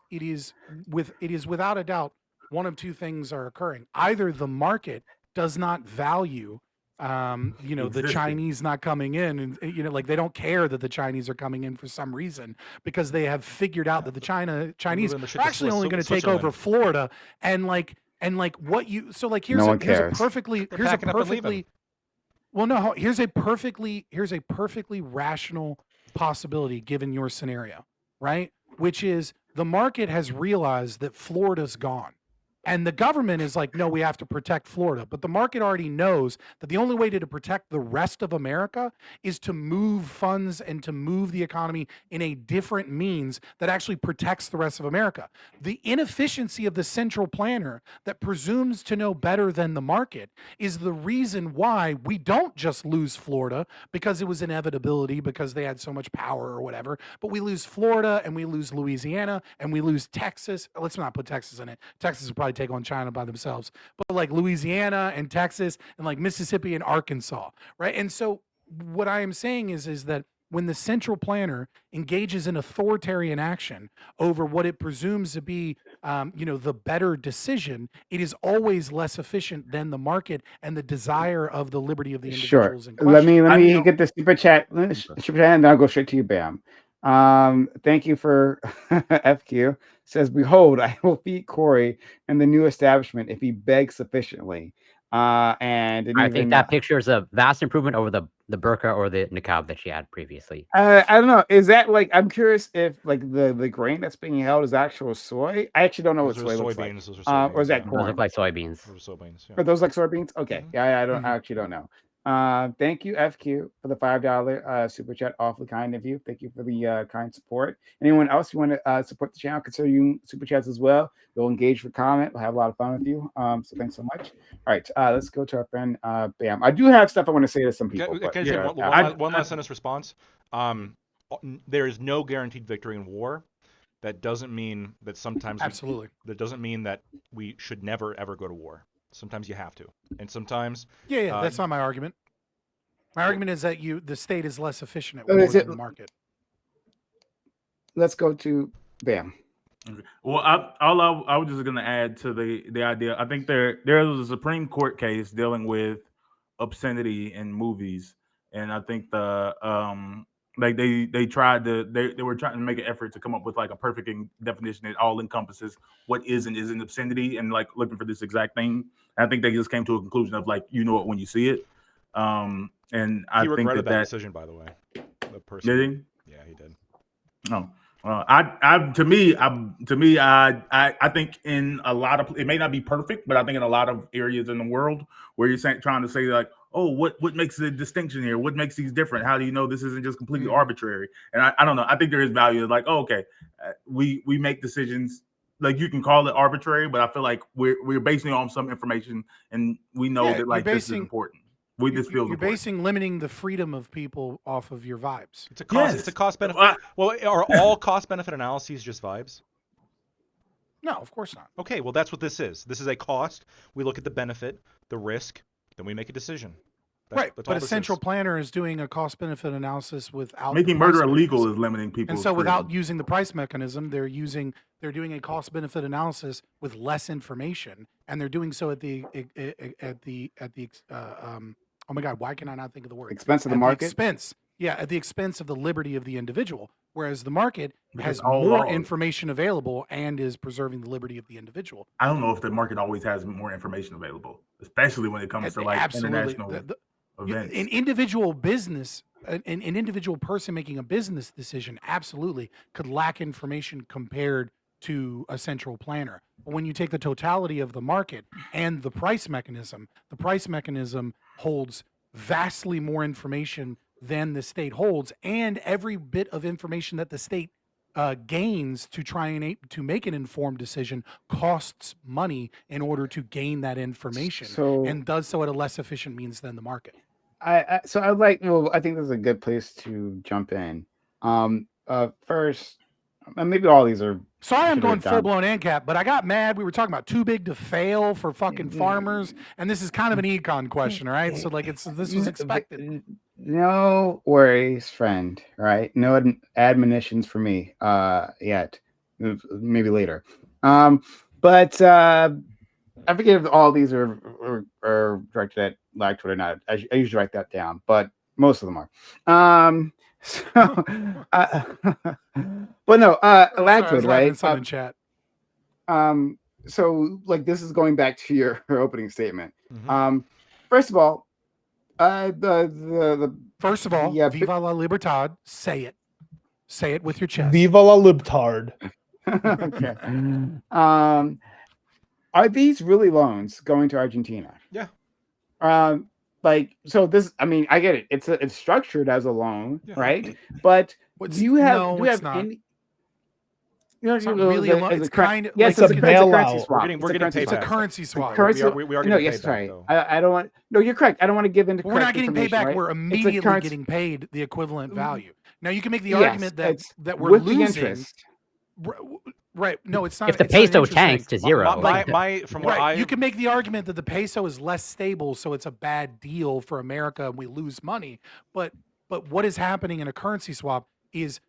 without a doubt one of two things are occurring. Either the market does not value the Chinese not coming in, and like they don't care that the Chinese are coming in for some reason, because they have figured out that the Chinese are actually only going to take over Florida, and what you here's a perfectly rational possibility given your scenario, right? Which is the market has realized that Florida's gone. And the government is like, no, we have to protect Florida. But the market already knows that the only way to protect the rest of America is to move funds and to move the economy in a different means that actually protects the rest of America. The inefficiency of the central planner that presumes to know better than the market is the reason why we don't just lose Florida because it was inevitability, because they had so much power or whatever, but we lose Florida and we lose Louisiana and we lose Texas. Let's not put Texas in it. Texas will probably take on China by themselves, but like Louisiana and Texas and like Mississippi and Arkansas, right? And so what I am saying is that when the central planner engages in authoritarian action over what it presumes to be, the better decision, it is always less efficient than the market and the desire of the liberty of the individuals. Sure. Let me get the super chat, and then I'll go straight to you, Bam. Thank you for FQ. Says, behold, I will feed Corey and the new establishment if he begs sufficiently. And I think that picture is a vast improvement over the burqa or the niqab that she had previously. I don't know. Is that like, I'm curious if like the grain that's being held is actual soy? I actually don't know what soy looks like. Or is that corn? Those look like soybeans. Soybeans. Yeah. Are those like soybeans? Okay. Yeah, I actually don't know. Thank you, FQ, for the $5 super chat. Awfully kind of you. Thank you for the kind support. Anyone else you want to support the channel, consider you super chats as well. We'll engage with comment. We'll have a lot of fun with you. So thanks so much. All right, let's go to our friend Bam. I do have stuff I want to say to some people. Can I say one last sentence response? There is no guaranteed victory in war. That doesn't mean that sometimes that doesn't mean that we should never ever go to war. Sometimes you have to, and sometimes that's not my argument. My argument is that the state is less efficient at war than the market. Let's go to Bam. Okay. Well, I was just going to add to the idea. I think there was a Supreme Court case dealing with obscenity in movies, and I think the Like they tried to they were trying to make an effort to come up with like a perfect definition that all encompasses what is and isn't obscenity, and like looking for this exact thing. And I think they just came to a conclusion of like, you know it when you see it. And I He think regretted that that decision, by the way. The person. did he? Yeah, he did. No. I think in a lot of, it may not be perfect, but I think in a lot of areas in the world where you're trying to say like, oh, what makes the distinction here? What makes these different? How do you know this isn't just completely arbitrary? And I don't know. I think there is value. Like, oh, okay, we make decisions. Like you can call it arbitrary, but I feel like we're basing it on some information, and we know that like this is important. This feels you're basing limiting the freedom of people off of your vibes. It's a cost. It's a cost benefit. Well, are all cost benefit analyses just vibes? No, of course not. Okay, well that's what this is. This is a cost. We look at the benefit, the risk, then we make a decision. Right, but a central planner is doing a cost-benefit analysis without making murder illegal is limiting people. And so, without using the price mechanism, they're doing a cost-benefit analysis with less information, and they're doing so at the oh my God, why can I not think of the word? Expense of the market. At the expense of the liberty of the individual. Whereas the market has more information available and is preserving the liberty of the individual. I don't know if the market always has more information available, especially when it comes to like international events. An individual business, an individual person making a business decision absolutely could lack information compared to a central planner. But when you take the totality of the market and the price mechanism holds vastly more information than the state holds, and every bit of information that the state gains to try and to make an informed decision costs money in order to gain that information, and does so at a less efficient means than the market. I think this is a good place to jump in. First, maybe all these are. Sorry, I'm going full blown ANCAP, but I got mad. We were talking about too big to fail for fucking farmers, and this is kind of an econ question, all right? So like, this was expected. No worries, friend. Right? No admonitions for me yet. Maybe later. But I forget if all these are directed at Lagtwood or not. I usually write that down, but most of them are. But no, Lagtwood, right? In chat. So like this is going back to your opening statement. Mm-hmm. First of all, Viva la Libertad. Say it with your chest. Viva la Libtard. Okay. Are these really loans going to Argentina? Yeah. So this, I mean, I get it. It's structured as a loan, right? But do you have any? It's not really a loan. It's kind of yes, it's a bailout. We're getting paid It's a currency swap. We are getting paid sorry. back, I don't want. No, you're correct. I don't want to give into. We're not getting paid back. Right? We're immediately getting paid the equivalent value. Now you can make the argument that we're with losing. The interest. Right. No, it's not. If the peso tanks to zero. You can make the argument that the peso is less stable, so it's a bad deal for America and we lose money. But what is happening in a currency swap is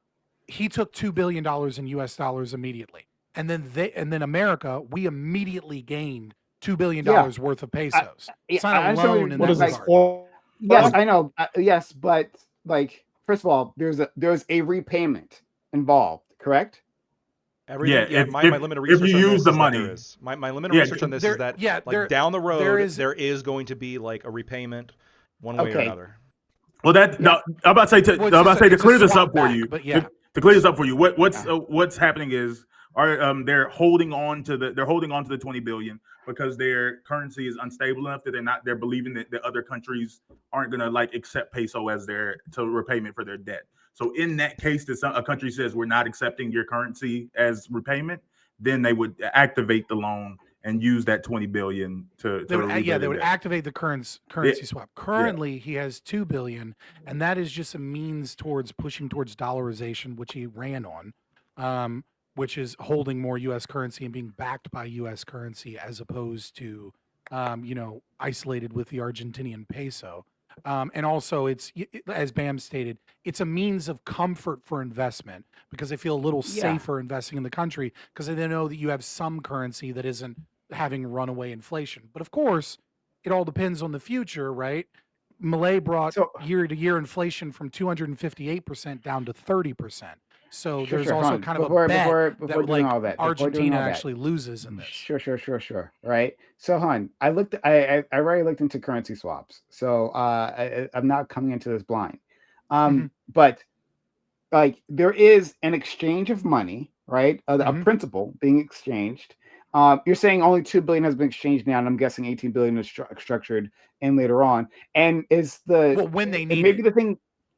he took $2 billion in US dollars immediately. And then America, we immediately gained $2 billion worth of pesos. It's not a loan in that regard. Yes, I know. Yes, but like, first of all, there's a repayment involved, correct? My limited research if you use the money, my limited research on this is that down the road there is going to be like a repayment one way or another. Well, I'm about to say to clear this up for you. To clear this up for you, what's happening is they're holding on to the 20 billion because their currency is unstable enough that they're believing that the other countries aren't gonna like accept peso as their repayment for their debt. So in that case, that a country says we're not accepting your currency as repayment, then they would activate the loan and use that 20 billion they would activate the currency swap. Currently, he has 2 billion, and that is just a means towards pushing towards dollarization, which he ran on, which is holding more U.S. currency and being backed by U.S. currency as opposed to, isolated with the Argentinian peso. And also, it's as Bam stated, it's a means of comfort for investment because they feel a little safer investing in the country because they know that you have some currency that isn't having runaway inflation. But of course, it all depends on the future, right? Milei brought So year-to-year inflation from 258% down to 30%. So sure, there's sure. also Hon, kind of a bet before that doing like all that, Argentina actually loses in this. Sure. Right. So, Hon, I already looked into currency swaps. So, I'm not coming into this blind. But like there is an exchange of money, right? A principal being exchanged. You're saying only 2 billion has been exchanged now, and I'm guessing 18 billion is structured in later on. And is the when they need maybe it. the thing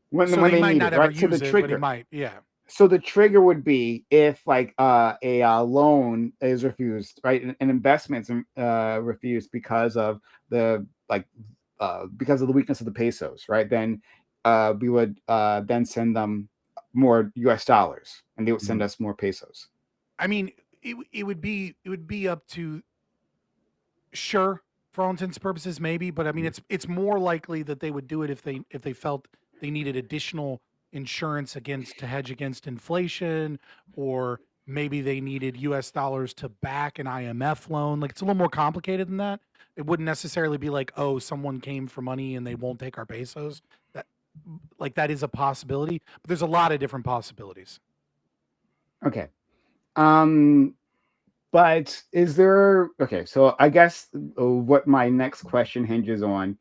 when So they might need not it, ever right? So the use it, trigger, but he might, yeah. So the trigger would be if like a loan is refused, right? And investments refused because of the because of the weakness of the pesos, right? Then we would then send them more US dollars, and they would send us more pesos. I mean, it would be up to, sure, for all intents and purposes, maybe, but I mean it's more likely that they would do it if they felt they needed additional insurance to hedge against inflation, or maybe they needed US dollars to back an IMF loan. Like, it's a little more complicated than that. It wouldn't necessarily be like, oh, someone came for money and they won't take our pesos. That is a possibility, but there's a lot of different possibilities. Okay. But is there, okay, so I guess what my next question hinges on,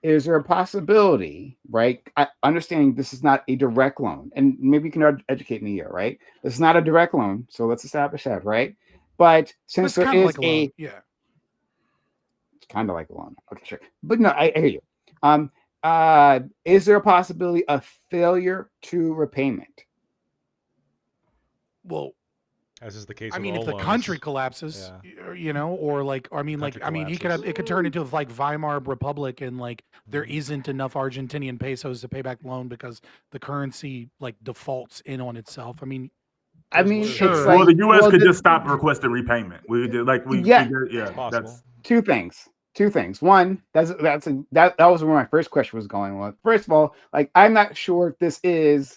is there a possibility, right? Understanding this is not a direct loan, and maybe you can educate me here, right? This is not a direct loan, so let's establish that, right? But since there is it's kind of like a loan. Okay, sure. But no, I hear you. Is there a possibility of failure to repayment? Well, as is the case. I mean, if the country collapses, or like, it could turn into like Weimar Republic, and like there isn't enough Argentinian pesos to pay back the loan because the currency like defaults in on itself. I mean, sure. Well, the U.S. could just stop requesting repayment. That's two things. One, that was where my first question was going with. First of all, like, I'm not sure if this is.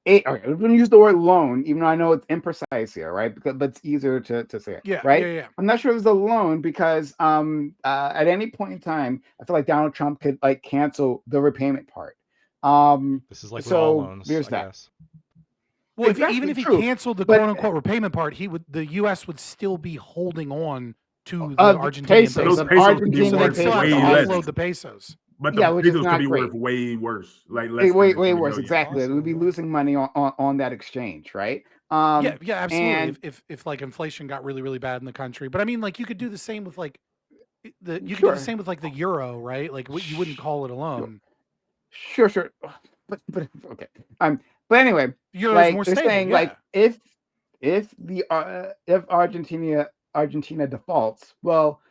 I'm going to use the word loan, even though I know it's imprecise here, right? But it's easier to say it, right? Yeah. I'm not sure it was a loan because at any point in time, I feel like Donald Trump could like cancel the repayment part. This is like with all loans, there's I that. guess. Well, even if he canceled the quote unquote repayment part, the U.S. would still be holding on to the Argentinian pesos. Those pesos would be worth still have to offload the pesos. But the pesos could be worth way worse, like less way worse. Exactly, we'd be losing money on that exchange, right? Yeah, absolutely. If like inflation got really, really bad in the country, but I mean, like you could do the same with like do the same with like the euro, right? Like you wouldn't call it a loan. Sure, but okay. But anyway, Euro's like more they're stable, saying, like if Argentina defaults, well,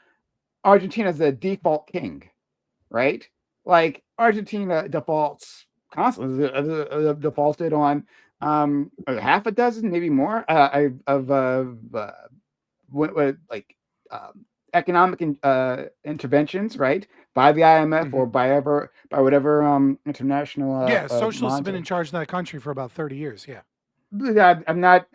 Argentina's the default king, right? Like Argentina defaults constantly, defaulted on half a dozen, maybe more, economic interventions, right, by the IMF or by whatever international. Socialists have been in charge of that country for about 30 years. Yeah, I'm not.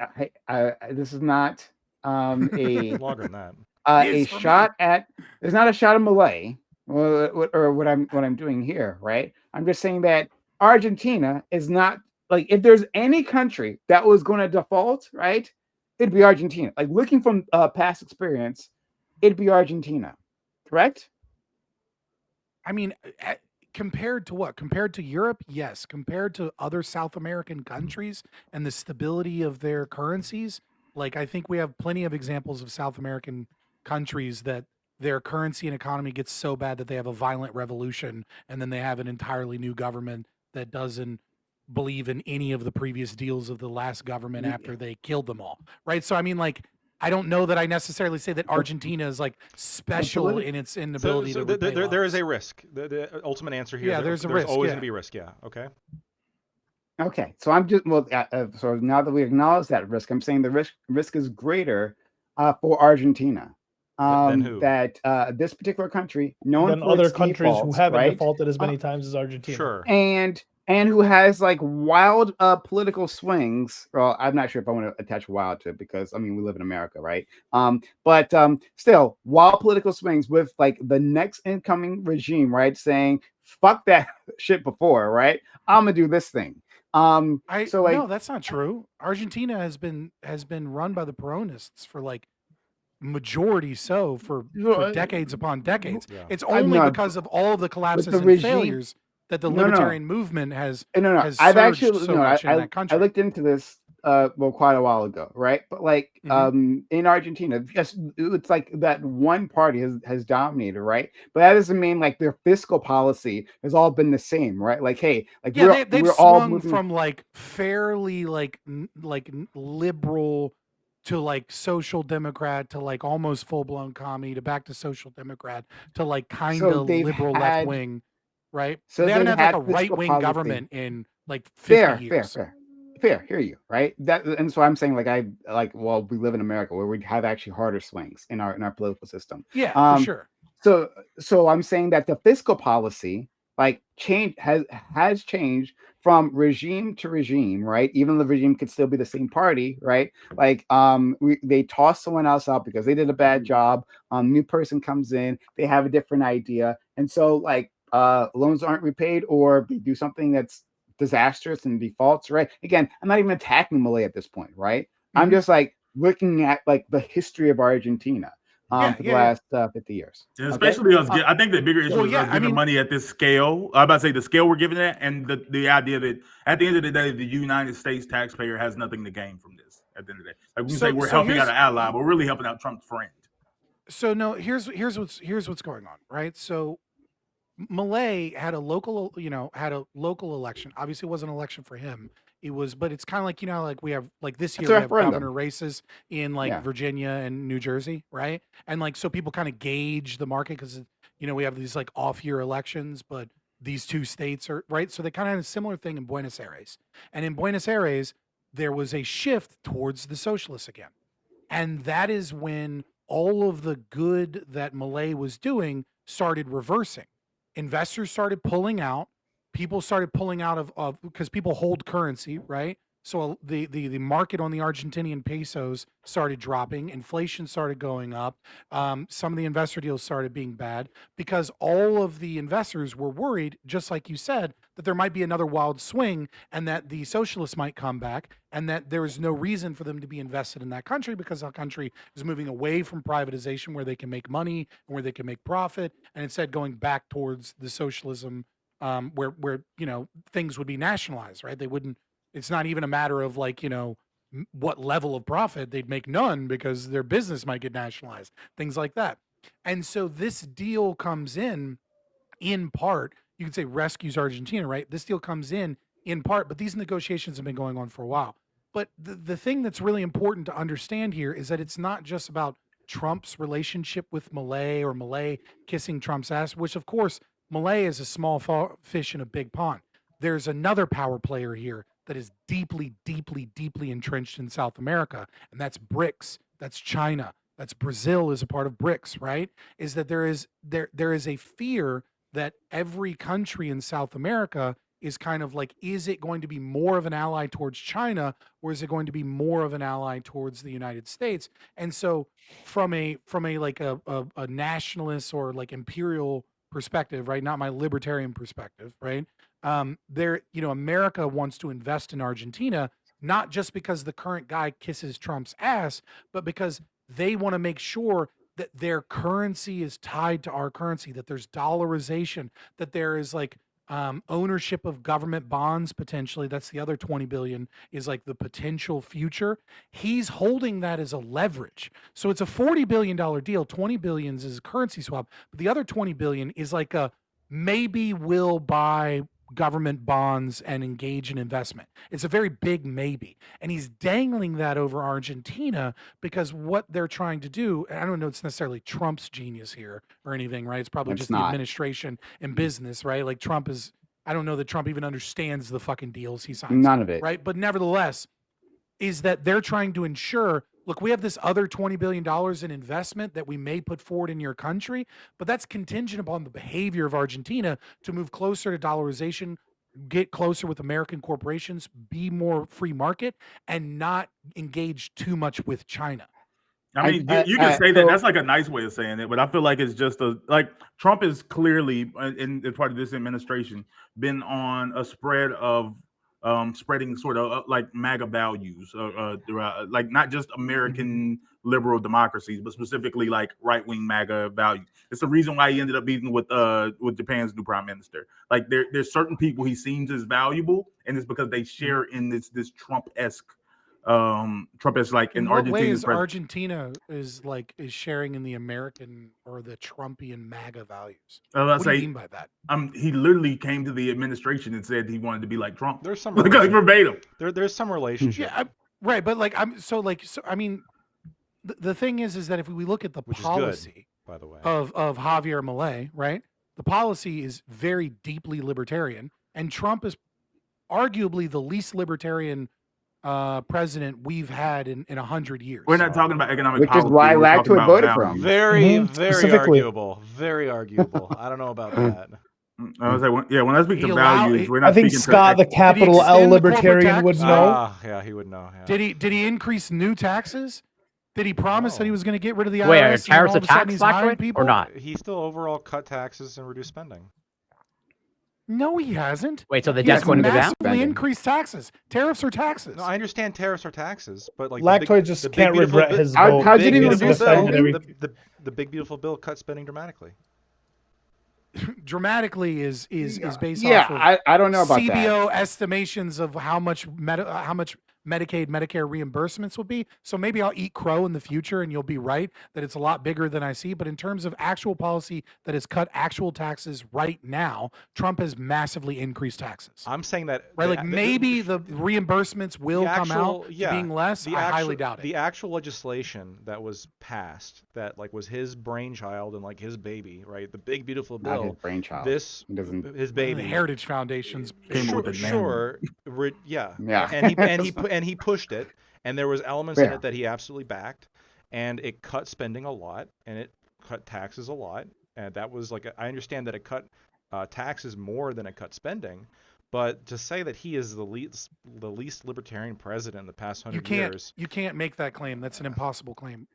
This is not a longer than that. A shot at. There's not a shot of Milei. Or what I'm doing here, right? I'm just saying that Argentina is not, like, if there's any country that was going to default, right, it'd be Argentina. Like, looking from past experience, it'd be Argentina, correct? I mean, compared to what? Compared to Europe, yes. Compared to other South American countries and the stability of their currencies, like, I think we have plenty of examples of South American countries that their currency and economy gets so bad that they have a violent revolution, and then they have an entirely new government that doesn't believe in any of the previous deals of the last government after they killed them all, right? So I mean, like, I don't know that I necessarily say that Argentina is like special in its inability to repay loans. There is a risk. The ultimate answer here. Yeah, there's a risk. Always going to be a risk. Yeah. Okay. So I'm just so now that we acknowledge that risk, I'm saying the risk is greater for Argentina. That this particular country, known than for other its countries defaults, who haven't right? defaulted as many times as Argentina. Sure. And and who has like wild political swings. Well, I'm not sure if I want to attach wild to it because I mean we live in America, right? But still wild political swings with like the next incoming regime, right? Saying fuck that shit before, right? I'm gonna do this thing. So like no, that's not true. Argentina has been run by the Peronists for like majority for decades upon decades. Yeah. It's I'm only not- because of all of the collapses the and regime- failures that the No, no. libertarian movement has no. has I've surged actually so much in that country. I looked into this well quite a while ago, right? But like in Argentina, just it's like that one party has dominated, right? But that doesn't mean like their fiscal policy has all been the same, right? Like, hey, like Yeah, they've we're all swung moving from like fairly like liberal to like social democrat to like almost full blown commie to back to social democrat to like kind So of they've liberal had- left wing, right? so they haven't they've had like a had fiscal right wing policy. government in like 50 years. Fair, hear you, right? That and so I'm saying well, we live in America where we have actually harder swings in our political system. Yeah, for sure. So I'm saying that the fiscal policy like has changed from regime to regime, right? Even the regime could still be the same party, right? Like they toss someone else out because they did a bad job. New person comes in, they have a different idea, and so like loans aren't repaid or they do something that's disastrous and defaults, right? Again, I'm not even attacking Milei at this point, right? I'm just like looking at like the history of Argentina for the last 50 years. And especially us, I think the bigger issue is us giving mean, money at this scale. I'm about to say the scale we're giving it, and the idea that at the end of the day, the United States taxpayer has nothing to gain from this. At the end of the day, like we say, we're helping out an ally, but we're really helping out Trump's friend. So no, here's what's going on, right? So Milei had a local election. Obviously, it wasn't an election for him. It was, but it's kind of like like we have like this year we have governor races in like Virginia and New Jersey, right? And like so people kind of gauge the market because we have these like off-year elections, but these two states are right. So they kind of had a similar thing in Buenos Aires, and in Buenos Aires there was a shift towards the socialists again, and that is when all of the good that Milei was doing started reversing. Investors started pulling out. People started pulling out of because people hold currency, right? So the market on the Argentinian pesos started dropping. Inflation started going up. Some of the investor deals started being bad because all of the investors were worried, just like you said, that there might be another wild swing and that the socialists might come back and that there is no reason for them to be invested in that country because our country is moving away from privatization where they can make money and where they can make profit and instead going back towards the socialism where things would be nationalized, right? They wouldn't. It's not even a matter of like what level of profit. They'd make none because their business might get nationalized, things like that. And so this deal comes in part. You could say rescues Argentina, right? This deal comes in part, but these negotiations have been going on for a while. But the thing that's really important to understand here is that it's not just about Trump's relationship with Milei or Milei kissing Trump's ass, which of course Milei is a small fish in a big pond. There's another power player here that is deeply, deeply, deeply entrenched in South America, and that's BRICS. That's China. That's Brazil is a part of BRICS, right? Is that there is a fear that every country in South America is kind of like, is it going to be more of an ally towards China or is it going to be more of an ally towards the United States? And so from a like a nationalist or like imperial perspective, right? Not my libertarian perspective, right? America wants to invest in Argentina, not just because the current guy kisses Trump's ass, but because they want to make sure that their currency is tied to our currency, that there's dollarization, that there is like ownership of government bonds potentially. That's the other 20 billion is like the potential future. He's holding that as a leverage. So it's a $40 billion deal. 20 billion is a currency swap, but the other 20 billion is like a maybe we'll buy government bonds and engage in investment. It's a very big maybe. And he's dangling that over Argentina because what they're trying to do, and I don't know it's necessarily Trump's genius here or anything, right? It's probably just the administration and business, right? Like Trump is, I don't know that Trump even understands the fucking deals he signs. None of it. Right? But nevertheless, is that they're trying to ensure, look, we have this other $20 billion in investment that we may put forward in your country, but that's contingent upon the behavior of Argentina to move closer to dollarization, get closer with American corporations, be more free market, and not engage too much with China. I mean, you can say that. That's like a nice way of saying it, but I feel like it's just like Trump is clearly, in part of this administration, been on a spread of spreading sort of like MAGA values, like not just American liberal democracies, but specifically like right wing MAGA values. It's the reason why he ended up meeting with Japan's new prime minister. Like there's certain people he seems as valuable, and it's because they share in this Trump-esque. Trump is like in what way is Argentina is sharing in the American or the Trumpian MAGA values? What do you mean by that? He literally came to the administration and said he wanted to be like Trump. There's some like verbatim. There's some relationship. Yeah, right, but like I mean, the thing is that if we look at the policy, good, by the way, of Javier Milei, right, the policy is very deeply libertarian, and Trump is arguably the least libertarian president we've had in 100 years. We're not talking about economic which policy. Is why Lactoid voted for him. Very arguable. Very arguable. I don't know about that. I was like, when I speak to values, we're not. I think Scott, the capital L libertarian, would know. Yeah, he would know. Yeah. Did he increase new taxes? Did he promise that he was going to get rid of the IRS? Wait, are tariffs a tax, or not? He still overall cut taxes and reduced spending. No, he hasn't. Wait, so the debt's going to go down? Massively increased taxes. Tariffs are taxes. No, I understand tariffs are taxes, but like Lactoid just can't regret his vote. How did he reduce spending? The big beautiful bill cut spending dramatically. Dramatically is based off of I don't know about CBO that. estimations of how much Medicaid, Medicare reimbursements will be. So maybe I'll eat crow in the future and you'll be right that it's a lot bigger than I see. But in terms of actual policy that has cut actual taxes right now, Trump has massively increased taxes. I'm saying that maybe the reimbursements will come out being less. I highly doubt it. The actual legislation that was passed that was his brainchild and his baby, right? The big beautiful bill. Not his brainchild. His baby. The Heritage Foundation's And he pushed it, and there was elements in it that he absolutely backed, and it cut spending a lot, and it cut taxes a lot, and that was I understand that it cut taxes more than it cut spending, but to say that he is the least libertarian president in the past 100 years, you can't make that claim. That's an impossible claim.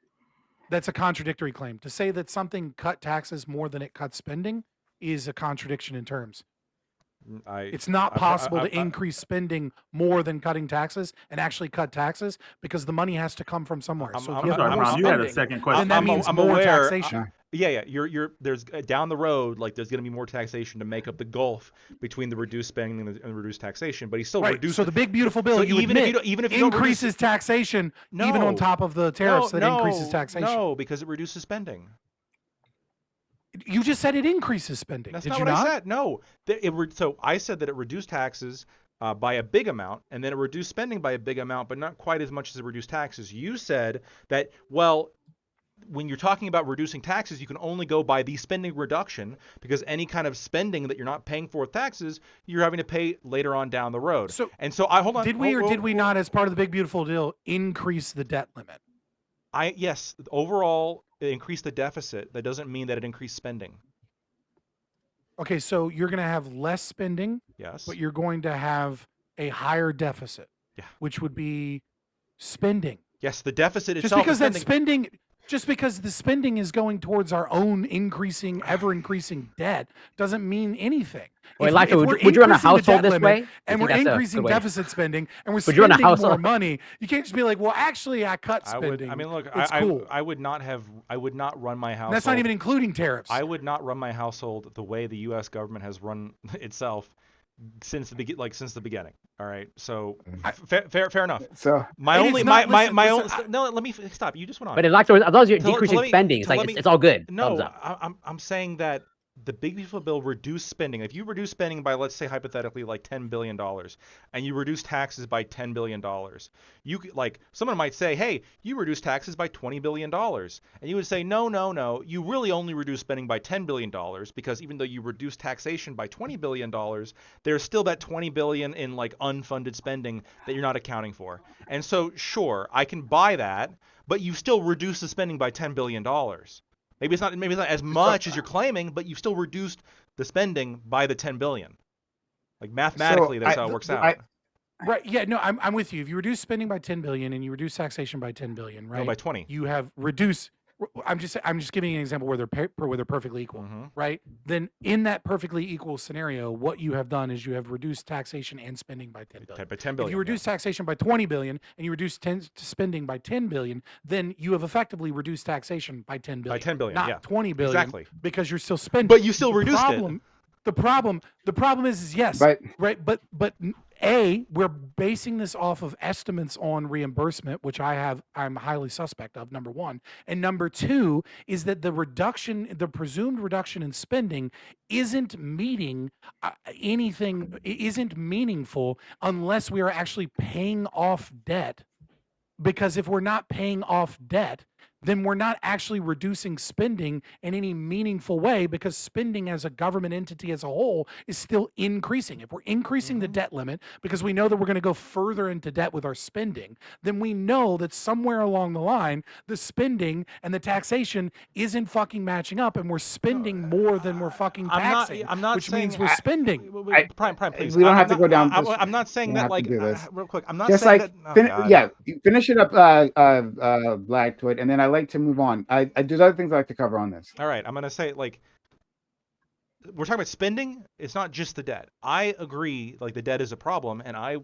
That's a contradictory claim. To say that something cut taxes more than it cut spending is a contradiction in terms. It's not possible to increase spending more than cutting taxes and actually cut taxes because the money has to come from somewhere. You had a second question. Then that means more taxation. Yeah. There's down the road, there's going to be more taxation to make up the gulf between the reduced spending and the reduced taxation. But he's still reduced. So the big beautiful bill, even if you increases taxation, even on top of the tariffs that increases taxation. No, because it reduces spending. You just said it increases spending. That's not what I said. No. So I said that it reduced taxes by a big amount, and then it reduced spending by a big amount, but not quite as much as it reduced taxes. You said that, when you're talking about reducing taxes, you can only go by the spending reduction because any kind of spending that you're not paying for with taxes, you're having to pay later on down the road. So hold on. Did we not, as part of the big beautiful deal, increase the debt limit? Yes. Overall, it increased the deficit. That doesn't mean that it increased spending. Okay, so you're going to have less spending. Yes. But you're going to have a higher deficit. Yeah. Which would be spending. Yes, the deficit itself. Just because the spending is going towards our own ever increasing debt doesn't mean anything. Wait, would you run a household this way? And we're increasing deficit spending, and we're spending more money. You can't just be like, well, actually, I cut spending. It's cool. I would not run my household. That's not even including tariffs. I would not run my household the way the U.S. government has run itself since the beginning. All right, so fair enough. So let me stop. You just went on. But as long as you're decreasing spending, it's all good. No, I'm saying that the big beautiful bill reduced spending. If you reduce spending by, let's say hypothetically, $10 billion, and you reduce taxes by $10 billion, you someone might say, hey, you reduced taxes by $20 billion, and you would say, no, you really only reduced spending by $10 billion because even though you reduced taxation by $20 billion, there's still that $20 billion in unfunded spending that you're not accounting for. And so, sure, I can buy that, but you still reduce the spending by $10 billion. Maybe it's not as much as you're claiming, but you've still reduced the spending by the $10 billion. Like mathematically, that's how it works out. Right. Yeah. No, I'm with you. If you reduce spending by 10 billion and you reduce taxation by 10 billion, right? No, by 20. You have reduced. I'm just giving you an example where they're perfectly equal, right? Then in that perfectly equal scenario, what you have done is you have reduced taxation and spending by 10 billion. By 10 billion. If you reduce taxation by 20 billion and you reduce spending by 10 billion, then you have effectively reduced taxation by 10 billion. By 10 billion, not 20 billion. Exactly. Because you're still spending. But you still reduced it. The problem is yes, right. But we're basing this off of estimates on reimbursement, which I'm highly suspect of, number one. And number two is that the presumed reduction in spending isn't meeting anything, isn't meaningful unless we are actually paying off debt. Because if we're not paying off debt, then we're not actually reducing spending in any meaningful way, because spending as a government entity as a whole is still increasing. If we're increasing the debt limit because we know that we're going to go further into debt with our spending, then we know that somewhere along the line, the spending and the taxation isn't fucking matching up, and we're spending more than we're fucking taxing, which means we're spending. Prime, please. We don't have to go down. I'm not saying that, like, real quick. I'm not just saying like that. Finish it up, Black Twit, and then I like to move on. There's other things I like to cover on this. All right, I'm gonna say, like, we're talking about spending. It's not just the debt. I agree, like, the debt is a problem, and I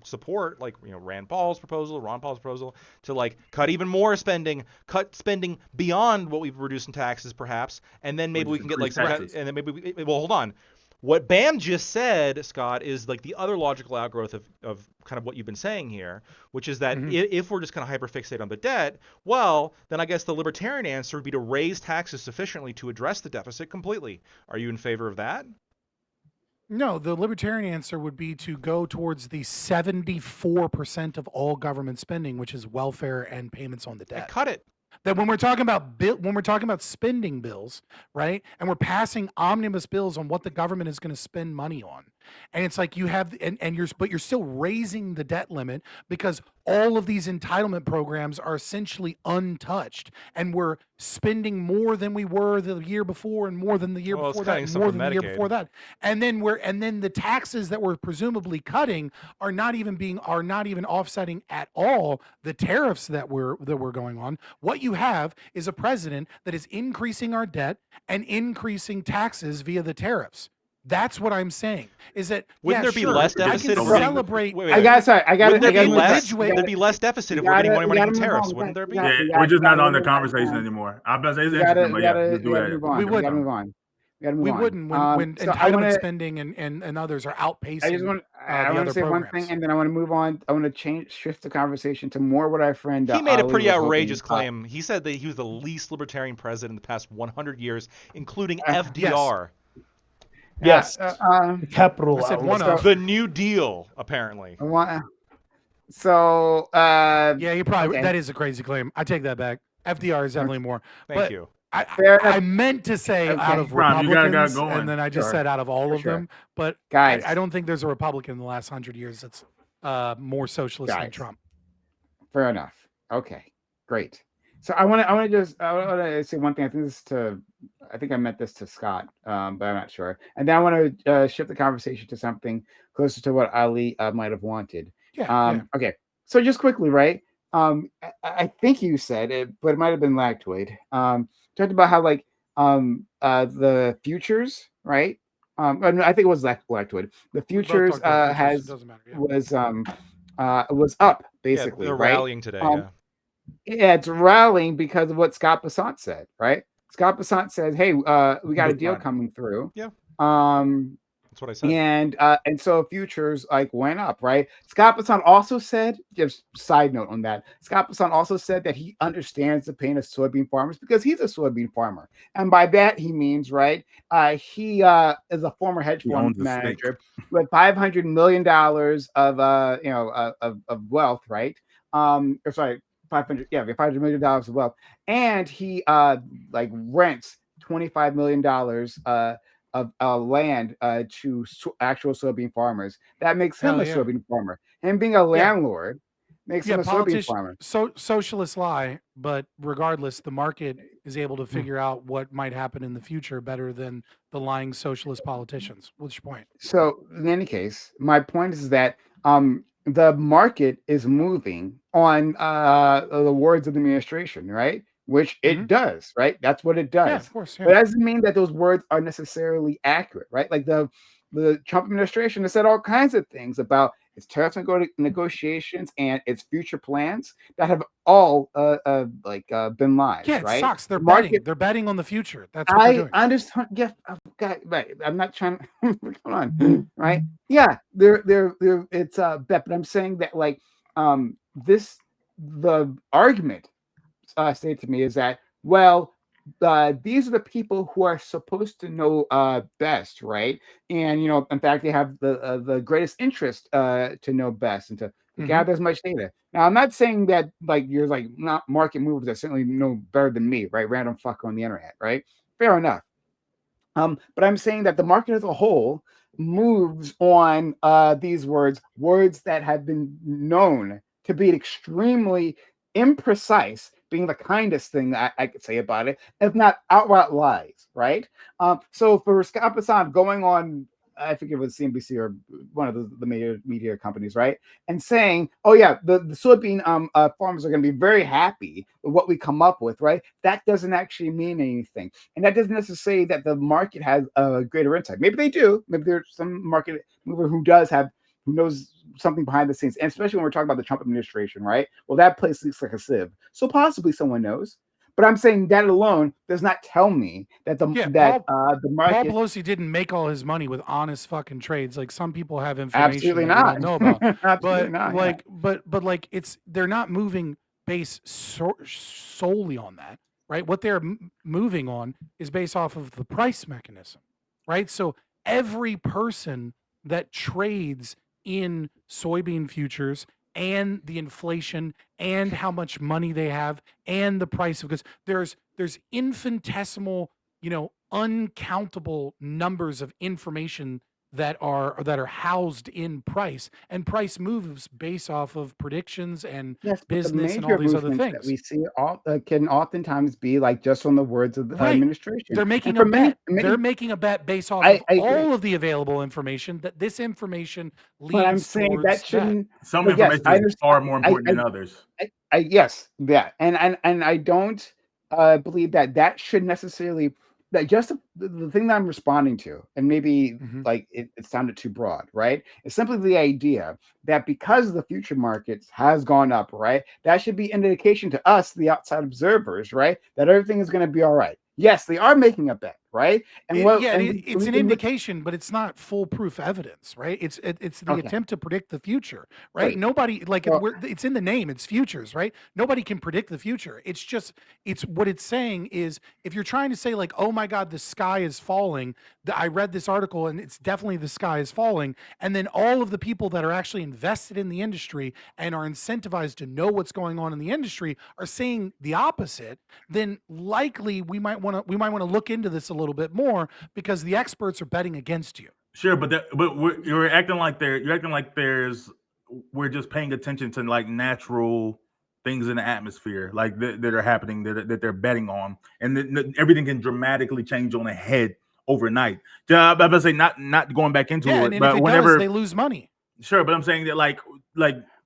support, like, Ron Paul's proposal to, like, cut even more spending, cut spending beyond what we've reduced in taxes, perhaps, and then maybe we can get, like, and then maybe hold on. What Bam just said, Scott, is like the other logical outgrowth of kind of what you've been saying here, which is that if we're just kind of hyperfixate on the debt, well, then I guess the libertarian answer would be to raise taxes sufficiently to address the deficit completely. Are you in favor of that? No, the libertarian answer would be to go towards the 74% of all government spending, which is welfare and payments on the debt. And cut it. That when we're talking about spending bills, right, and we're passing omnibus bills on what the government is going to spend money on, and it's like you have, but you're still raising the debt limit because all of these entitlement programs are essentially untouched, and we're spending more than we were the year before, and more than the year before that, and more than the year before that, and then the taxes that we're presumably cutting are not even offsetting at all the tariffs that we're going on. What you have is a president that is increasing our debt and increasing taxes via the tariffs. That's what I'm saying. Is that wouldn't there be less deficit? I can celebrate. Wait. Would there be less deficit if we're getting more money from tariffs? Wouldn't there be? Yeah, we're just not on the conversation anymore. I'm about to say it's interesting, but yeah, just do that. We wouldn't move on. We wouldn't when entitlement spending and others are outpacing. I want to say one thing, and then I want to move on. I want to shift the conversation to more what our friend. He made a pretty outrageous claim. He said that he was the least libertarian president in the past 100 years, incling FDR. Yes. Capital. I said one of the New Deal, apparently. So. Yeah, you probably. Okay. That is a crazy claim. I take that back. FDR is definitely more. Thank you. I meant to say out of Republicans, and then I just said out of all of them. But guys, I don't think there's a Republican in the last 100 years that's more socialist than Trump. Fair enough. Okay, great. So I want to say one thing. I think I meant this to Scott, but I'm not sure. And then I want to shift the conversation to something closer to what Ali might have wanted. Yeah. Okay. So just quickly, right? I think you said it, but it might have been Lactoid. Talked about how like the futures, right? I think it was Lactoid. The futures was up basically. They're right? rallying today. Yeah, it's rallying because of what Scott Bessant said, right? Scott Bessant says, "Hey, we got a deal coming through." Yeah. That's what I said. And so futures like went up, right? Scott Bessant also said, just side note on that, Scott Bessant also said that he understands the pain of soybean farmers because he's a soybean farmer, and by that he means, right? He is a former hedge fund manager with $500 million of wealth, right? $500 million of wealth, and he rents $25 million of land to actual soybean farmers. That makes him a soybean farmer. Him being a landlord makes him a soybean farmer. Socialists lie, but regardless, the market is able to figure out what might happen in the future better than the lying socialist politicians. What's your point? So in any case, my point is that the market is moving on the words of the administration, right? Which it does, right? That's what it does. Yeah, of course. But that doesn't mean that those words are necessarily accurate, right? Like the Trump administration has said all kinds of things about its tariff negotiations and its future plans that have all been lies, Yeah, it right? sucks. They're The market- betting. They're betting on the future. That's what they're doing. I understand. Yeah, right. I'm not trying. Come on, right? Yeah, they're it's a bet, but I'm saying that like the argument stated to me is that these are the people who are supposed to know best, right? And in fact, they have the greatest interest to know best and to gather as much data. Now, I'm not saying that you're not market movers that certainly know better than me, right? Random fucker on the internet, right? Fair enough. But I'm saying that the market as a whole moves on these words that have been known to be extremely imprecise, being the kindest thing that I could say about it, if not outright lies, right? So for Scott Bessant going on, I think it was CNBC or one of the major media companies, right? And saying, oh yeah, the soybean farmers are going to be very happy with what we come up with, right? That doesn't actually mean anything. And that doesn't necessarily say that the market has a greater insight. Maybe they do. Maybe there's some market mover who knows something behind the scenes, and especially when we're talking about the Trump administration, right? Well, that place looks like a sieve. So possibly someone knows. But I'm saying that alone does not tell me that the market. Paul Pelosi didn't make all his money with honest fucking trades. Like some people have information absolutely that not we don't know about. absolutely not. But they're not moving based solely on that, right? What they're moving on is based off of the price mechanism, right? So every person that trades in soybean futures and the inflation and how much money they have and the price of goods, there's infinitesimal, uncountable numbers of information that are housed in price, and price moves based off of predictions and business and all these other things that we see can oftentimes be just on the words of the administration. They're making a bet. They're making a bet based off of all of the available information, that this information leads. But I'm saying that shouldn't. Some information is far more important than others. Yes, and I don't believe that should necessarily. That just the thing that I'm responding to, and maybe it sounded too broad, right? It's simply the idea that because the future markets has gone up, right? That should be an indication to us, the outside observers, right? That everything is going to be all right. Yes, they are making a bet, right? And it's an indication, but it's not foolproof evidence, right? It's the attempt to predict the future, right? Nobody it's in the name. It's futures, right? Nobody can predict the future. It's what it's saying is, if you're trying to say oh my God, the sky is falling. I read this article and it's definitely the sky is falling, and then all of the people that are actually invested in the industry and are incentivized to know what's going on in the industry are saying the opposite, then likely we might want to look into this a little bit more, because the experts are betting against you. Sure, but you're acting like we're just paying attention to natural things in the atmosphere that are happening that they're betting on, and that everything can dramatically change on a head overnight. I'm about to say not going back into it, and but if whenever they lose money. Sure, but I'm saying that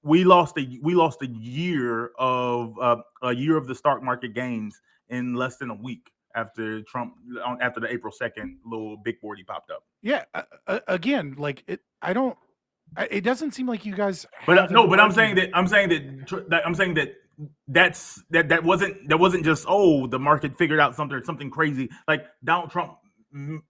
we lost a year of the stock market gains in less than a week after the April 2nd little big board he popped up. Yeah, again, it doesn't seem like you guys. But I'm saying that that wasn't just the market figured out something crazy. Donald Trump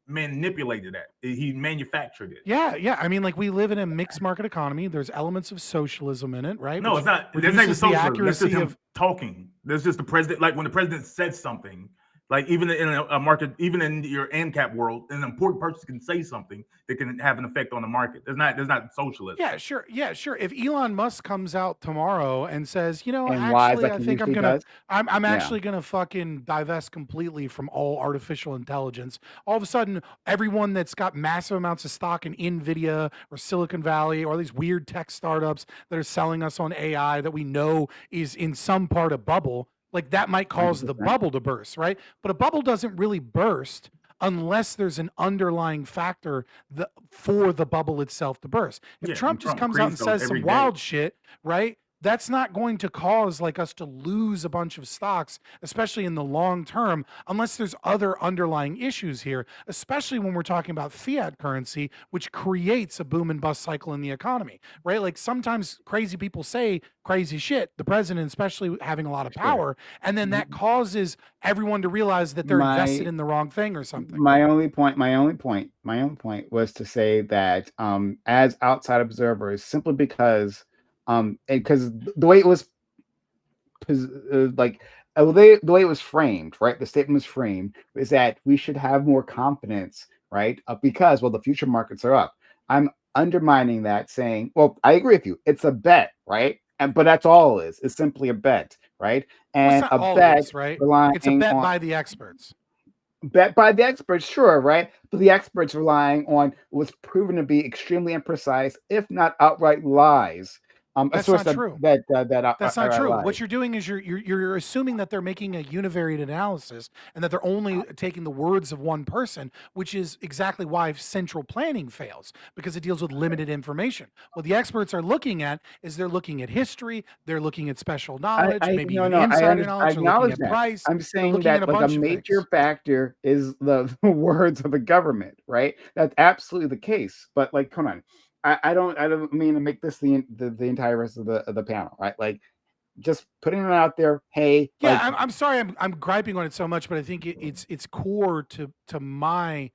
manipulated that. He manufactured it. Yeah. I mean, we live in a mixed market economy. There's elements of socialism in it, right? No, it's not. That's not even socialism. That's just him talking. That's just the president. When the president said something, even in a market, even in your ANCAP world, an important person can say something that can have an effect on the market. There's not socialism. Yeah, sure. If Elon Musk comes out tomorrow and says, actually, I think I'm actually gonna fucking divest completely from all artificial intelligence. All of a sudden, everyone that's got massive amounts of stock in NVIDIA or Silicon Valley or these weird tech startups that are selling us on AI that we know is in some part a bubble, Like that might cause the 100%. bubble to burst, right? But a bubble doesn't really burst unless there's an underlying factor for the bubble itself to burst. If Yeah, Trump just Trump comes out and creates those says some every day. wild shit, right? That's not going to cause like us to lose a bunch of stocks, especially in the long term, unless there's other underlying issues here, especially when we're talking about fiat currency, which creates a boom and bust cycle in the economy, right? Like sometimes crazy people say crazy shit, the president especially having a lot of Sure. power, and then that causes everyone to realize that they're invested My in the wrong thing or something. my only point was to say that as outside observers, simply because because the way it was like the way it was framed, right? The statement was framed is that we should have more confidence, right? Because well, the future markets are up. I'm undermining that, saying, well, I agree with you. It's a bet, right? But that's all it is. It's simply a bet, right? Well, And it's a not bet always, right? relying It's a bet on by the experts. bet by the experts, sure, right? But the experts relying on what's proven to be extremely imprecise, if not outright lies. A That's source not true. that That's not outright true. lies. What you're doing is you're assuming that they're making a univariate analysis and that they're only taking the words of one person, which is exactly why central planning fails, because it deals with limited information. What the experts are looking at is they're looking at history, they're looking at special knowledge, maybe even insider I knowledge, they're looking acknowledge at that. price, I'm they're saying looking at that a like a bunch of major things. factor is the words of the government, right? That's absolutely the case. But like, come on. I don't mean to make this the entire rest of the panel, right? Like just putting it out there. Hey, Yeah, like I'm sorry I'm griping on it so much, but I think it's core to my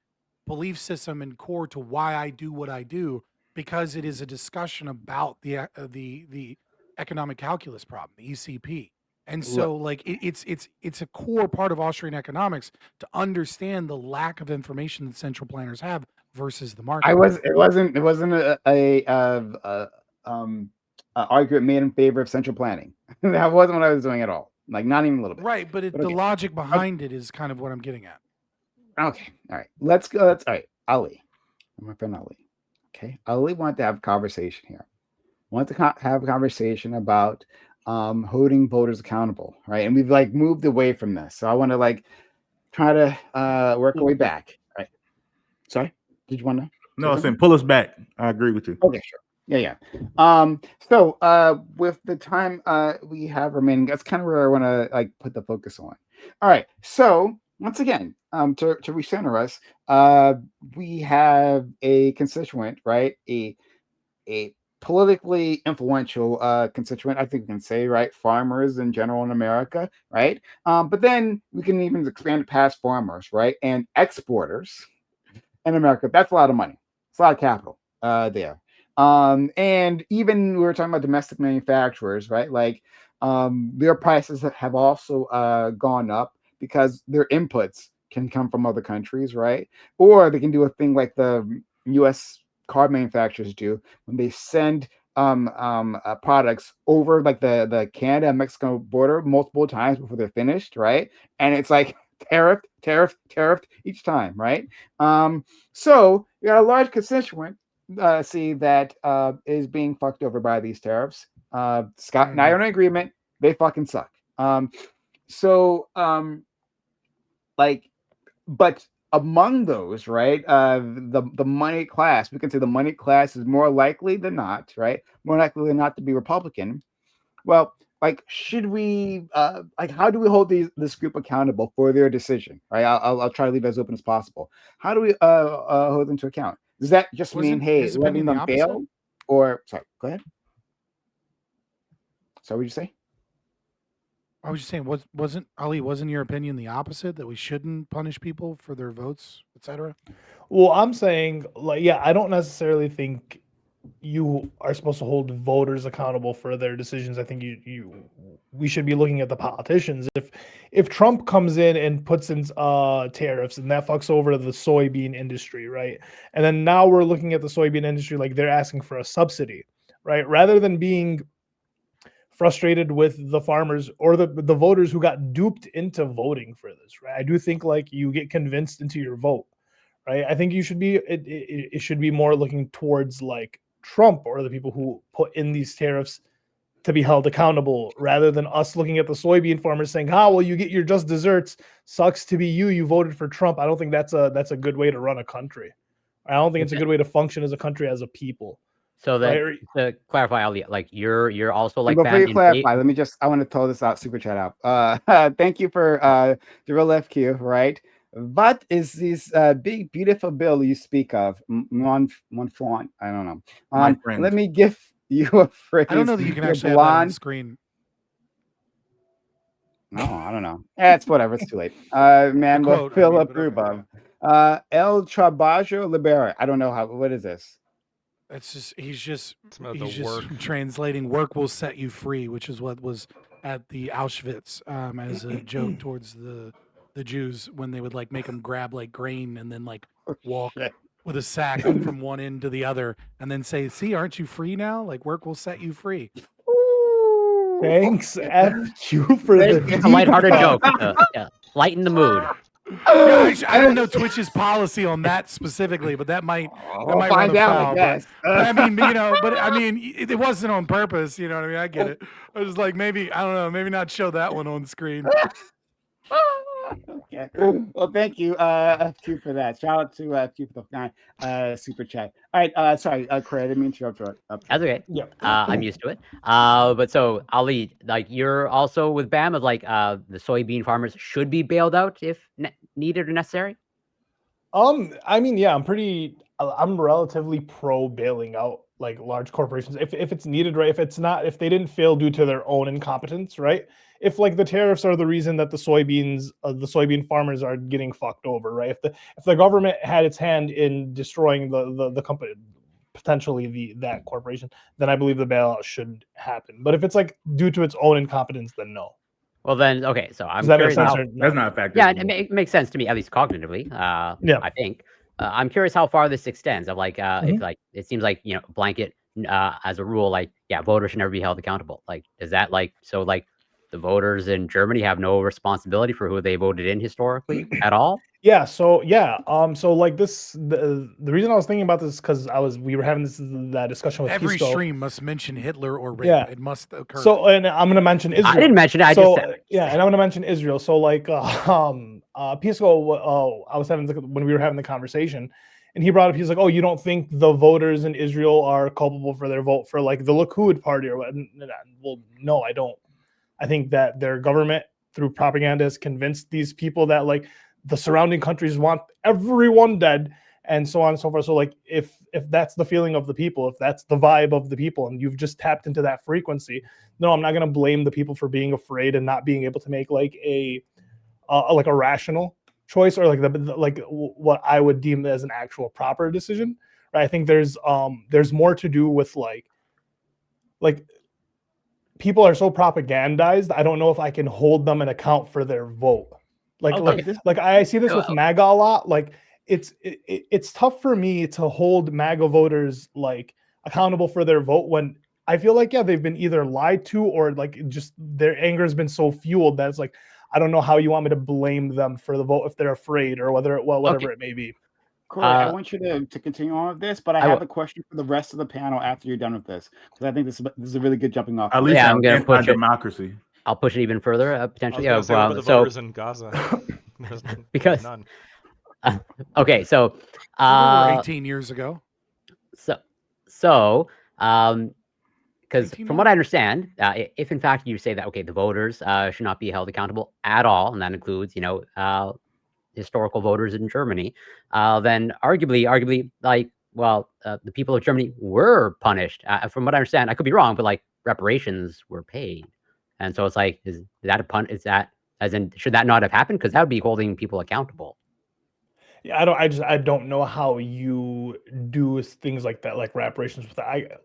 belief system and core to why I do what I do, because it is a discussion about the economic calculus problem, the ECP. And look, so like it's a core part of Austrian economics to understand the lack of information that central planners have versus the market. it wasn't a argument made in favor of central planning. That wasn't what I was doing at all. Like not even a little bit. Right, but But the okay. logic behind it is kind of what I'm getting at. Okay. All right. Let's go. All right. Ali. My friend Ali. Okay. Ali wanted to have a conversation here. Want to have a conversation about holding voters accountable, right? And we've like moved away from this. So I want to like try to work our way back. Right. Sorry. Did you want to? No, I'm saying pull us back. I agree with you. Okay, sure. Yeah. So with the time we have remaining, that's kind of where I want to like put the focus on. All right. So once again, to recenter us, we have a constituent, right? A politically influential constituent, I think we can say, right? Farmers in general in America, right? But then we can even expand it past farmers, right? And exporters in America. That's a lot of money. It's a lot of capital there. And even we were talking about domestic manufacturers, right? Like their prices have also gone up because their inputs can come from other countries, right? Or they can do a thing like the U.S. car manufacturers do when they send products over like the Canada and Mexico border multiple times before they're finished, right? And it's like tariffed each time, right? So you got a large constituent that is being fucked over by these tariffs. Scott and I are in agreement. They fucking suck. But among those, right, the money class, we can say the money class is more likely than not, right? More likely than not to be Republican. Well, like, should we, like, how do we hold this group accountable for their decision, right? I'll try to leave it as open as possible. How do we hold them to account? Does that just mean, hey, letting them fail? Or, sorry, go ahead. So what did you say? I was just saying, wasn't your opinion the opposite, that we shouldn't punish people for their votes, etc.? Well, I'm saying, like, yeah, I don't necessarily think you are supposed to hold voters accountable for their decisions. I think we should be looking at the politicians. If Trump comes in and puts in tariffs and that fucks over the soybean industry, right? And then now we're looking at the soybean industry like they're asking for a subsidy, right? Rather than being frustrated with the farmers or the voters who got duped into voting for this, right? I do think like you get convinced into your vote, right? I think you should be it should be more looking towards like Trump or the people who put in these tariffs to be held accountable, rather than us looking at the soybean farmers saying, well, you get your just desserts. Sucks to be you. You voted for Trump. I don't think that's a good way to run a country. I don't think it's a good way to function as a country, as a people. So then, to clarify, Ali, like you're also like before you clarify, let me I want to throw this out, super chat out. Thank you for the real FQ, right? What is this big beautiful bill you speak of? Monfont, I don't know. Let me give you a phrase. I don't know that you can actually have that on the screen. No, I don't know. It's whatever. It's too late. Manuel Philip Rubov. El Trabajo Libera. I don't know what is this? He's just translating "work will set you free," which is what was at the Auschwitz as a joke towards the Jews when they would like make them grab like grain and then like walk with a sack from one end to the other and then say, "See, aren't you free now? Like work will set you free." Thanks, FQ, for a lighthearted joke. Lighten the mood. I don't know Twitch's policy on that specifically, but that might find out. I guess. But I mean, it wasn't on purpose. You know what I mean? I get it. I was like, maybe I don't know, maybe not show that one on screen. Okay. Well, thank you, FQ, for that. Shout out to FQ for the super chat. All right. Sorry, Craig, I didn't mean to interrupt. That's okay. Yeah. I'm used to it. But so Ali, like you're also with BAM of like the soybean farmers should be bailed out if needed or necessary. I mean, yeah, I'm relatively pro bailing out like large corporations if it's needed, right? If they didn't fail due to their own incompetence, right? If like the tariffs are the reason that the soybean farmers are getting fucked over, right? If the government had its hand in destroying the company, potentially that corporation, then I believe the bailout should happen. But if it's like due to its own incompetence, then no. Well, then okay. So I'm curious. That's not a fact. Yeah, it makes sense to me, at least cognitively. Yeah, I think. I'm curious how far this extends. Of like, if like it seems like blanket as a rule, like voters should never be held accountable. Like, is that like so? Like, the voters in Germany have no responsibility for who they voted in historically at all? Yeah. So like this, the reason I was thinking about this is because we were having that discussion with every Pisco. stream must mention Hitler or rape. Yeah, it must occur. So, and I'm going to mention Israel. I didn't mention it. I just said it. Yeah, and I'm going to mention Israel. So, like, Pisco, I was having when we were having the conversation, and he brought up, he's like, "Oh, you don't think the voters in Israel are culpable for their vote for like the Likud party or what?" Well, no, I don't. I think that their government through propaganda has convinced these people that like the surrounding countries want everyone dead and so on and so forth. So like if that's the feeling of the people, if that's the vibe of the people and you've just tapped into that frequency, no, I'm not going to blame the people for being afraid and not being able to make like a rational choice or like what I would deem as an actual proper decision. Right? I think there's more to do with like people are so propagandized. I don't know if I can hold them an account for their vote. Like I see this with MAGA a lot. Like it's tough for me to hold MAGA voters like accountable for their vote when I feel like they've been either lied to or like just their anger has been so fueled that it's like I don't know how you want me to blame them for the vote if they're afraid or whatever it may be. Corey, I want you to continue on with this, but I have a question for the rest of the panel after you're done with this because I think this is a really good jumping off. At least I'm going to push democracy. I'll push it even further potentially. The voters in Gaza. Because none. Okay, so 18 years ago. So because from what I understand, if in fact you say that the voters should not be held accountable at all, and that includes historical voters in Germany, then arguably the people of Germany were punished. From what I understand, I could be wrong, but like reparations were paid, and so it's like, is that a pun? Is that as in should that not have happened? Because that would be holding people accountable. Yeah, I don't know how you do things like that, like reparations with that.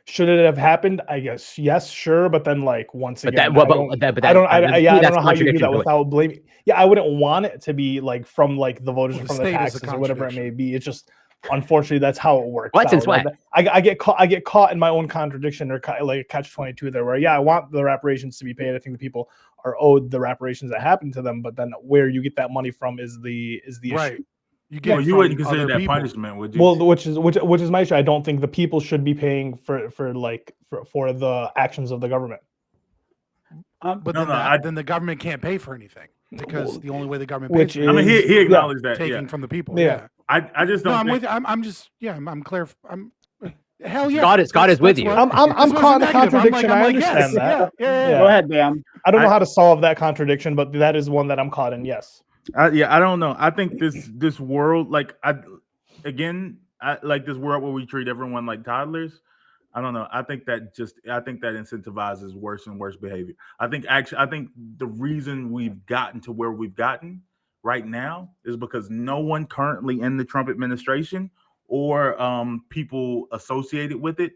Should it have happened? I guess yes, sure, but then like once again, I don't know how you do that without blaming. Yeah, I wouldn't want it to be like from like the voters or from the taxes or whatever it may be. It's just unfortunately that's how it works. I get caught in my own contradiction or like catch-22 there, where I want the reparations to be paid. I think the people are owed the reparations that happened to them, but then where you get that money from is the issue. You get Well, you from wouldn't consider other that people. punishment, would you? Well, which is my issue. I don't think the people should be paying for the actions of the government. But No, then the government can't pay for anything because the only way the government Which pays for I mean, is- he acknowledged that. taking Yeah. from the people. Yeah. Yeah. I just don't. No, I'm think, with. I'm just. Yeah. I'm clear. I'm. Hell yeah. God is with That's you. what- I'm that's caught in what's a negative. contradiction. I yes, understand that. Yeah. Go ahead, Bam. I don't know I- how to solve that contradiction, but that is one that I'm caught in. Yes. I don't know. I think this world, like I like this world where we treat everyone like toddlers. I don't know. I think that incentivizes worse and worse behavior. I think the reason we've gotten to where we've gotten right now is because no one currently in the Trump administration or people associated with it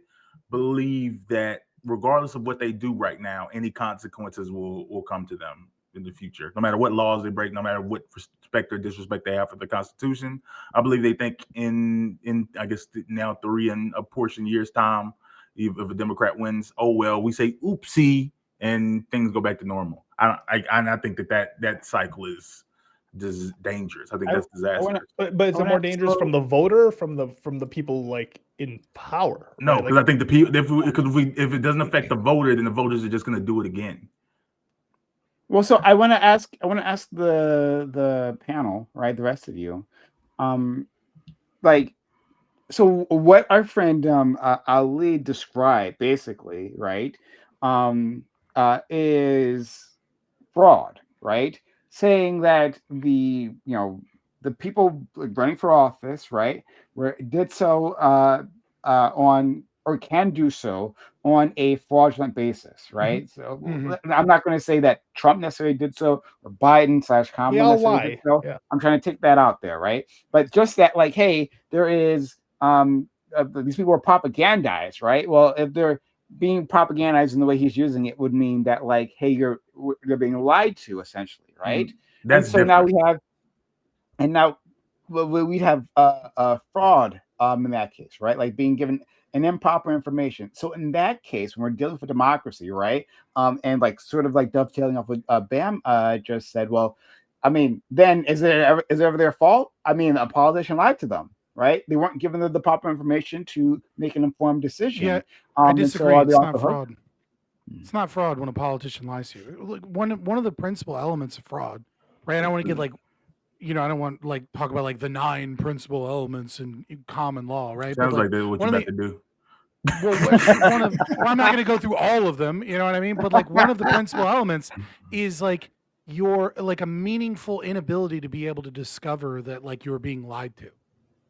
believe that regardless of what they do right now, any consequences will come to them in the future, no matter what laws they break, no matter what respect or disrespect they have for the Constitution. I believe they think in I guess now 3 and a portion years time, if a Democrat wins, oh well, we say oopsie and things go back to normal. I think that cycle is dangerous. I think that's disastrous. But is it more dangerous from the voter, from the people like in power? No, right? because I think the people, if it doesn't affect the voter, then the voters are just going to do it again. Well, so I want to ask the panel, right? The rest of you, like, so what our friend Ali described, basically, right, is fraud, right? Saying that the people running for office, right, did so on or can do so on a fraudulent basis, right? So I'm not going to say that Trump necessarily did so or Biden/Kamala necessarily did so. Yeah. I'm trying to take that out there, right? But just that, like, hey, there is these people are propagandized, right? Well, if they're being propagandized in the way he's using it, would mean that, like, hey, they're being lied to, essentially, right? That's so now we have, and now we'd have fraud in that case, right? Like being given an improper information. So in that case, when we're dealing with democracy, right? And like sort of like dovetailing off what Bam just said, well, I mean, then is it ever their fault? I mean, a politician lied to them, right? They weren't given the proper information to make an informed decision. Yeah, I disagree. It's not fraud. fraud. It's not fraud when a politician lies to you. Look, one of the principal elements of fraud, right? I don't want to get like, I don't want like talk about like the 9 principal elements in common law, right? Sounds like that's what you're about to do. Well, I'm not going to go through all of them, you know what I mean? But like one of the principal elements is like your like a meaningful inability to be able to discover that like you're being lied to,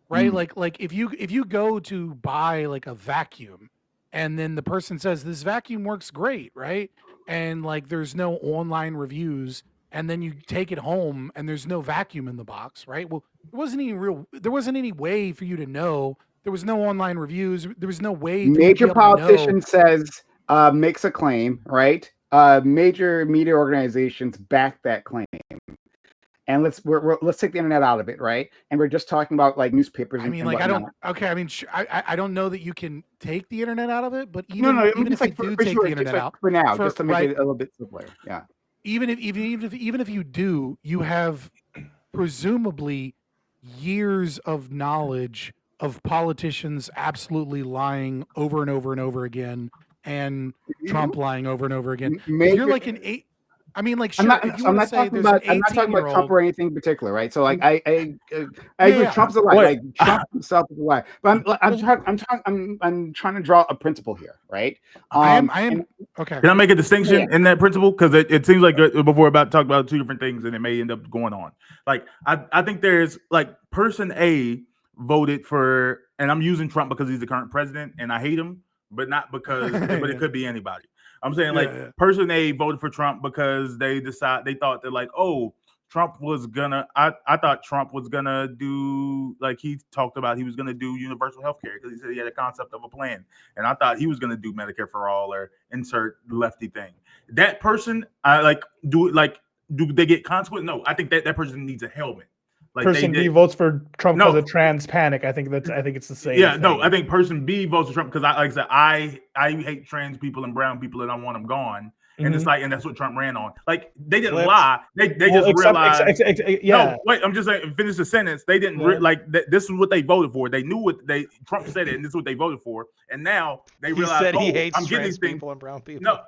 right? Like if you go to buy like a vacuum and then the person says this vacuum works great, right? And like there's no online reviews, and then you take it home and there's no vacuum in the box, right? Well, there wasn't any way for you to know. There was no online reviews. There was no way. Major politician says makes a claim, right? Major media organizations back that claim. And let's take the internet out of it, right? And we're just talking about like newspapers. I mean, and like whatnot. I don't know that you can take the internet out of it, but even if you do take the internet out for now, just to make it a little bit simpler, yeah. Even if you do, you have presumably years of knowledge of politicians absolutely lying over and over and over again, and Trump lying over and over again. If you're like an 8. I mean, like, sure, I'm not talking about Trump or anything particular, right? So, like, I agree. Trump's a lie. Like, Trump himself is a lie. But I'm trying to draw a principle here, right? I am okay. Can I make a distinction in that principle? Because it seems like before we're about to talk about 2 different things, and it may end up going on. Like, I think there's like person A voted for, and I'm using Trump because he's the current president, and I hate him, but not because, but it could be anybody. I'm saying person A voted for Trump because they thought that like, oh, Trump was gonna, I thought Trump was gonna do, like he talked about he was gonna do universal health care because he said he had a concept of a plan. And I thought he was gonna do Medicare for all or insert lefty thing. That person, do they get consequence? No, I think that person needs a helmet. Like person B votes for Trump because of trans panic. I think it's the same. Yeah, thing. No, I think person B votes for Trump because I hate trans people and brown people and I want them gone. And it's like, and that's what Trump ran on. Like they didn't Flipped. lie. They just realized. Yeah. No, wait. I'm just saying. Finish the sentence. They didn't this is what they voted for. They knew what Trump said it, and this is what they voted for. And now they He realize, said he hates I'm getting trans these things. people and brown people. No.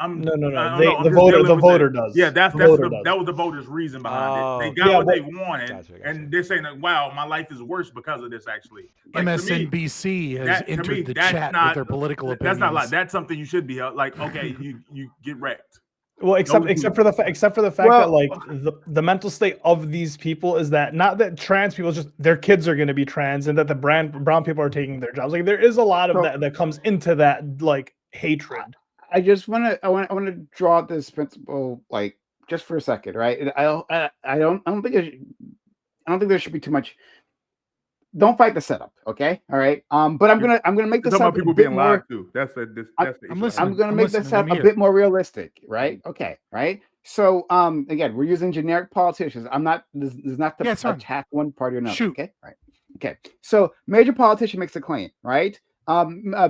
No. The voter does. Yeah, that does. was the voters' reason behind it. They Oh, got what they wanted, Gotcha. and they're saying that, wow, my life is worse because of this. Actually, like, MSNBC has to me, entered the that's chat not- with their political that's opinions. not like that's something you should be like. Okay, you get wrecked. Well, except for the fact that like the mental state of these people is that not that trans people just their kids are going to be trans and that the brown people are taking their jobs. Like there is a lot of that comes into that like hatred. I just want to draw this principle like just for a second, right? I don't think there should be too much. Don't fight the setup, okay? All right. But I'm gonna make this up people being lied to. That's the I'm listening. I'm gonna make this up a bit more realistic, right? Okay, right. So again, we're using generic politicians. I'm not. This is not to attack one party or another. Shoot. Okay, right. Okay. So major politician makes a claim, right?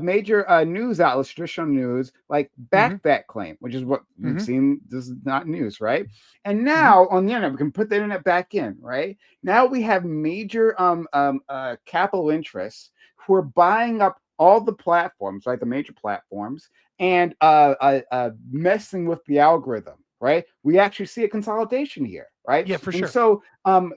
Major news outlets, traditional news, like back that claim, which is what we've seen. This is not news, right? And now on the internet, we can put the internet back in, right? Now we have major capital interests who are buying up all the platforms, right? The major platforms, and messing with the algorithm, right? We actually see a consolidation here, right? Yeah, for and sure. So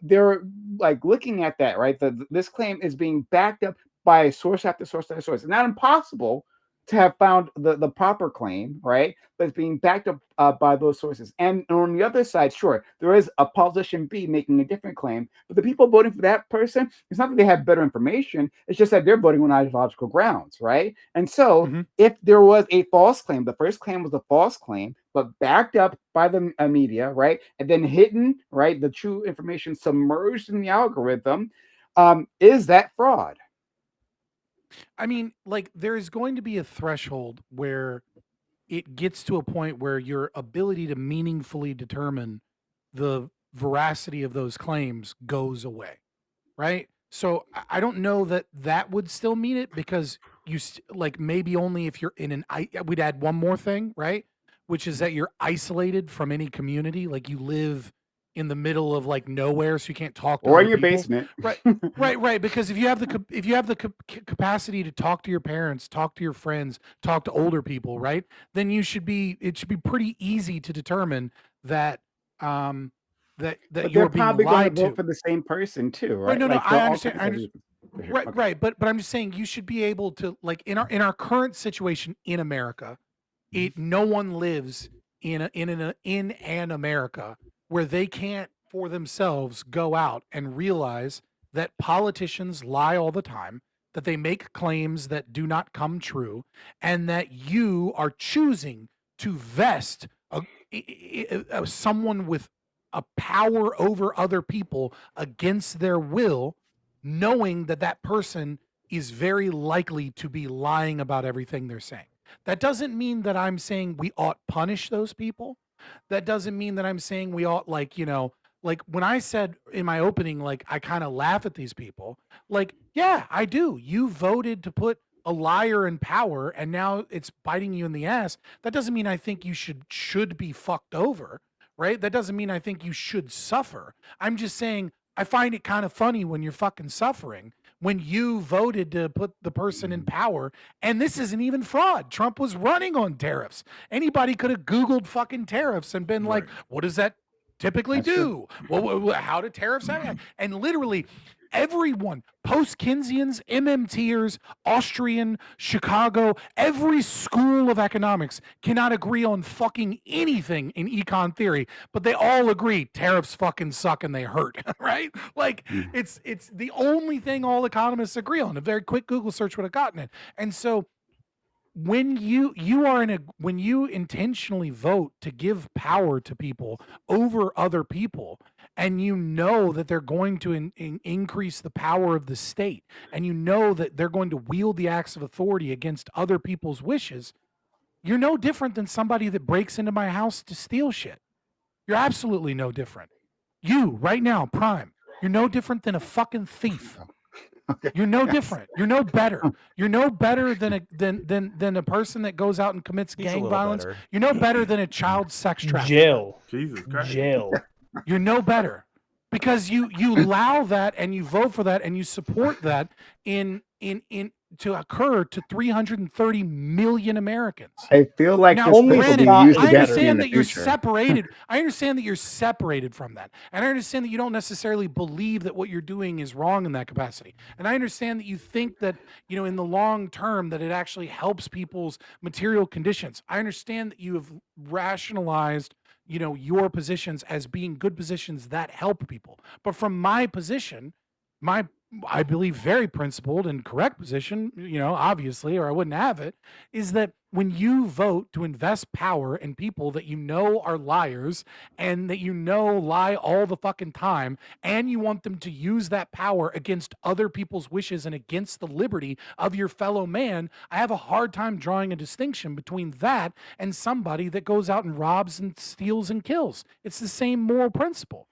they're like looking at that, right? This claim is being backed up by source after source after source. It's not impossible to have found the proper claim, right? But it's being backed up by those sources. And on the other side, sure, there is a politician B making a different claim, but the people voting for that person, it's not that they have better information. It's just that they're voting on ideological grounds, right? And so if there was a false claim, the first claim was a false claim, but backed up by the media, right? And then hidden, right? The true information submerged in the algorithm. Is that fraud? I mean, like, there is going to be a threshold where it gets to a point where your ability to meaningfully determine the veracity of those claims goes away, right? So I don't know that would still mean it, because like maybe only if you're in we'd add one more thing, right? Which is that you're isolated from any community, like you live in the middle of like nowhere, so you can't talk to or other in your people. basement, right. Because if you have the capacity to talk to your parents, talk to your friends, talk to older people, right? Then it should be pretty easy to determine that that but you're they're being probably going lied to vote to. for the same person too, right? Right, no, Like, I understand. Okay. Right, but I'm just saying you should be able to, like, in our current situation in America, no one lives in an America where they can't for themselves go out and realize that politicians lie all the time, that they make claims that do not come true, and that you are choosing to vest someone with a power over other people against their will, knowing that that person is very likely to be lying about everything they're saying. That doesn't mean that I'm saying we ought punish those people. That doesn't mean that I'm saying we ought, like, you know, like when I said in my opening, like, I kind of laugh at these people. Like, yeah, I do. You voted to put a liar in power, and now it's biting you in the ass. That doesn't mean I think you should be fucked over, right? That doesn't mean I think you should suffer. I'm just saying I find it kind of funny when you're fucking suffering, when you voted to put the person in power. And this isn't even fraud. Trump was running on tariffs. Anybody could have Googled fucking tariffs and been like, what does that typically do? Well, how do tariffs happen? And literally everyone, post-Keynesians, MMTers, Austrian, Chicago, every school of economics cannot agree on fucking anything in econ theory, but they all agree tariffs fucking suck and they hurt, right? Like, it's the only thing all economists agree on. A very quick Google search would have gotten it. And so when you intentionally vote to give power to people over other people, and you know that they're going to increase the power of the state, and you know that they're going to wield the acts of authority against other people's wishes, you're no different than somebody that breaks into my house to steal shit. You're absolutely no different. You, right now, Prime, you're no different than a fucking thief. You're no different. You're no better. You're no better than a person that goes out and commits He's a gang little violence. better. You're no better than a child sex trafficker. Jail. Jesus Christ. Jail. You're no better because you allow that and you vote for that and you support that in to occur to 330 million Americans. I feel like Now, this only will be Scott used is I against me in understand the that you're future. separated. I understand that you're separated from that. And I understand that you don't necessarily believe that what you're doing is wrong in that capacity. And I understand that you think that, in the long term that it actually helps people's material conditions. I understand that you have rationalized, your positions as being good positions that help people. But from my position, I believe very principled and correct position, obviously, or I wouldn't have it, is that when you vote to invest power in people that are liars and that lie all the fucking time, and you want them to use that power against other people's wishes and against the liberty of your fellow man, I have a hard time drawing a distinction between that and somebody that goes out and robs and steals and kills. It's the same moral principle.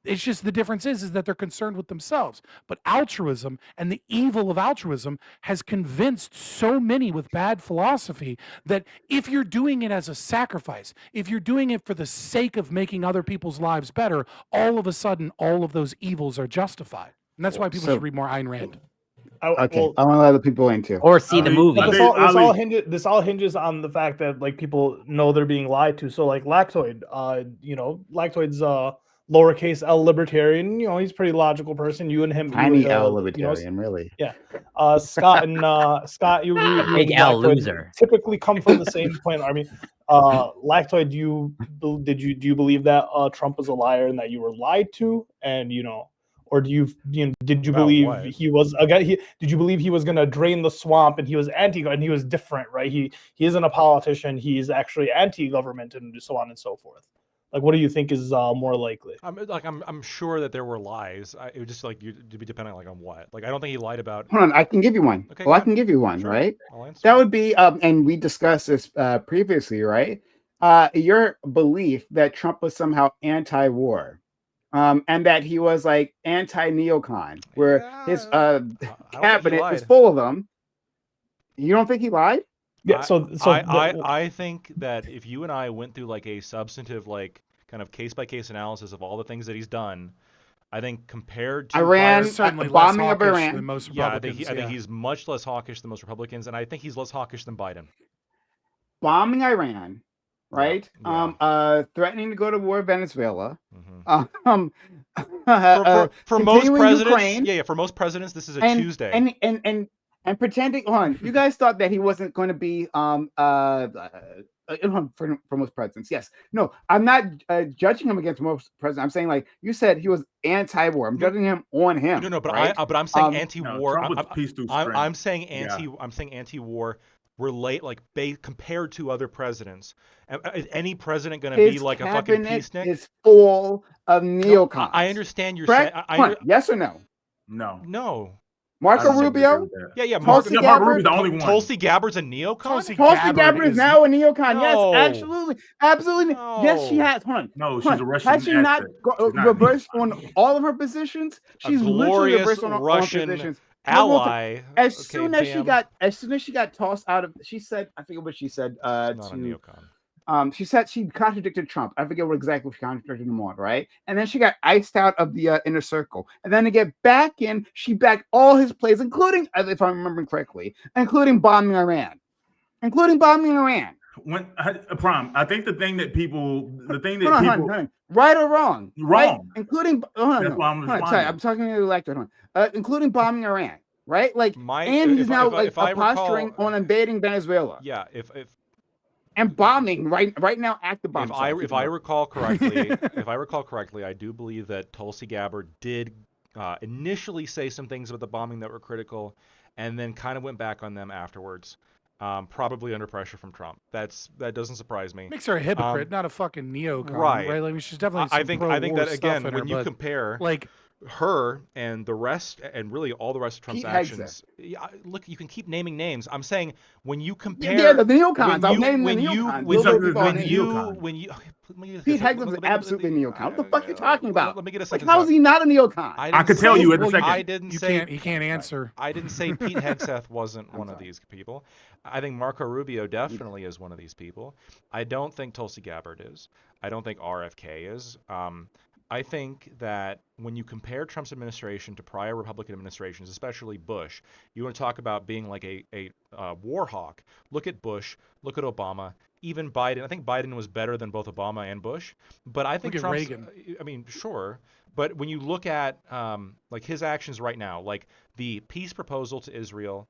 It's just the difference is that they're concerned with themselves. But altruism and the evil of altruism has convinced so many with bad philosophy that if you're doing it as a sacrifice, if you're doing it for the sake of making other people's lives better, all of a sudden, all of those evils are justified. And that's why people should read more Ayn Rand. Okay, I want to let other people in too. Or see the movie. This all hinges on the fact that like people know they're being lied to. So like Lactoid, Lactoid's lowercase L libertarian, he's a pretty logical person. You and him, Tiny L libertarian, really. Yeah. Scott and Scott, you big L loser. Typically come from the same point. I mean, Lactoid, do you believe that Trump was a liar and that you were lied to, and or did you believe what? he was did you believe he was going to drain the swamp and he was and he was different, right? He isn't a politician. He's actually anti-government and so on and so forth. Like, what do you think is more likely? I'm sure that there were lies. It would just to be dependent on what. Like, I don't think he lied about. Hold on, I can give you one. Okay, I can give you one, sure. right? I'll answer. That would be, and we discussed this previously, right? Your belief that Trump was somehow anti-war, and that he was like anti-neocon, where his cabinet is full of them. You don't think he lied? Yeah, I think that if you and I went through like a substantive, like kind of case by case analysis of all the things that he's done, I think compared to Iran, certainly bombing less of hawkish Iran. than most I Republicans. think he's much less hawkish than most Republicans, and I think he's less hawkish than Biden. Bombing Iran, right? Yeah. Threatening to go to war with Venezuela. Mm-hmm. For most presidents, for most presidents, this is a Tuesday. And pretending on, you guys thought that he wasn't going to be for most presidents. Yes. No, I'm not judging him against most presidents. I'm saying, like you said, he was anti-war. I'm judging him on him. No, but right? I'm saying anti-war. I'm saying anti-war relate compared to other presidents. Is any president going to be like a fucking peacenik? It's full of neocons. No, I understand you're saying. Yes or no? No. Marco Rubio? Yeah. Marco Rubio's the only one. Tulsi Gabbard's a neocon? Tulsi Gabbard is now a neocon. No. Yes, absolutely. No. Yes, she has. Hold on. No, she's a Russian. Has she not reversed on all of her positions? She's literally reversed on all positions. Ally. As soon as she got tossed out of, she said, I forget what she said. Not a neocon. She said she contradicted Trump. I forget what exactly she contradicted him on, right? And then she got iced out of the inner circle. And then to get back in, she backed all his plays, including, if I'm remembering correctly, including bombing Iran. When Prom, I think the thing that people, right or wrong, wrong, right? Including, I'm talking to the electorate, including bombing Iran, right? Like, he's now posturing on invading Venezuela. Yeah, and bombing right now, active bombing. If I recall correctly, I do believe that Tulsi Gabbard did initially say some things about the bombing that were critical, and then kind of went back on them afterwards. Probably under pressure from Trump. That doesn't surprise me. Makes her a hypocrite, not a fucking neocon, right? I mean, she's definitely. I think that again, when you compare like her and the rest, and really all the rest of Trump's actions. Look, you can keep naming names. I'm saying when you compare, the neocons. I'm naming the neocons. Pete Hegseth is absolutely a neocon. What the fuck are you talking about? Let me get a Like, sentence how out. is he not a neocon? I could tell you in a second. I didn't say He can't answer. I didn't say Pete Hegseth wasn't one of these people. I think Marco Rubio definitely is one of these people. I don't think Tulsi Gabbard is. I don't think RFK is. I think that when you compare Trump's administration to prior Republican administrations, especially Bush, you want to talk about being like a war hawk. Look at Bush. Look at Obama. Even Biden. I think Biden was better than both Obama and Bush. But I think Look at Trump's. Reagan. I mean, sure. But when you look at like his actions right now, like the peace proposal to Israel,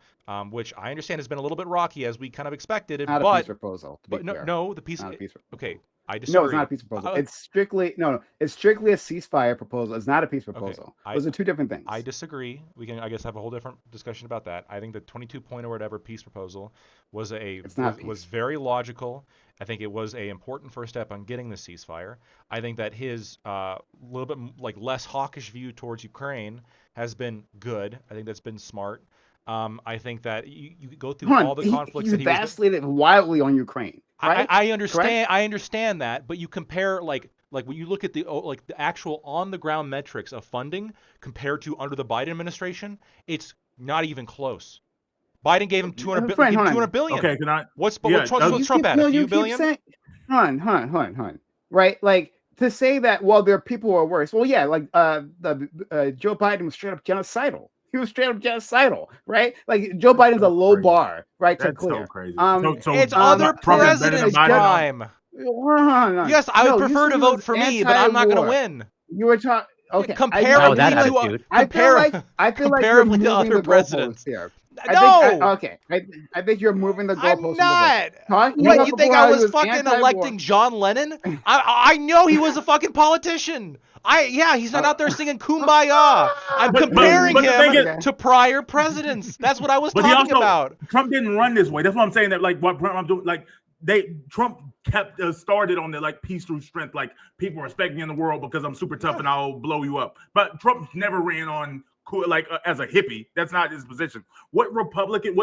which I understand has been a little bit rocky as we kind of expected, Not a peace proposal. But no, the peace. Not a peace proposal. Okay, I disagree. No, it's not a peace proposal. It's strictly It's strictly a ceasefire proposal. It's not a peace proposal. Those are two different things. I disagree. We can, I guess, have a whole different discussion about that. I think the 22-point or whatever peace proposal was was very logical. I think it was a important first step on getting the ceasefire. I think that his little bit like less hawkish view towards Ukraine has been good. I think that's been smart. I think that you go through all the conflicts. He's vacillated wildly on Ukraine. Right? I understand. Correct? I understand that, but you compare like when you look at the actual on the ground metrics of funding compared to under the Biden administration, it's not even close. Biden gave him $200 billion. Okay, can I? What's Trump at? A few billion? Hold on. Right, like to say that. Well, there are people who are worse. Well, yeah, like Joe Biden was straight up genocidal. He was straight up genocidal, right? Like Joe Biden's a low bar, right? That's clear. so crazy. It's other presidents' crime. Yes, I would prefer to vote for me, but I'm not going to win. You were talking. Okay, comparatively to other presidents here. No. I think you're moving the goalposts. I'm not. What, you think I was fucking electing John Lennon? I know he was a fucking politician. He's not out there singing Kumbaya. I'm comparing him to prior presidents. That's what I was talking about. Trump didn't run this way. That's what I'm saying. That like what I'm doing, like Trump kept started on the like peace through strength. Like people respect me in the world because I'm super tough and I'll blow you up. But Trump never ran on like as a hippie. That's not his position. What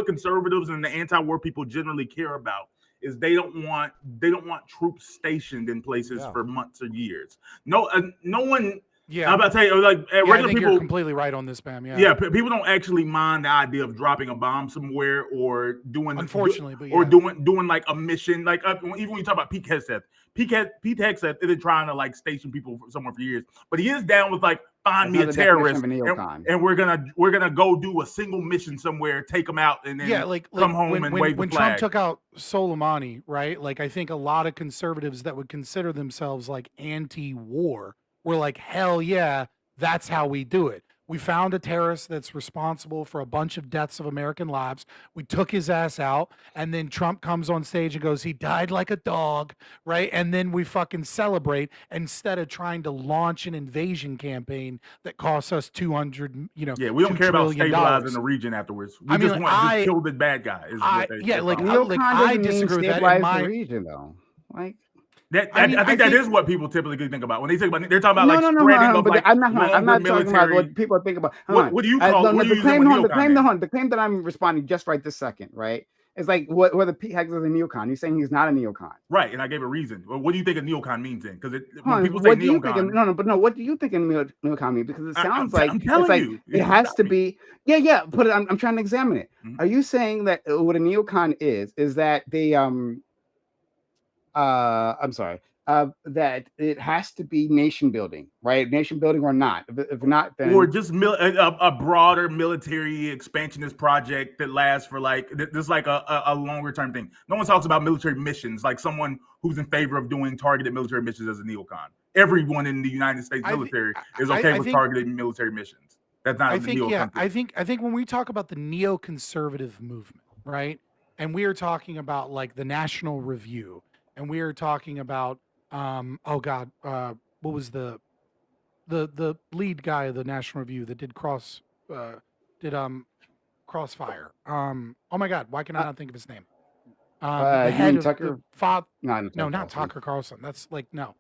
conservatives and the anti-war people generally care about is they don't want troops stationed in places for months or years. No one. Yeah, I'm about to tell you, like regular people. You're completely right on this, Bam. Yeah, people don't actually mind the idea of dropping a bomb somewhere or doing. Unfortunately, or doing like a mission, like even when you talk about Pete Hegseth isn't trying to like station people somewhere for years, but he is down with like find me a terrorist and we're gonna go do a single mission somewhere, take them out, and then come home and wave the flag. When Trump took out Soleimani, right? Like I think a lot of conservatives that would consider themselves like anti-war. We're like, hell yeah, that's how we do it. We found a terrorist that's responsible for a bunch of deaths of American lives. We took his ass out, and then Trump comes on stage and goes, he died like a dog, right? And then we fucking celebrate instead of trying to launch an invasion campaign that costs us $200, Yeah, we don't care about stabilizing the region afterwards. We just want to kill the bad guy. I disagree with that in my region, though. Like. I think that is what people typically think about when they think about. They're talking about spreading up. Like, I'm not talking about what people think about. What do you call the claim that I'm responding just right this second, right? It's like whether Pete Hegseth is a neocon. You're saying he's not a neocon, right? And I gave a reason. Well, what do you think a neocon means then? Because when people say neocon, what do you think a neocon means? Because it sounds it has to be. Yeah. Put it. I'm trying to examine it. Mm-hmm. Are you saying that what a neocon is that they I'm sorry. That it has to be nation building, right? Nation building or not. If not, then or just a broader military expansionist project that lasts for like this, like a longer term thing. No one talks about military missions, like someone who's in favor of doing targeted military missions as a neocon. Everyone in the United States military is okay with targeted military missions. That's not. I think when we talk about the neoconservative movement, right, and we are talking about like the National Review. And we are talking about, what was the lead guy of the National Review that did Crossfire? Oh my God, why can I not think of his name? The head of Tucker? Not Tucker Carlson. That's like no.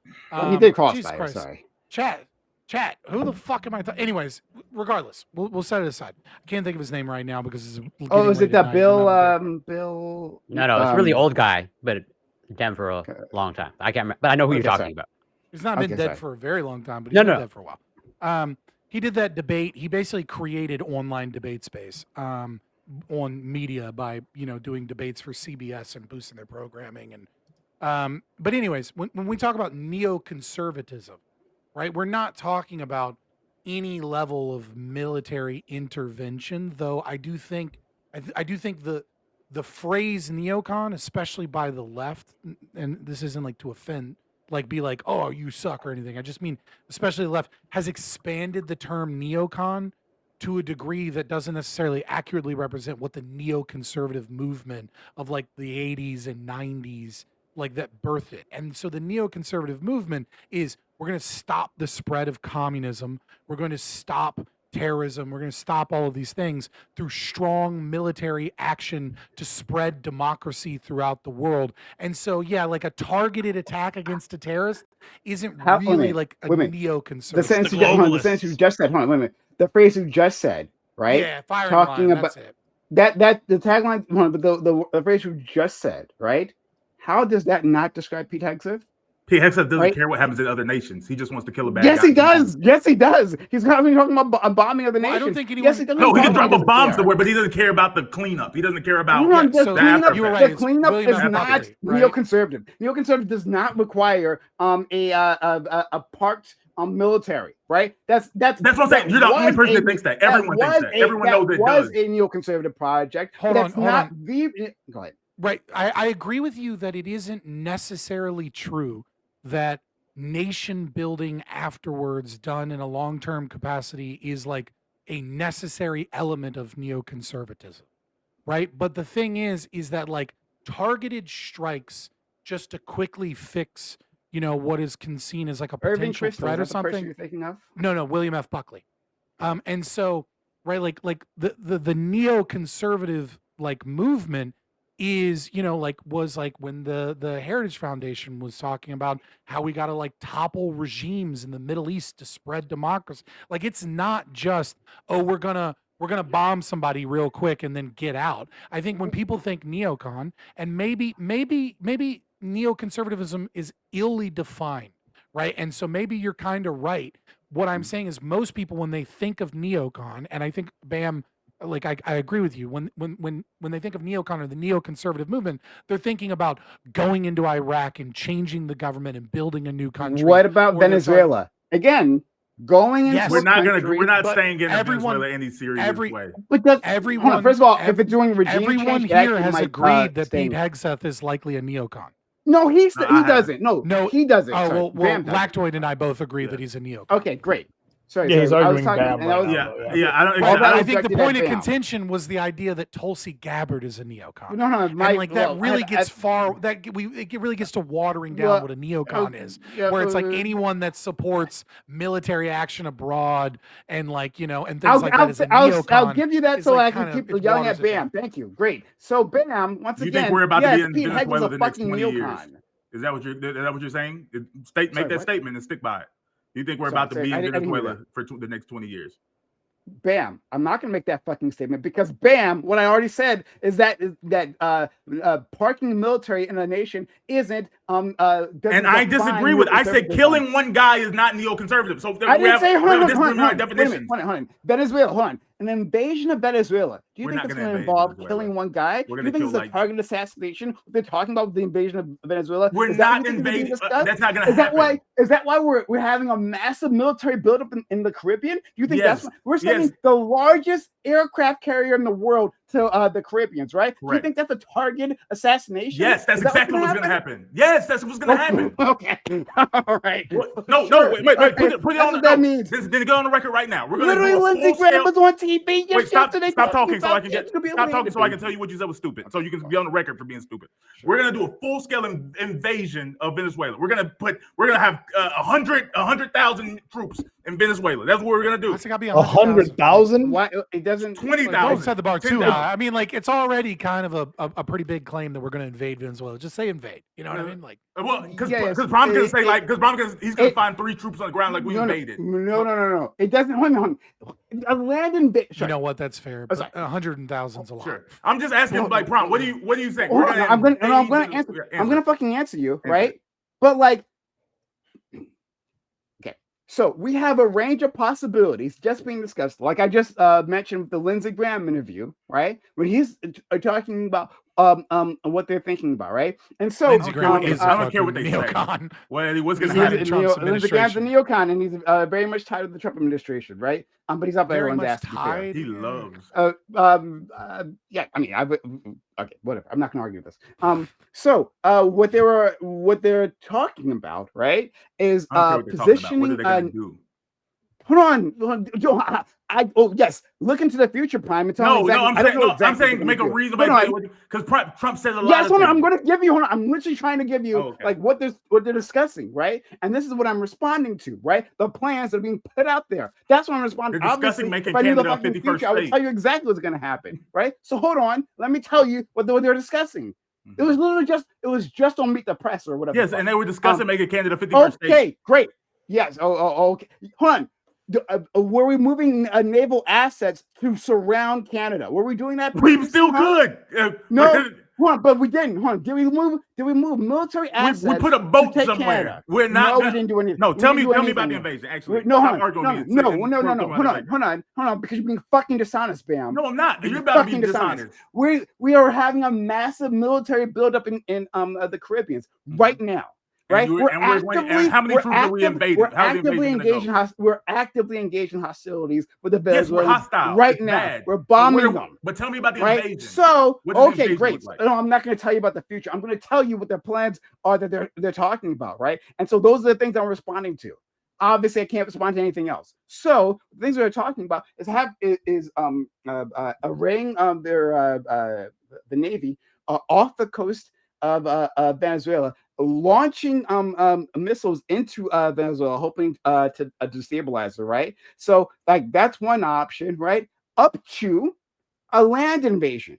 He did Crossfire. Sorry, chat. Who the fuck am I? Anyways, regardless, we'll set it aside. I can't think of his name right now because it's. Is it that Bill? Bill? No, it's a really old guy, but. Dead for a long time. I can't remember, but I know who you're talking about. He's not been Okay, dead sorry. for a very long time, but he's been No. dead for a while. He did that debate. He basically created online debate space on media by doing debates for CBS and boosting their programming. And but anyways, when we talk about neoconservatism, right, we're not talking about any level of military intervention, though I do think the phrase neocon, especially by the left, and this isn't like to offend, like be like, oh, you suck or anything. I just mean, especially the left has expanded the term neocon to a degree that doesn't necessarily accurately represent what the neoconservative movement of like the 80s and 90s like that birthed it. And so the neoconservative movement is we're going to stop the spread of communism. We're going to stop terrorism. We're going to stop all of these things through strong military action to spread democracy throughout the world. And so, yeah, like a targeted attack against a terrorist isn't really like a neoconservative. The sentence you just said, hold on, wait a minute. The phrase you just said, right? Yeah, firing talking line, about that's it. that the tagline, the phrase you just said, right? How does that not describe Pete Hegseth? Pete Hegseth doesn't care what happens in other nations. He just wants to kill a bad guy. Yes, he does. Yes, he does. He's not even talking about bombing other nations. I don't think anyone. Yes, he doesn't. No, he can drop a bomb somewhere, but he doesn't care about the cleanup. He doesn't care about the cleanup William is F. not Buckley, right? neoconservative. Neoconservative does not require a parked military, right? That's what I'm saying. You're the only person that thinks that. Everyone thinks that. Everyone knows it was does. a neoconservative project. Hold on. Go ahead. Right. I agree with you that it isn't necessarily true that nation building afterwards done in a long-term capacity is like a necessary element of neoconservatism, right? But the thing is that like targeted strikes just to quickly fix what is seen as like a potential threat or something. You're thinking of? No, William F. Buckley. And so, right, like the neoconservative like movement is, was like when the Heritage Foundation was talking about how we got to like topple regimes in the Middle East to spread democracy. Like it's not just, oh, we're gonna bomb somebody real quick and then get out. I think when people think neocon, and maybe neoconservatism is illy defined, right? And so maybe you're kind of right. What I'm saying is most people, when they think of neocon, and I think Bam, like I agree with you, when they think of neocon or the neoconservative movement, they're thinking about going into Iraq and changing the government and building a new country. What about Venezuela? Again, going into we're not staying in Venezuela any serious way. But everyone, first of all, if it's doing regime everyone change, here has agreed that Pete Hegseth is likely a neocon. No, he doesn't. No, he doesn't. Oh, well, Lactoid and I both agree that he's a neocon. Okay, great. Sorry, he's arguing Bam. I think the point of contention was the idea that Tulsi Gabbard is a neocon. That really gets to watering down what a neocon is, where it's like anyone that supports military action abroad and and things like that is a neocon. I'll give you that so I can keep yelling at Bam. Thank you. Great. So Bam, once again, you think we're about to be in Pete Venezuela the next 20 neocon. years? Is that what you're saying? Make that statement and stick by it. You think we're about to be in Venezuela for the next 20 years? Bam, I'm not going to make that fucking statement because Bam, what I already said is that parking the military in a nation isn't and I disagree with. I said killing one guy is not neoconservative. So I didn't say hold on, definition. Hold on. Venezuela, hold on. An invasion of Venezuela. Do you think it's going to involve killing one guy? Do you think it's a targeted assassination? They're talking about the invasion of Venezuela. We're not invading. That's not going to happen. Is that why we're having a massive military buildup in the Caribbean? Do you think that's why we're sending the largest aircraft carrier in the world to the Caribbeans, right? Do you think that's a targeted assassination? Yes, that's exactly what's going to happen. Yes, that's what's going to happen. Okay, all right. No, wait. Put it on. That means then get on the record right now. We're going to do a Lindsey Graham was on TV. Wait, stop talking so I can tell you what you said was stupid. So you can be on the record for being stupid. Sure. We're going to do a full-scale invasion of Venezuela. We're going to have 100,000 troops in Venezuela. That's what we're gonna do. It's got to be 100,000. Why it doesn't? 20,000. Don't set the bar too 10,000. high. I mean, like it's already kind of a pretty big claim that we're going to invade Venezuela. Just say invade. You know what I mean? Like, Well, because Yes, Brom's gonna say he's gonna it- find 3 troops on the ground like we invaded. No. It doesn't. Hold on. A land invasion. you know what? That's fair. That's But 100,000's a lot. Sure. I'm just asking, like, Brom, what do you think? Hold on, I'm gonna answer. I'm gonna fucking answer you, right? But like, okay. So we have a range of possibilities just being discussed. Like I just mentioned with the Lindsey Graham interview, right? When he's talking about what they're thinking about, right? And so Lindsey Graham is I don't care what they say. neocon. Well, what's gonna He's happen? in Trump's Lindsey Graham's a administration. neocon, and he's very much tied to the Trump administration, right? But he's up Very everyone's much ass. To be fair. tied. He loves. Yeah, I mean, okay, whatever. I'm not gonna argue this. So what they're talking about, right, is I don't care what they're talking about. What are positioning. they gonna do? Hold on. Oh yes, look into the future, Prime. And tell me exactly, I'm saying make a reasonable because Trump said a lot. Yes, hold on. I'm going to give you. Hold on. I'm literally trying to give you okay. what they're discussing, right? And this is what I'm responding to, right? The plans that are being put out there. That's what I'm responding. They're discussing making if I knew the Canada a fucking 51st future, I would state. tell you exactly what's going to happen, right? So hold on. Let me tell you what they're discussing. It was literally just on Meet the Press or whatever. Yes, and they were discussing making Canada 51st state. Okay, great. Yes. Okay. Hold on. Were we moving naval assets to surround Canada? Were we doing that? We still could. No, hold on, but we didn't. Hold on. Did we move military assets? We put a boat to take somewhere. Canada? We're not. No, we didn't do anything. No, tell me about the anything. invasion. Actually, No, Stop hold arguing on. with me. No. Hold on, because you're being fucking dishonest, Bam. No, I'm not. You're You're about to be fucking dishonest. We are having a massive military buildup in the Caribbean right now. Right, how many troops are we invading? We're actively engaged in hostilities with the Venezuelans. Yes, we're hostile right it's now. Bad. We're bombing them. But tell me about the right? invasion. So, okay, great. Like? No, I'm not going to tell you about the future. I'm going to tell you what their plans are that they're talking about, right? And so those are the things I'm responding to. Obviously, I can't respond to anything else. So the things they're talking about is arraying the Navy off the coast of Venezuela, launching missiles into Venezuela, hoping to destabilize it, right? So, like, that's one option, right? Up to a land invasion,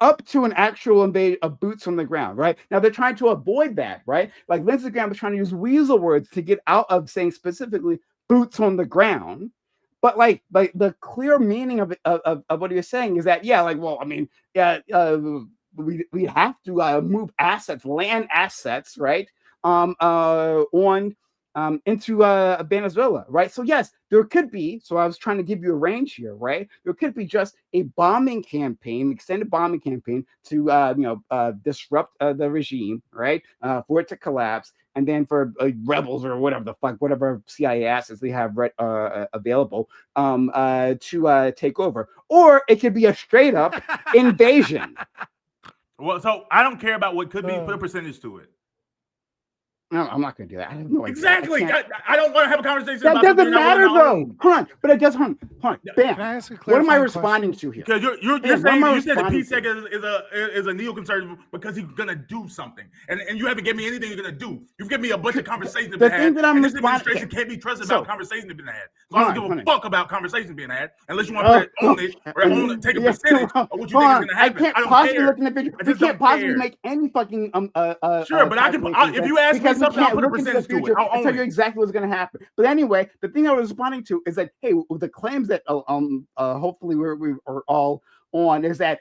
up to an actual invasion of boots on the ground, right? Now, they're trying to avoid that, right? Like, Lindsey Graham was trying to use weasel words to get out of saying specifically boots on the ground. But like the clear meaning of what he was saying is that, yeah, like, well, I mean, yeah, we have to move assets, land assets, right? Into Venezuela, right? So yes, there could be. So I was trying to give you a range here, right? There could be just a bombing campaign, extended bombing campaign to disrupt the regime, right? For it to collapse, and then for rebels or whatever the fuck, whatever CIA assets they have available, to take over, or it could be a straight up invasion. Well, so I don't care about what could be. Put a percentage to it. No, I'm not going to do that. I have no idea. Exactly. I don't want to have a conversation. That about doesn't matter, though. Hold on, but it does. Hold on. Bam. Can I ask a What am I clarifying responding question? to here? Because you're Bam, saying what am I you said the responding PSEC is a neoconservative because he's gonna do something, and you haven't given me anything you're gonna do. You've given me a bunch of conversations The that thing that I'm and this responding- administration can't be trusted So- about conversations that have been had. So I don't give a fuck about conversations being had unless you want to take a percentage of what you think is gonna happen. I can't don't possibly care. look in the future. I We just can't don't possibly care. make any fucking Sure, but I can. If you ask me something, I'll put a percentage to it. I'll tell you exactly what's going to happen. But anyway, the thing I was responding to is that, hey, the claims that hopefully we are all on is that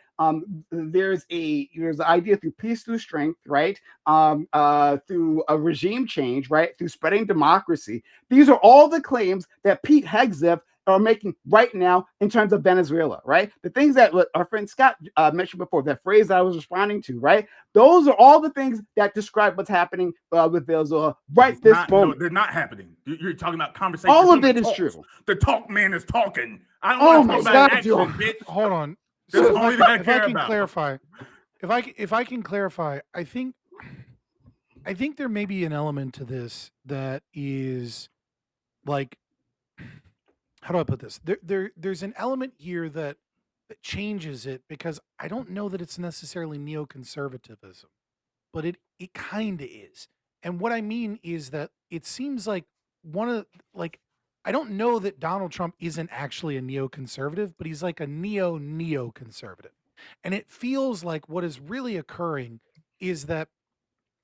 there's the idea through peace, through strength, right? Through a regime change, right? Through spreading democracy. These are all the claims that Pete Hegseth are making right now in terms of Venezuela, right? The things that our friend Scott mentioned before, that phrase that I was responding to, right? Those are all the things that describe what's happening with Venezuela right this moment. No, they're not happening. You're talking about conversations. All of it is true. The talk man is talking. I don't Oh want my to talk about God, action, Joe. bitch. Hold on. This is So only that I if care I can about. clarify, if I can clarify, I think there may be an element to this that is like, how do I put this? There's an element here that changes it, because I don't know that it's necessarily neoconservatism, but it kind of is. And what I mean is that it seems like I don't know that Donald Trump isn't actually a neoconservative, but he's like a neoconservative. And it feels like what is really occurring is that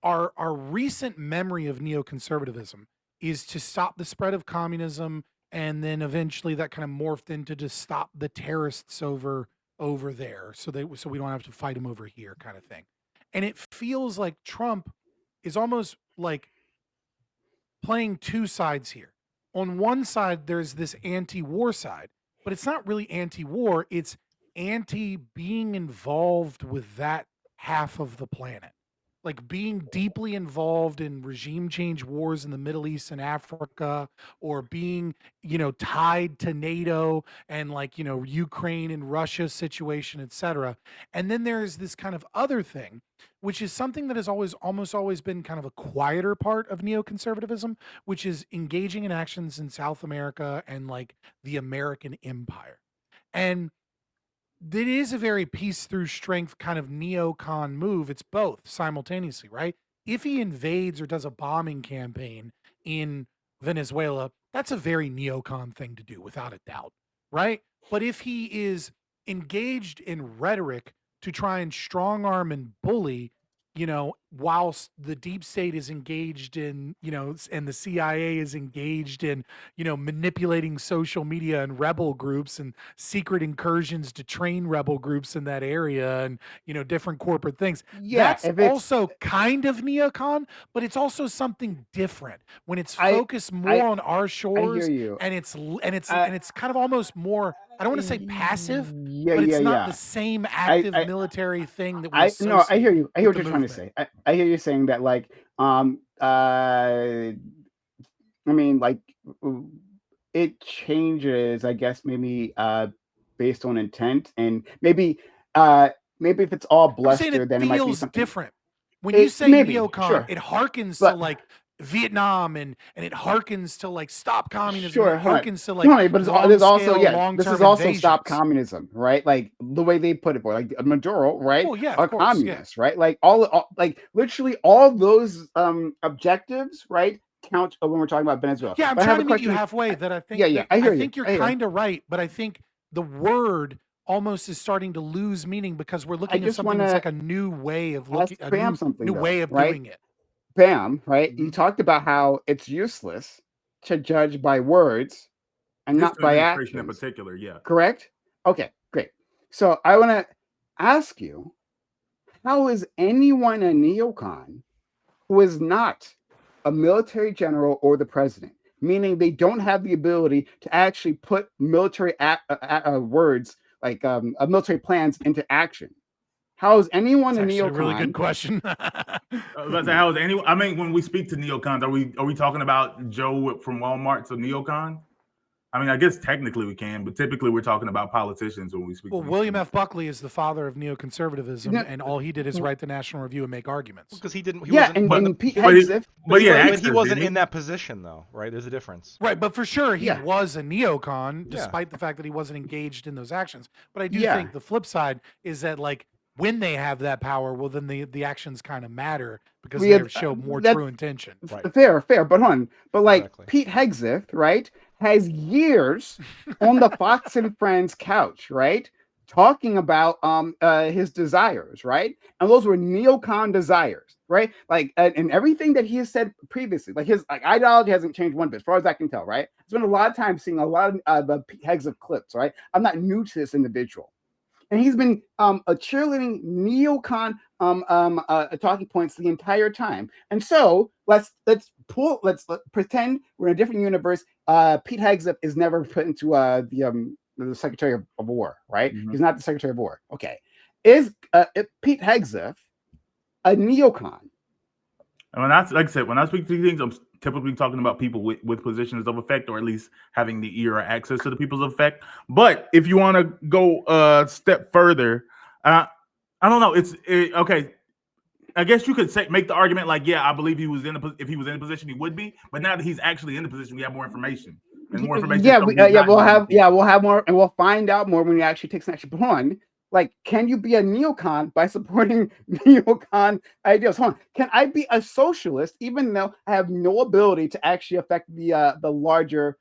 our recent memory of neoconservatism is to stop the spread of communism, and then eventually that kind of morphed into to stop the terrorists over there, so we don't have to fight them over here, kind of thing. And it feels like Trump is almost like playing two sides here. On one side, there's this anti-war side, but it's not really anti-war. It's anti being involved with that half of the planet. Like being deeply involved in regime change wars in the Middle East and Africa, or being, tied to NATO and Ukraine and Russia situation, etc. And then there's this kind of other thing, which is something that has almost always been kind of a quieter part of neoconservatism, which is engaging in actions in South America and like the American empire. And it is a very peace through strength kind of neocon move. It's both simultaneously, right? If he invades or does a bombing campaign in Venezuela, that's a very neocon thing to do, without a doubt, right? But if he is engaged in rhetoric to try and strong arm and bully, whilst the deep state is engaged in, and the CIA is engaged in, manipulating social media and rebel groups and secret incursions to train rebel groups in that area and, different corporate things. Yeah, That's also kind of neocon, but it's also something different when it's focused more on our I shores, hear you. and it's kind of almost more, I don't want to say passive, Yeah, but it's yeah, not yeah. the same active I military thing that we I associate. no, I hear you. I hear what with you're the trying to movement. say. I hear you saying that, like, I mean, like, it changes, I guess, maybe based on intent, and maybe if it's all I'm saying bluster, it then it might be feels something. different. When you say Maybe, neocon, sure, it harkens to but like Vietnam, and it harkens to like stop communism, and sure, it hold on. harkens to No, like but long there's also, scale, yeah, long this is term also stop invasions. communism, right? Like the way they put it, like Maduro, right, Well, yeah, are of course, yeah. communists, right? Like all like literally all those objectives, right, count when we're talking about Venezuela. Yeah, I'm But I have trying a to meet you question. halfway. That I think Yeah, that I hear I you. think you're I hear. kind of right, but I think the word almost is starting to lose meaning because we're I looking at just something want that's to like a new way of ask looking, a Bam new something way though, of right? doing it. Bam, right? You Mhm. talked about how it's useless to judge by words and This not by administration in actions, particular, yeah. correct? Okay, great. So I want to ask you, how is anyone a neocon who is not a military general or the president? Meaning they don't have the ability to actually put military words like military plans into action. How is anyone That's a actually a really good neocon? question. Let's say, how is anyone? I mean, when we speak to neocons, are we talking about Joe from Walmart to neocon? I mean, I guess technically we can, but typically we're talking about politicians when we speak Well, to these William things. F. Buckley is the father of neoconservatism, No, and all he did is write the National Review and make arguments. Because he didn't. He yeah, wasn't. and Pete But he, Hegseth, but he had but access, he wasn't didn't in he? that position though, right? There's a difference. Right, but for sure he Yeah. was a neocon, Yeah. despite the fact that he wasn't engaged in those actions. But I do Yeah. think the flip side is that, like, when they have that power, well, then the actions kind of matter because We they have- show more that's- true intention. Right. Fair, but hold on. But like Exactly. Pete Hegseth, right, has years on the Fox and Friends couch, right, talking about his desires, right, and those were neocon desires, right, like and everything that he has said previously, like his ideology hasn't changed one bit, as far as I can tell, right. I spent a lot of time seeing a lot of the Pete Hegseth clips, right. I'm not new to this individual. And he's been a cheerleading neocon talking points the entire time. And so let's pretend we're in a different universe. Pete Hegseth is never put into the Secretary of War, right? Mhm. He's not the Secretary of War. Okay, is Pete Hegseth a neocon? And when like I said, when I speak to these things, I'm typically talking about people with positions of effect, or at least having the ear or access to the people's effect. But if you want to go a step further, I don't know. Okay. I guess you could make the argument like, yeah, I believe if he was in a position, he would be. But now that he's actually in the position, we have more information. And more information. Yeah, we'll have more, and we'll find out more when he actually takes an action. But hold on. Like, can you be a neocon by supporting neocon ideals? Hold on. Can I be a socialist even though I have no ability to actually affect the larger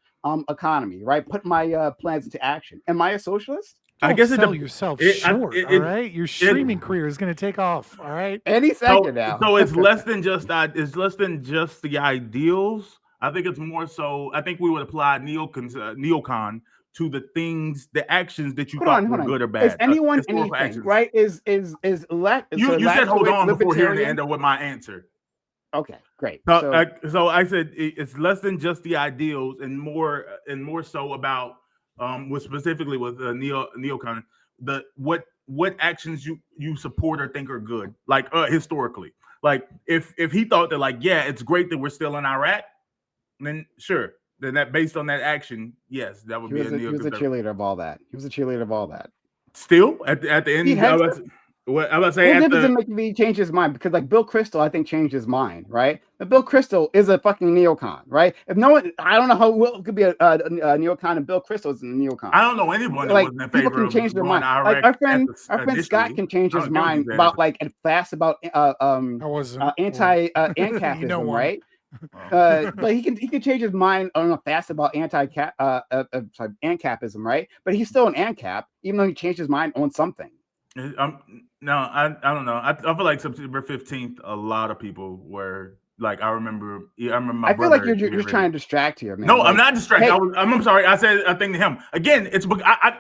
economy, right? Put my plans into action. Am I a socialist? Don't I guess sell yourself short. All right, your streaming career is going to take off. All right, any second now. So it's less than just that. It's less than just the ideals. I think it's more so. I think we would apply neocon to the things, the actions that you thought were good or bad. Is anyone anything, actions. right? You said hold on before hearing the end of what my answer. Okay, great. So I said it's less than just the ideals and more so about specifically with neocon, what actions you support or think are good, like historically. Like if he thought that like, yeah, it's great that we're still in Iraq, then sure. Then that based on that action, yes, that would be a neoconservative. He was a cheerleader of all that. He was a cheerleader of all that. Still at the end, what I was saying, doesn't make me change his mind because, like, Bill Kristol, I think changed his mind, right? But Bill Kristol is a fucking neocon, right? If no one, I don't know how Will could be a neocon and Bill Kristol is a neocon. I don't know anyone that wasn't in favor people can change their mind. Like our friend Scott can change his mind about like and fast about anti-ANCAPism, right? But he can change his mind on fast about ANCAPism, right? But he's still an ANCAP, even though he changed his mind on something. No, I don't know. I feel like September 15th, a lot of people were like, I remember my I feel like you're just trying to distract here, man. No, like, I'm not distracted. Hey, I'm sorry. I said a thing to him. Again, it's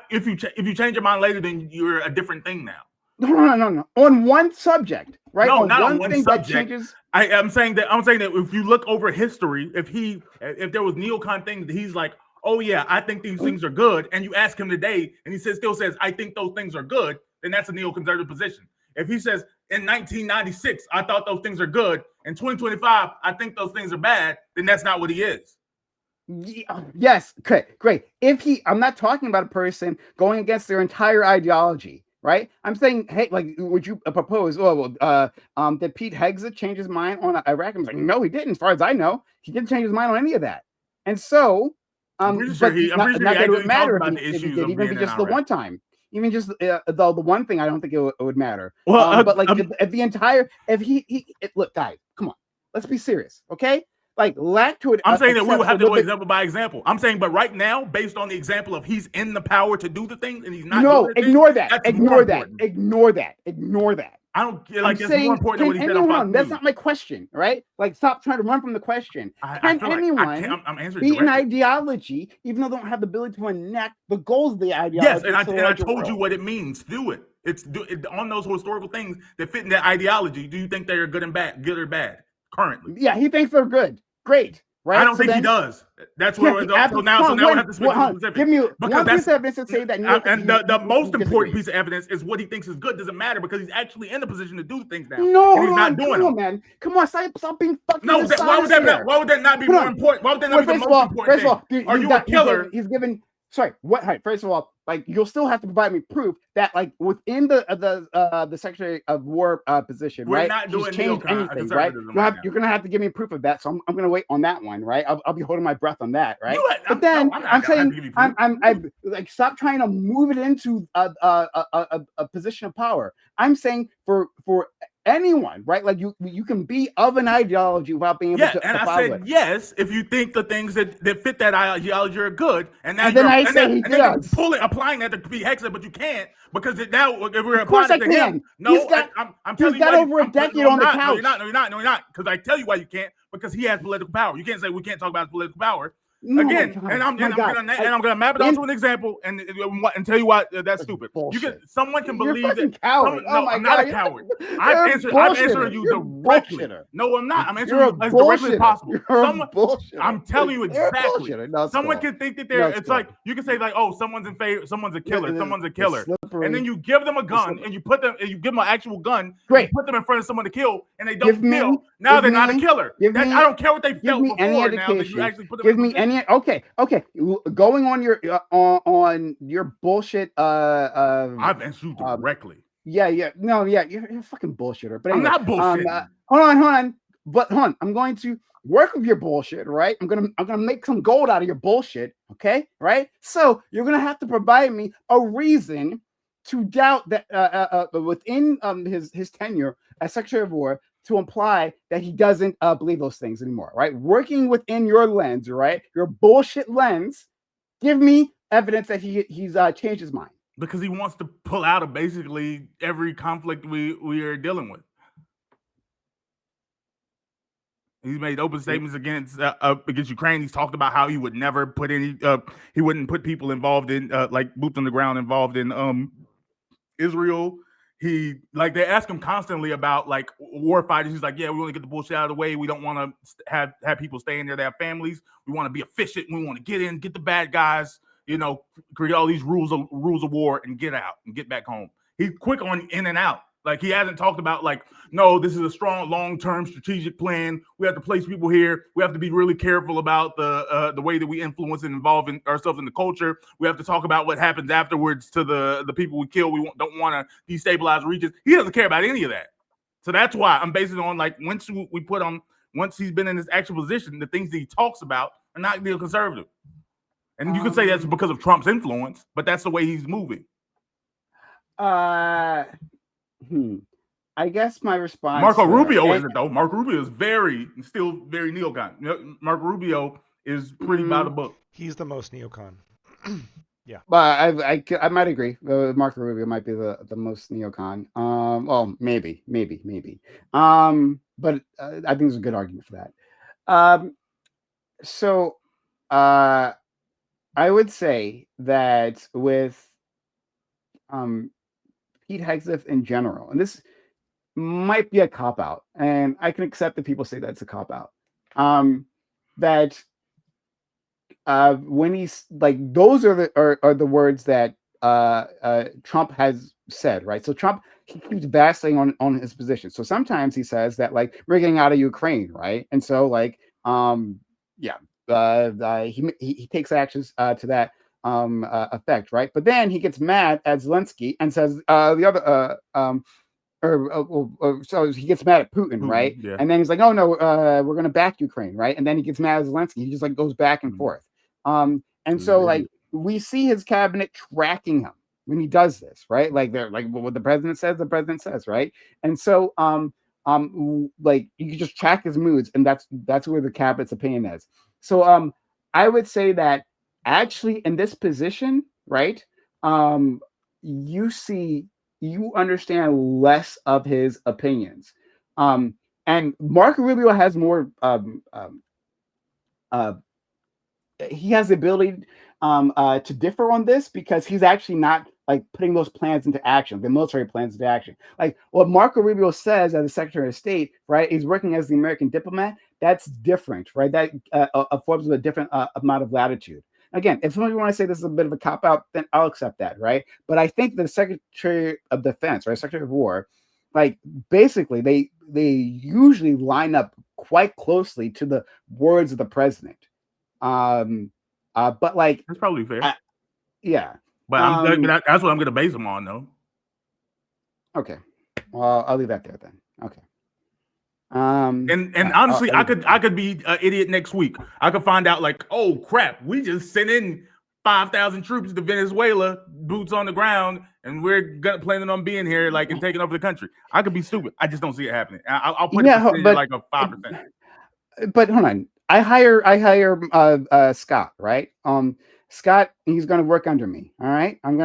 if you change your mind later, then you're a different thing now. No. On one subject, right? No, not on one thing subject. That changes. I'm saying that if you look over history, if there was neocon things, he's like, oh yeah, I think these things are good, and you ask him today, and he still says, I think those things are good, then that's a neoconservative position. If he says in 1996, I thought those things are good, in 2025, I think those things are bad, then that's not what he is. Yes, great. I'm not talking about a person going against their entire ideology, right? I'm saying, hey, like, would you propose? Did Pete Hegseth change his mind on Iraq? I'm like, no, he didn't. As far as I know, he didn't change his mind on any of that. And so, I'm pretty sure he would matter if he did, even just the one time. Even just the one thing, I don't think it would matter. Well, but like if the entire, look, guys, come on, let's be serious, okay? Like, I'm saying that we would have to go example by example. I'm saying, but right now, based on the example of he's in the power to do the things and he's not. No, ignore that. Ignore that. I don't like. It's more important than what he said on Fox News. That's not my question, right? Like, stop trying to run from the question. I'm answering be an ideology, even though they don't have the ability to enact the goals of the ideology? Yes, and I told you what it means. Do it. It's on those historical things that fit in that ideology. Do you think they are good or bad currently? Yeah, he thinks they're good. Great. Right? I don't think he does. That's where we have to speak specific. Give me one piece of evidence to say that. And the most important piece of evidence is what he thinks is good doesn't matter because he's actually in the position to do things now. No, he's not doing them. Man. Come on, stop being fucking. No, why would that not be more important? Why would that not be the most important thing? Are you a killer? He's given. Sorry. What? First of all, like, you'll still have to provide me proof that, like, within the Secretary of War position, we're right? Not doing he's changed anything, right? You're gonna have to give me proof of that. So I'm gonna wait on that one, right? I'll be holding my breath on that, right? I'm like, stop trying to move it into a position of power. I'm saying for anyone, right? Like, you can be of an ideology without being able to. And I said yes if you think the things that fit that ideology are good, and now you're applying that to Pete Hegseth, but you can't because now if we're of course applying it to him, no, I'm telling you, over a decade on the couch. No, you're not. Because I tell you why you can't. Because he has political power. You can't say we can't talk about political power. I'm gonna map it onto an example and tell you why that's stupid. Someone can believe that. I'm not a coward. I'm answering you directly. No, I'm not. I'm answering you as directly as possible. I'm telling you exactly. Someone can think that it's like you can say like, oh, someone's in favor, someone's a killer, and then you give them a gun and you give them an actual gun. Great. Put them in front of someone to kill, and they don't kill. Now they're not a killer. I don't care what they felt before. Now that you actually put them. Give me any. Okay. Going on your bullshit. I've answered you directly. Yeah. No, yeah. You're a fucking bullshitter. But anyway, I'm not bullshitting. Hold on. But I'm going to work with your bullshit, right? I'm gonna make some gold out of your bullshit. Okay, right? So you're gonna have to provide me a reason to doubt that within his tenure as Secretary of War, to imply that he doesn't believe those things anymore, right? Working within your lens, right? Your bullshit lens, give me evidence that he's changed his mind. Because he wants to pull out of basically every conflict we are dealing with. He's made open statements against Ukraine. He's talked about how he would never put he wouldn't put people involved in like boots on the ground involved in Israel. He they ask him constantly about like war fighters. He's like, yeah, we want to get the bullshit out of the way. We don't want to have people staying there. They have families. We want to be efficient. We want to get in, get the bad guys. Create all these rules of war and get out and get back home. He's quick on in and out. Like he hasn't talked about no, this is a strong long-term strategic plan. We have to place people here. We have to be really careful about the way that we influence and involve ourselves in the culture. We have to talk about what happens afterwards to the people we kill. We don't want to destabilize regions. He doesn't care about any of that. So that's why I'm basing it on once he's been in this actual position, the things that he talks about are not real conservative. And you could say that's because of Trump's influence, but that's the way he's moving. I guess my response. Marco Rubio isn't though. Marco Rubio is still very neocon. Marco Rubio is pretty by the book. He's the most neocon. Yeah. But I might agree. Marco Rubio might be the most neocon. Well, maybe. But I think there's a good argument for that. So I would say that with Pete Hegseth in general, and this might be a cop-out, and I can accept that people say that's a cop-out. That when he's those are the words that Trump has said, right? So Trump, he keeps vacillating on his position. So sometimes he says that we're getting out of Ukraine, right? And so he takes actions to that effect, right? But then he gets mad at Zelensky and says so he gets mad at Putin, right? Yeah. And then he's like, "Oh no, we're going to back Ukraine," right? And then he gets mad at Zelensky. He just goes back and forth. And so we see his cabinet tracking him when he does this, right? They're what the president says, right? And so you can just track his moods, and that's where the cabinet's opinion is. So I would say that actually in this position, right? You understand less of his opinions. And Marco Rubio has more he has the ability to differ on this because he's actually not putting those plans into action, the military plans into action. What Marco Rubio says as the Secretary of State, right? He's working as the American diplomat. That's different, right? That affords a different amount of latitude. Again, if somebody want to say this is a bit of a cop-out, then I'll accept that, right? But I think the Secretary of Defense, right, Secretary of War, basically they usually line up quite closely to the words of the president. But that's probably fair. Yeah. But that's what I'm going to base them on, though. Okay. Well, I'll leave that there then. Okay. And honestly, I could be an idiot next week. I could find out oh crap, we just sent in 5,000 troops to Venezuela, boots on the ground, and we're planning on being here and taking over the country. I could be stupid. I just don't see it happening. I'll put it a 5%. But hold on, I hire Scott, right? Scott, he's gonna work under me. All right, I'm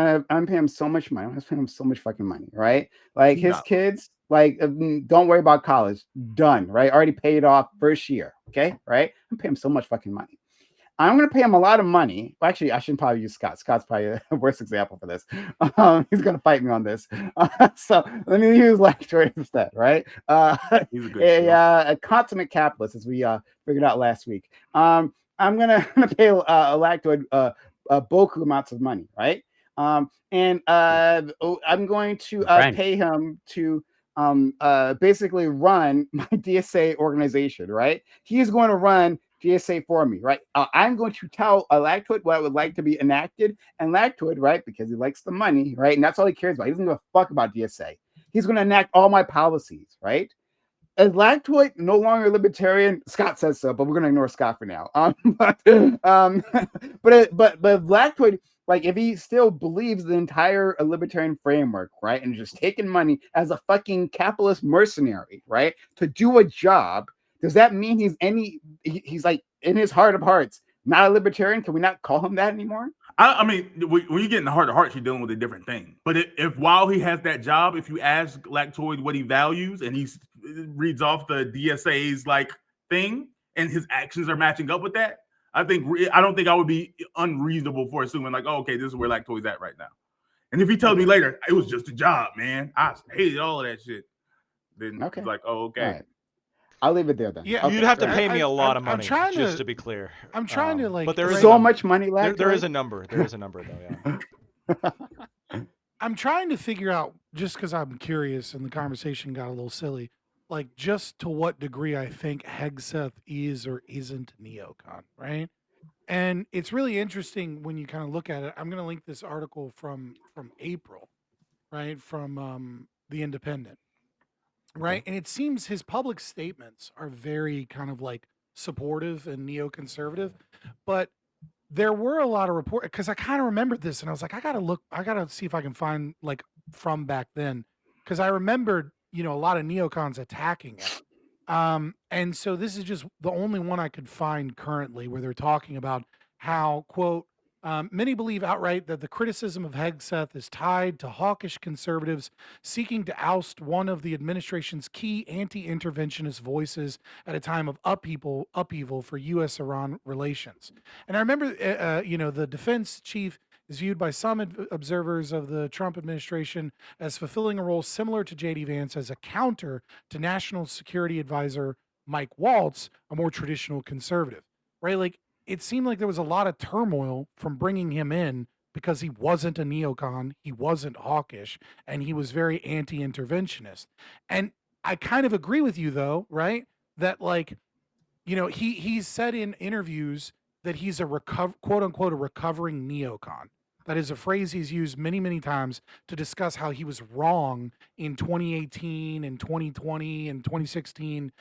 paying him so much money. I'm gonna pay him so much fucking money, right? His kids. Don't worry about college. Done, right? Already paid off first year. Okay, right? I'm paying him so much fucking money. I'm going to pay him a lot of money. Well, actually, I shouldn't probably use Scott. Scott's probably a worse example for this. He's going to fight me on this. So let me use Lactoid instead, right? He's a consummate capitalist, as we figured out last week. I'm going to pay Lactoid boku amounts of money, right? And I'm going to pay him to basically run my DSA organization, right? He's going to run DSA for me, right? I'm going to tell Lactoid what I would like to be enacted, and Lactoid, right, because he likes the money, right, and that's all he cares about. He doesn't give a fuck about DSA. He's going to enact all my policies, right? Is Lactoid no longer libertarian? Scott says so, but we're going to ignore Scott for now. But Lactoid Like, if he still believes the entire libertarian framework, right, and just taking money as a fucking capitalist mercenary, right, to do a job, does that mean he's like, in his heart of hearts, not a libertarian? Can we not call him that anymore? I mean, when you get in the heart of hearts, you're dealing with a different thing. But if while he has that job, if you ask Lactoid what he values and he reads off the DSA's like thing and his actions are matching up with that, I don't think I would be unreasonable for assuming like, oh, okay, this is where Lactoid's at right now. And if he tells me later, it was just a job, man, I hated all of that shit, then it's like, oh, okay. Right. I'll leave it there then. Yeah, You'd have to pay me a lot of money, just to be clear. I'm trying to like. But there is so much money left. There is a number. There is a number though. Yeah. I'm trying to figure out, just because I'm curious, and the conversation got a little silly, like just to what degree I think Hegseth is or isn't neocon, right? And it's really interesting when you kind of look at it. I'm going to link this article from April, right, from The Independent. Right. And it seems his public statements are very kind of like supportive and neoconservative. But there were a lot of reports, because I kind of remembered this and I was like, I got to see if I can find like from back then. Because I remembered, a lot of neocons attacking it. And so this is just the only one I could find currently where they're talking about how, quote, many believe outright that the criticism of Hegseth is tied to hawkish conservatives seeking to oust one of the administration's key anti-interventionist voices at a time of upheaval for U.S.-Iran relations. And I remember, the defense chief is viewed by some observers of the Trump administration as fulfilling a role similar to J.D. Vance as a counter to National Security Advisor Mike Waltz, a more traditional conservative, right? Like, it seemed like there was a lot of turmoil from bringing him in because he wasn't a neocon, he wasn't hawkish, and he was very anti-interventionist. And I kind of agree with you, though, right? That, like, he's said in interviews that he's a quote unquote a recovering neocon. That is a phrase he's used many, many times to discuss how he was wrong in 2018 and 2020 and 2016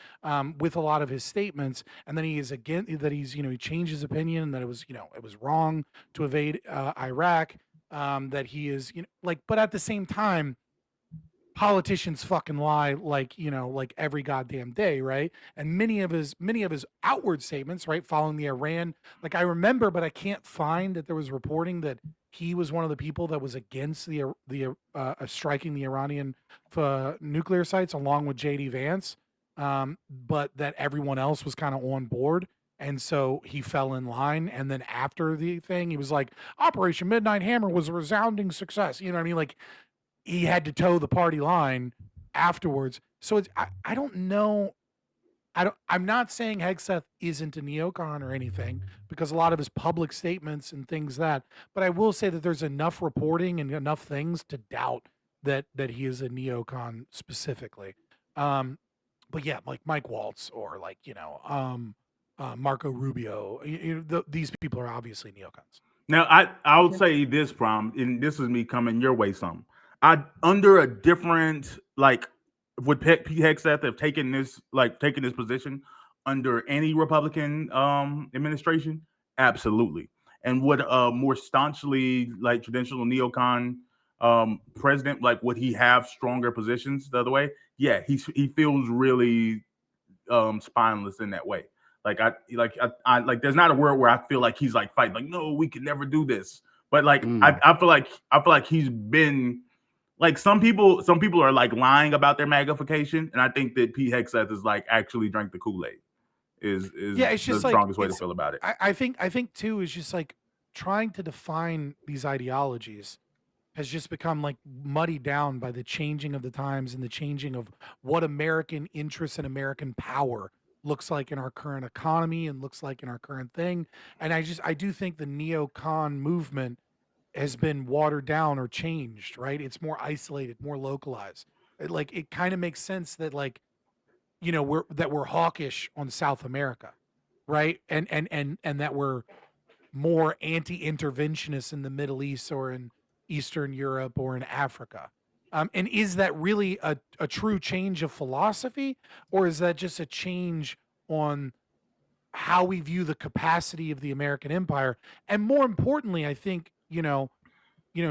with a lot of his statements. And then he changed his opinion and that it was wrong to invade Iraq. That he is, but at the same time, politicians fucking lie like every goddamn day, right? And many of his outward statements, right, following the Iran, like I remember, but I can't find that there was reporting that he was one of the people that was against the striking the Iranian nuclear sites along with J.D. Vance, but that everyone else was kind of on board. And so he fell in line. And then after the thing, he was like, Operation Midnight Hammer was a resounding success. You know what I mean? Like, he had to toe the party line afterwards. So I don't know. I'm not saying Hegseth isn't a neocon or anything, because a lot of his public statements and things but I will say that there's enough reporting and enough things to doubt that he is a neocon specifically. But yeah, like Mike Waltz or like, Marco Rubio, these people are obviously neocons. Now, I would say this, Prom, and this is me coming your way some. Under a different, like, would Pete Hegseth have taken this position under any Republican administration? Absolutely. And would a more staunchly, like, traditional neocon president, like, would he have stronger positions the other way? Yeah, he feels really spineless in that way. Like I there's not a word where I feel like he's like fighting, like, no, we can never do this. But like I feel like he's been, like, some people are like lying about their magnification, and I think that Pete Hegseth is like actually drank the Kool-Aid. Is it's just the like, strongest way to feel about it. I think too is just like trying to define these ideologies has just become like muddied down by the changing of the times and the changing of what American interests and American power looks like in our current economy and looks like in our current thing. And I do think the neocon movement has been watered down or changed, right? It's more isolated, more localized. It kind of makes sense that, like, we're hawkish on South America, right? And that we're more anti-interventionist in the Middle East or in Eastern Europe or in Africa. And is that really a true change of philosophy, or is that just a change on how we view the capacity of the American empire? And more importantly, I think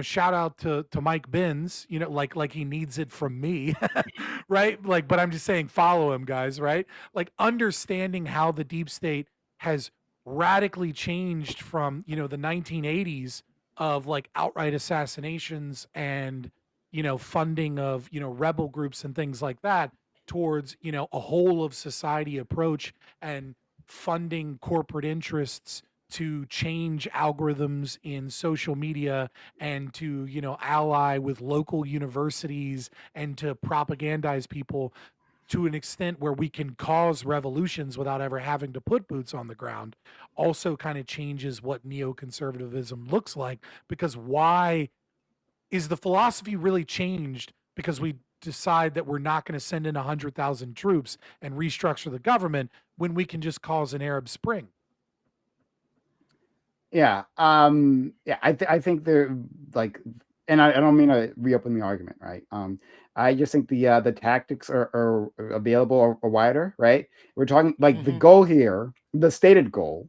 shout out to Mike Binns, like he needs it from me, right? Like, but I'm just saying, follow him, guys, right? Like understanding how the deep state has radically changed from, the 1980s of like outright assassinations and, funding of, rebel groups and things like that towards, a whole of society approach and funding corporate interests to change algorithms in social media and to ally with local universities and to propagandize people to an extent where we can cause revolutions without ever having to put boots on the ground also kind of changes what neoconservatism looks like. Because why is the philosophy really changed because we decide that we're not going to send in 100,000 troops and restructure the government when we can just cause an Arab Spring? Yeah. I think they're like, and I don't mean to reopen the argument, right? I just think the tactics are available or wider, right? We're talking like the goal here, the stated goal,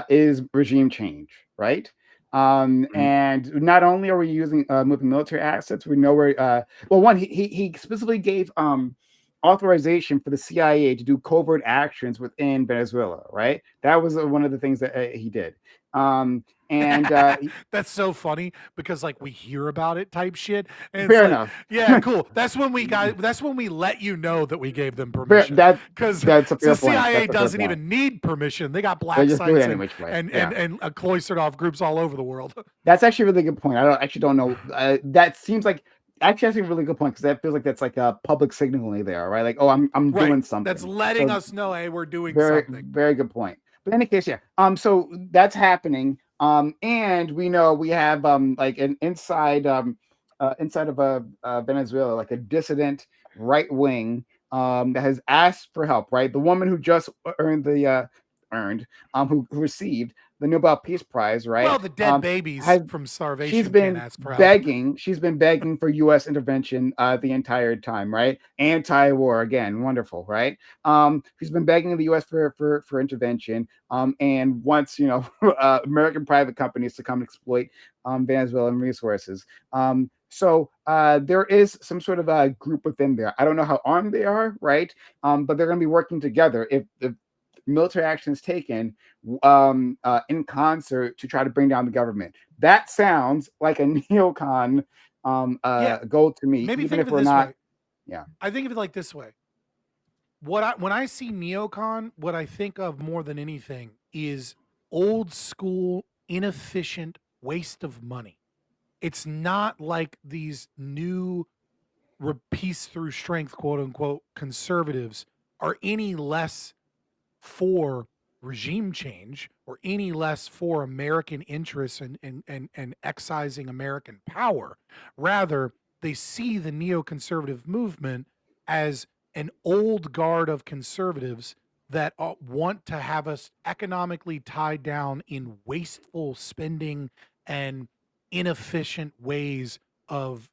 is regime change, right? And not only are we using moving military assets, we know where. Well, one, he specifically gave authorization for the CIA to do covert actions within Venezuela, right? That was one of the things that he did. And that's so funny because like we hear about it type shit. And fair it's like, enough. Yeah, cool. That's when we let you know that we gave them permission. Because the CIA doesn't even need permission. They got black sites and cloistered off groups all over the world. That's actually a really good point. I don't know. That seems like actually that's a really good point because that feels like that's like a public signaling there, right? Like, oh, I'm right. doing something. That's letting us know, hey, we're doing something. Very good point. But in any case, yeah. So that's happening. And we know we have like an inside of Venezuela, like a dissident right wing that has asked for help, right? The woman who just who received the Nobel Peace Prize, right? Well, the dead babies from starvation. She's been begging. She's been begging for U.S. intervention the entire time, right? Anti-war again, wonderful, right? She's been begging the U.S. for intervention, and wants American private companies to come exploit Venezuelan resources. So there is some sort of a group within there. I don't know how armed they are, right? But they're going to be working together if military action is taken in concert to try to bring down the government. That sounds like a neocon goal to me. Maybe even think if of it this way. Yeah, I think of it like this way. When I see neocon, what I think of more than anything is old school, inefficient waste of money. It's not like these new peace through strength, quote unquote, conservatives are any less for regime change or any less for American interests and excising American power. Rather, they see the neoconservative movement as an old guard of conservatives that want to have us economically tied down in wasteful spending and inefficient ways of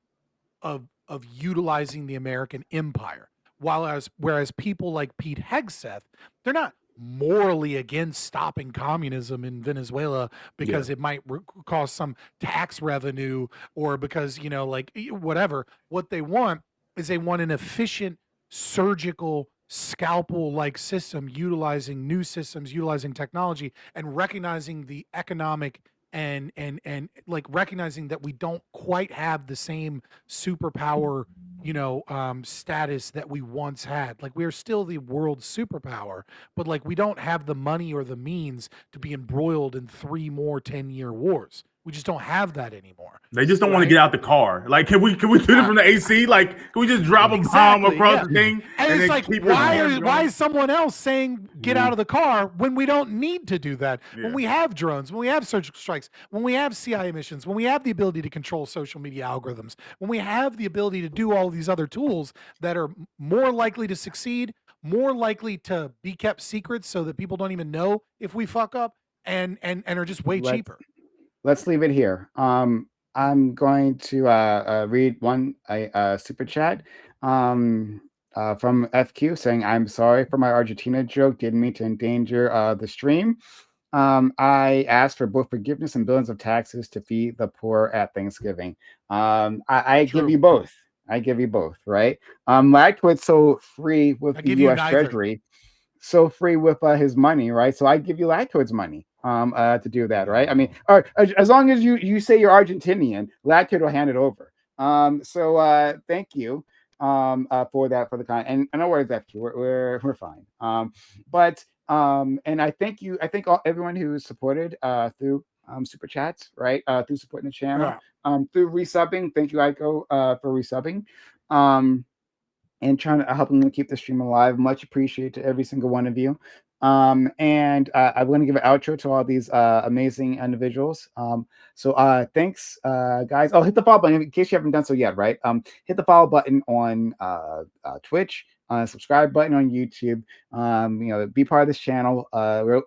utilizing the American empire. Whereas people like Pete Hegseth, they're not morally against stopping communism in Venezuela because it might cause some tax revenue or because, whatever. What they want is they want an efficient surgical scalpel-like system, utilizing new systems, utilizing technology, and recognizing the economic and like recognizing that we don't quite have the same superpower status that we once had. Like, we're still the world superpower, but like we don't have the money or the means to be embroiled in 3 more 10-year wars. We just don't have that anymore. They just don't want to get out the car. Like, can we do it from the AC? Like, can we just drop a bomb across the thing? And it's like, why is someone else saying get out of the car when we don't need to do that? Yeah. When we have drones, when we have surgical strikes, when we have CIA missions, when we have the ability to control social media algorithms, when we have the ability to do all these other tools that are more likely to succeed, more likely to be kept secret so that people don't even know if we fuck up, and are just way cheaper. Let's leave it here. I'm going to read one super chat from FQ saying, "I'm sorry for my Argentina joke. Didn't mean to endanger the stream." I asked for both forgiveness and billions of taxes to feed the poor at Thanksgiving. I give True. you both. I give you both, right? Lactwood's so free with I the give you U.S. neither. Treasury, so free with his money, right? So I give you Lactwood's money to do that, right? I mean, or as long as you say you're Argentinian, Lactwood will hand it over. So thank you for that, for the kind, and no worries, FQ, we're fine. And I thank you. I thank everyone who supported through super chats, right? Through supporting the channel, through resubbing. Thank you, Aiko, for resubbing, and trying to helping to keep the stream alive. Much appreciated to every single one of you. And I'm going to give an outro to all these amazing individuals. So thanks, guys. Oh, hit the follow button in case you haven't done so yet, right? Hit the follow button on Twitch, subscribe button on YouTube. Be part of this channel.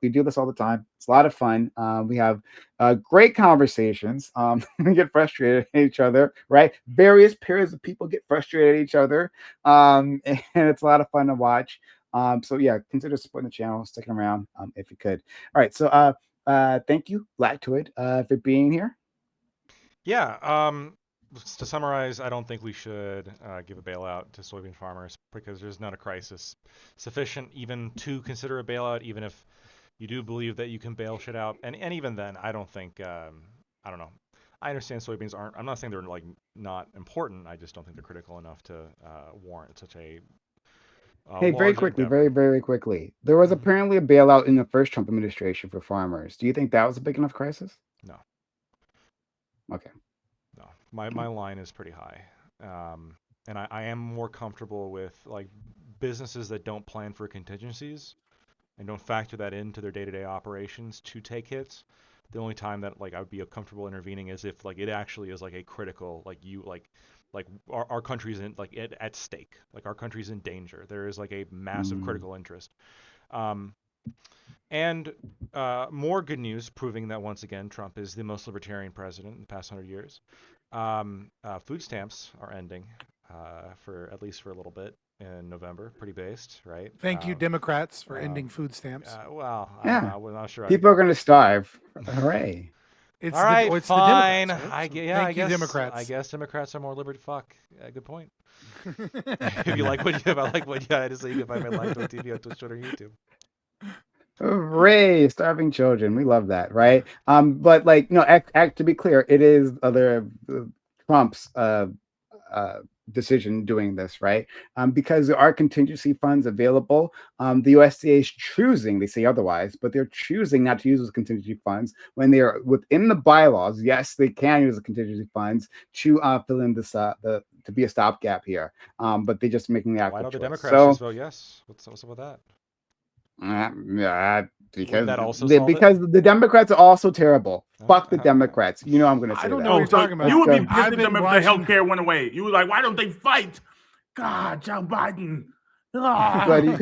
We do this all the time. It's a lot of fun. We have great conversations. We get frustrated at each other, right? Various periods of people get frustrated at each other, and it's a lot of fun to watch. So yeah, consider supporting the channel, sticking around if you could. All right, so thank you, Lactwood, for being here. Yeah. To summarize, I don't think we should give a bailout to soybean farmers because there's not a crisis sufficient even to consider a bailout, even if you do believe that you can bail shit out. And even then, I don't think, I don't know. I understand soybeans aren't, I'm not saying they're like not important. I just don't think they're critical enough to warrant such a Hey, very quickly, very quickly. There was apparently a bailout in the first Trump administration for farmers. Do you think that was a big enough crisis? No. Okay. No, my line is pretty high, and I am more comfortable with like businesses that don't plan for contingencies and don't factor that into their day-to-day operations to take hits. The only time that like I would be comfortable intervening is if like it actually is like a critical like our country's in like at stake, like our country's in danger. There is like a massive critical interest. And more good news, proving that once again Trump is the most libertarian president in the past 100 years. Food stamps are ending for at least for a little bit in November. Pretty based, right? Thank you, Democrats, for ending food stamps. Well, yeah, I'm not sure. People are going to starve. Hooray! It's all right, it's fine. The Democrats, right? I guess Democrats. I guess Democrats are more liberty. Fuck. Good point. If you like what you had to say, you can find my live on TV on Twitch, Twitter, and YouTube. Hooray! Starving children. We love that, right? But like, no, to be clear, it is Trump's decision doing this, right? Because there are contingency funds available. The USDA is choosing, they say otherwise, but they're choosing not to use those contingency funds when they are within the bylaws. Yes, they can use the contingency funds to fill in this to be a stopgap here. But they're just making the actual Why don't the choice. Democrats just vote yes? What's up with that? Because that also the Democrats are also terrible. Fuck the Democrats. You know I'm going to say that. I don't know what you're talking about. You would be pissed at them if the healthcare went away. You were like, why don't they fight? God, Joe Biden. But are you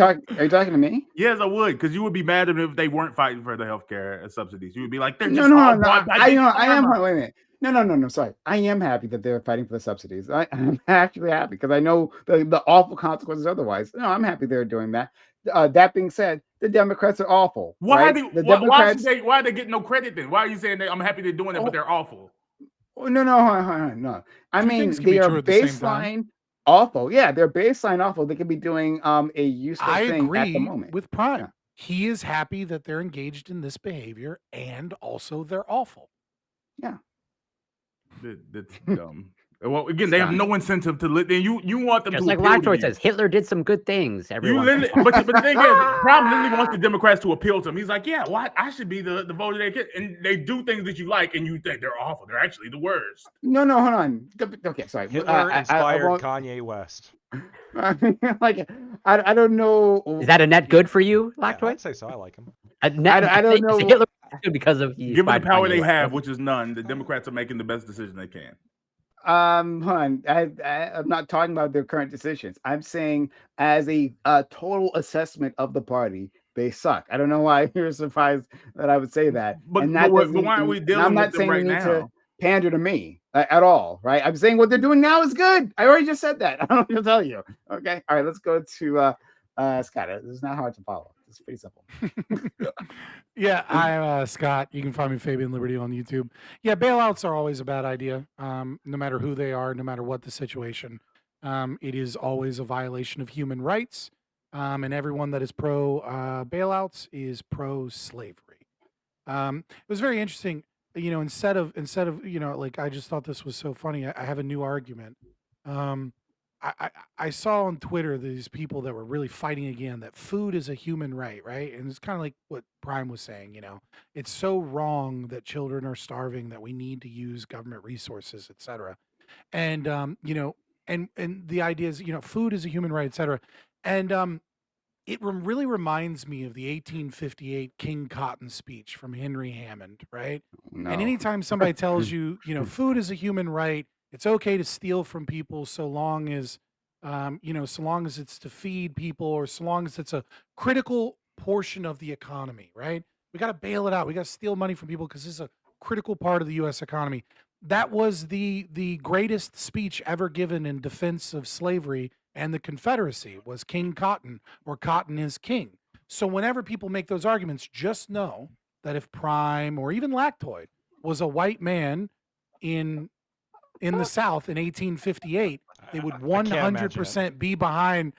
talking to me? Yes, I would, because you would be mad if they weren't fighting for the healthcare subsidies. You would be like, they're no. just I am. Wait a minute. No. Sorry, I am happy that they're fighting for the subsidies. I'm actually happy because I know the awful consequences otherwise. No, I'm happy they're doing that. That being said, the Democrats are awful. Why right? why are they getting no credit then? Why are you saying that I'm happy they're doing it, but they're awful? No. I mean, they are baseline awful. Yeah, they're baseline awful. They could be doing a useful thing at the moment. With Prime. Yeah. He is happy that they're engaged in this behavior, and also they're awful. Yeah. That's dumb. Well, again, they have no incentive to let. You want them just to like Lactwood says, Hitler did some good things. But the thing is, Trump literally wants the Democrats to appeal to him. He's like, yeah, what? I should be the voter they get, and they do things that you like, and you think they're awful. They're actually the worst. No, hold on. Okay, sorry. Hitler inspired Kanye West. Like, I don't know. Is that a net good for you, Lactwood? Yeah, I'd say so. I like him. I don't know. Hitler because of given the power they have, which is none, the Democrats are making the best decision they can. Hold on. I'm not talking about their current decisions. I'm saying as a total assessment of the party, they suck. I don't know why you're surprised that I would say that. But why are we dealing with them right now? I'm not saying you need to pander to me at all, right? I'm saying what they're doing now is good. I already just said that. I don't know what to tell you. Okay. All right. Let's go to Scott. This is not hard to follow. It's pretty simple. Yeah, I'm Scott. You can find me Fabian Liberty on YouTube. Yeah, bailouts are always a bad idea. No matter who they are, no matter what the situation, it is always a violation of human rights. And everyone that is pro bailouts is pro slavery. It was very interesting. Instead of like I just thought this was so funny. I have a new argument. Um, I saw on Twitter these people that were really fighting again that food is a human right, right? And it's kind of like what Prime was saying. It's so wrong that children are starving that we need to use government resources, et cetera. And and the idea is, food is a human right, et cetera. And it really reminds me of the 1858 King Cotton speech from Henry Hammond, right? And No. anytime somebody tells you, food is a human right, it's okay to steal from people so long as, so long as it's to feed people or so long as it's a critical portion of the economy, right? We got to bail it out. We got to steal money from people because this is a critical part of the U.S. economy. That was the greatest speech ever given in defense of slavery and the Confederacy was King Cotton or Cotton is King. So whenever people make those arguments, just know that if Prime or even Lactoid was a white man in the South in 1858, they would 100% be behind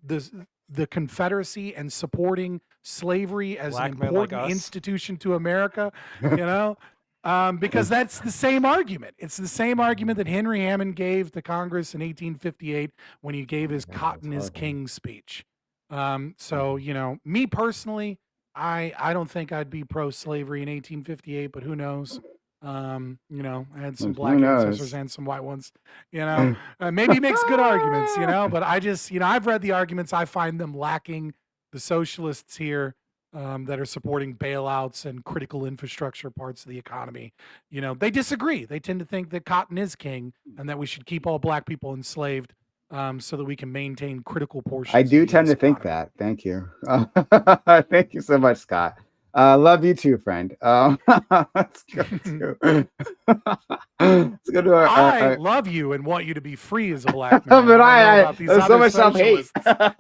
the Confederacy and supporting slavery as an important institution to America, because that's the same argument. It's the same argument that Henry Hammond gave to Congress in 1858 when he gave his Cotton is King speech. So, me personally, I don't think I'd be pro-slavery in 1858, but who knows? I had some black ancestors and some white ones, maybe he makes good arguments, but I just, I've read the arguments. I find them lacking. The socialists here that are supporting bailouts and critical infrastructure parts of the economy, they disagree. They tend to think that cotton is king and that we should keep all black people enslaved so that we can maintain critical portions. I do tend to think that. Thank you. Thank you so much, Scott. Love you too, friend. Let's go to our, I love you and want you to be free as a black man. But there's so much self-hate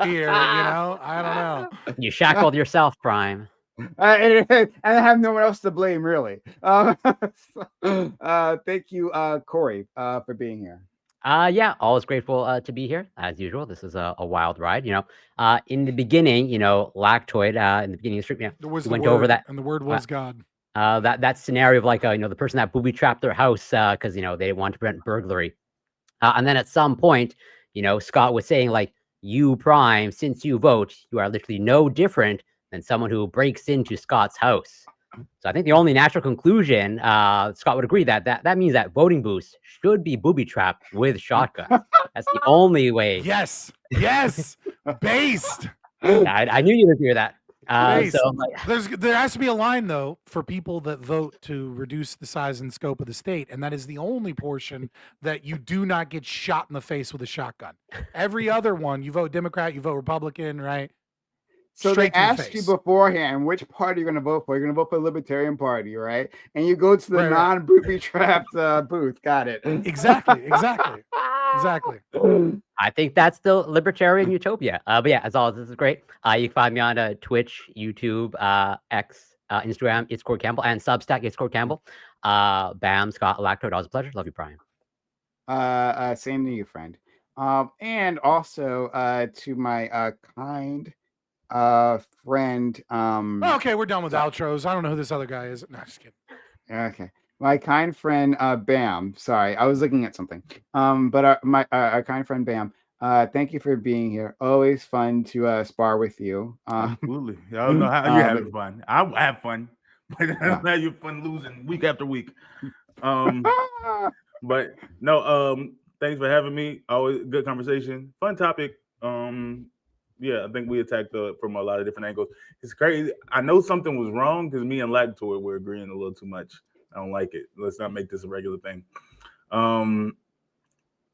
here, I don't know. You shackled yourself, Prime. And I have no one else to blame, really. Thank you, Corey, for being here. Yeah, always grateful to be here as usual. This is a wild ride. In the beginning, Lactoid, in the beginning of the stream, we went over that, and the word was God. That scenario of like, the person that booby trapped their house because they didn't want to prevent burglary, and then at some point, Scott was saying like, you Prime, since you vote, you are literally no different than someone who breaks into Scott's house. So I think the only natural conclusion, Scott would agree that means that voting booths should be booby trapped with shotguns. That's the only way. Yes, based. I knew you'd agree with that. So, there has to be a line though for people that vote to reduce the size and scope of the state, and that is the only portion that you do not get shot in the face with a shotgun. Every other one, you vote Democrat, you vote Republican, right? So they asked you beforehand which party you're going to vote for. You're going to vote for the Libertarian Party, right? And you go to the non-booby trapped booth. Got it. Exactly. I think that's the libertarian utopia. But yeah, as always, this is great. You can find me on Twitch, YouTube, X, Instagram. It's Cord Campbell, and Substack. It's Cord Campbell. Bam, Scott, Lactoid. Always a pleasure. Love you, Brian. Same to you, friend. And also to my kind friend. Okay, we're done with outros. I don't know who this other guy is. No, just kidding. Okay, my kind friend Bam. Sorry, I was looking at something. But my kind friend Bam. Thank you for being here. Always fun to spar with you. Absolutely. I don't know how you're having fun. I have fun, but I don't know how you're fun losing week after week. But no. Thanks for having me. Always good conversation. Fun topic. Yeah, I think we attacked from a lot of different angles. It's crazy. I know something was wrong because me and Lactoid were agreeing a little too much. I don't like it. Let's not make this a regular thing.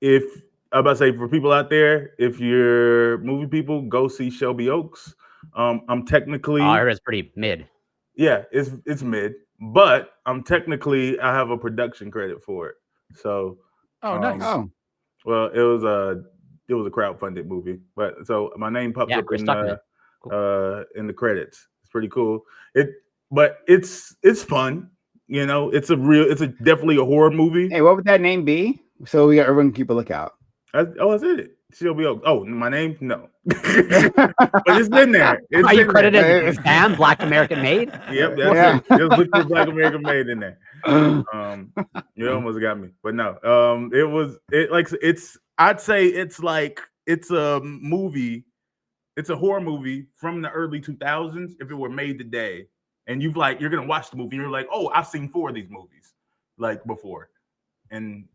If I'm about to say for people out there, if you're movie people, go see Shelby Oaks. I'm technically. I heard it's pretty mid. Yeah, it's mid, but I have a production credit for it. So. Oh, nice. Well, it was a crowdfunded movie, but so my name pops up in the credits. It's pretty cool. But it's fun. You know, it's definitely a horror movie. Hey, what would that name be? So everyone can keep a lookout. That's it. She'll be. Oh, my name? No, but it's in there. Are you credited as Sam, Black American Made? Yep, that's it. Just look for Black American Made in there. You almost got me, but no. I'd say it's a movie. It's a horror movie from the early 2000s. If it were made today, and you're gonna watch the movie, and you're like, oh, I've seen 4 of these movies like before,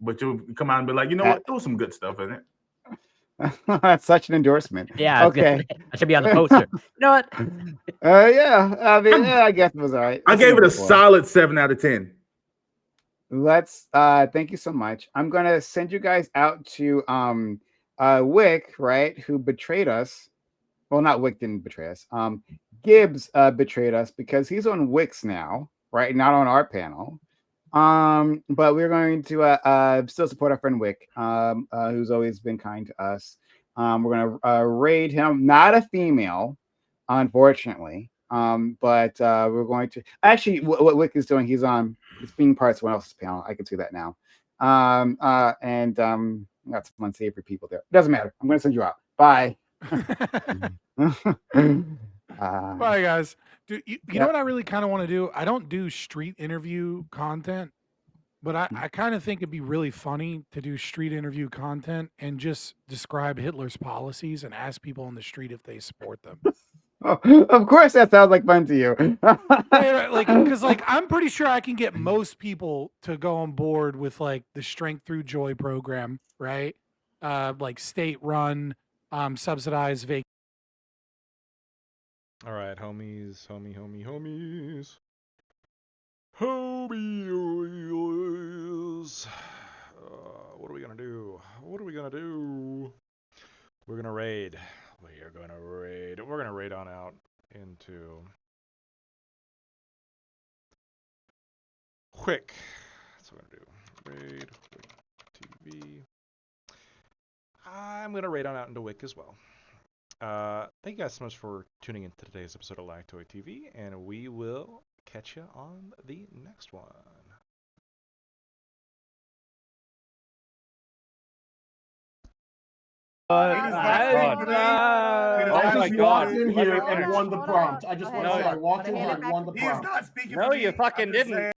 but you'll come out and be like, you know what, there was some good stuff in it. That's such an endorsement. Yeah. Okay. I should be on the poster. You know what? Yeah. I mean, I guess it was all right. I gave it a solid 7 out of 10. Let's thank you so much. I'm gonna send you guys out to Wick, right, who betrayed us. Well, not Wick didn't betray us. Gibbs betrayed us because he's on Wix now, right? Not on our panel. But we're going to still support our friend Wick, who's always been kind to us. We're gonna raid him, not a female, unfortunately. But we're going to actually what Wick is doing. He's being part of someone else's panel. I can see that now. And got some unsavory people there. Doesn't matter. I'm gonna send you out. Bye. Bye, guys. Dude, you know what I really kind of want to do? I don't do street interview content, but I kind of think it'd be really funny to do street interview content and just describe Hitler's policies and ask people on the street if they support them. Oh, of course, that sounds like fun to you. Because I'm pretty sure I can get most people to go on board with like the Strength Through Joy program, right? Like state-run, subsidized vacation. All right, homies. What are we gonna do? We're gonna raid. We're gonna raid on out into Quick. That's what we're gonna do. Raid Quick TV. I'm gonna raid on out into Wick as well. Thank you guys so much for tuning in to today's episode of Lactoid TV, and we will catch you on the next one. Oh my God! In here and won the prompt. I just want to say I walked in here and won the prompt. No, you fucking didn't.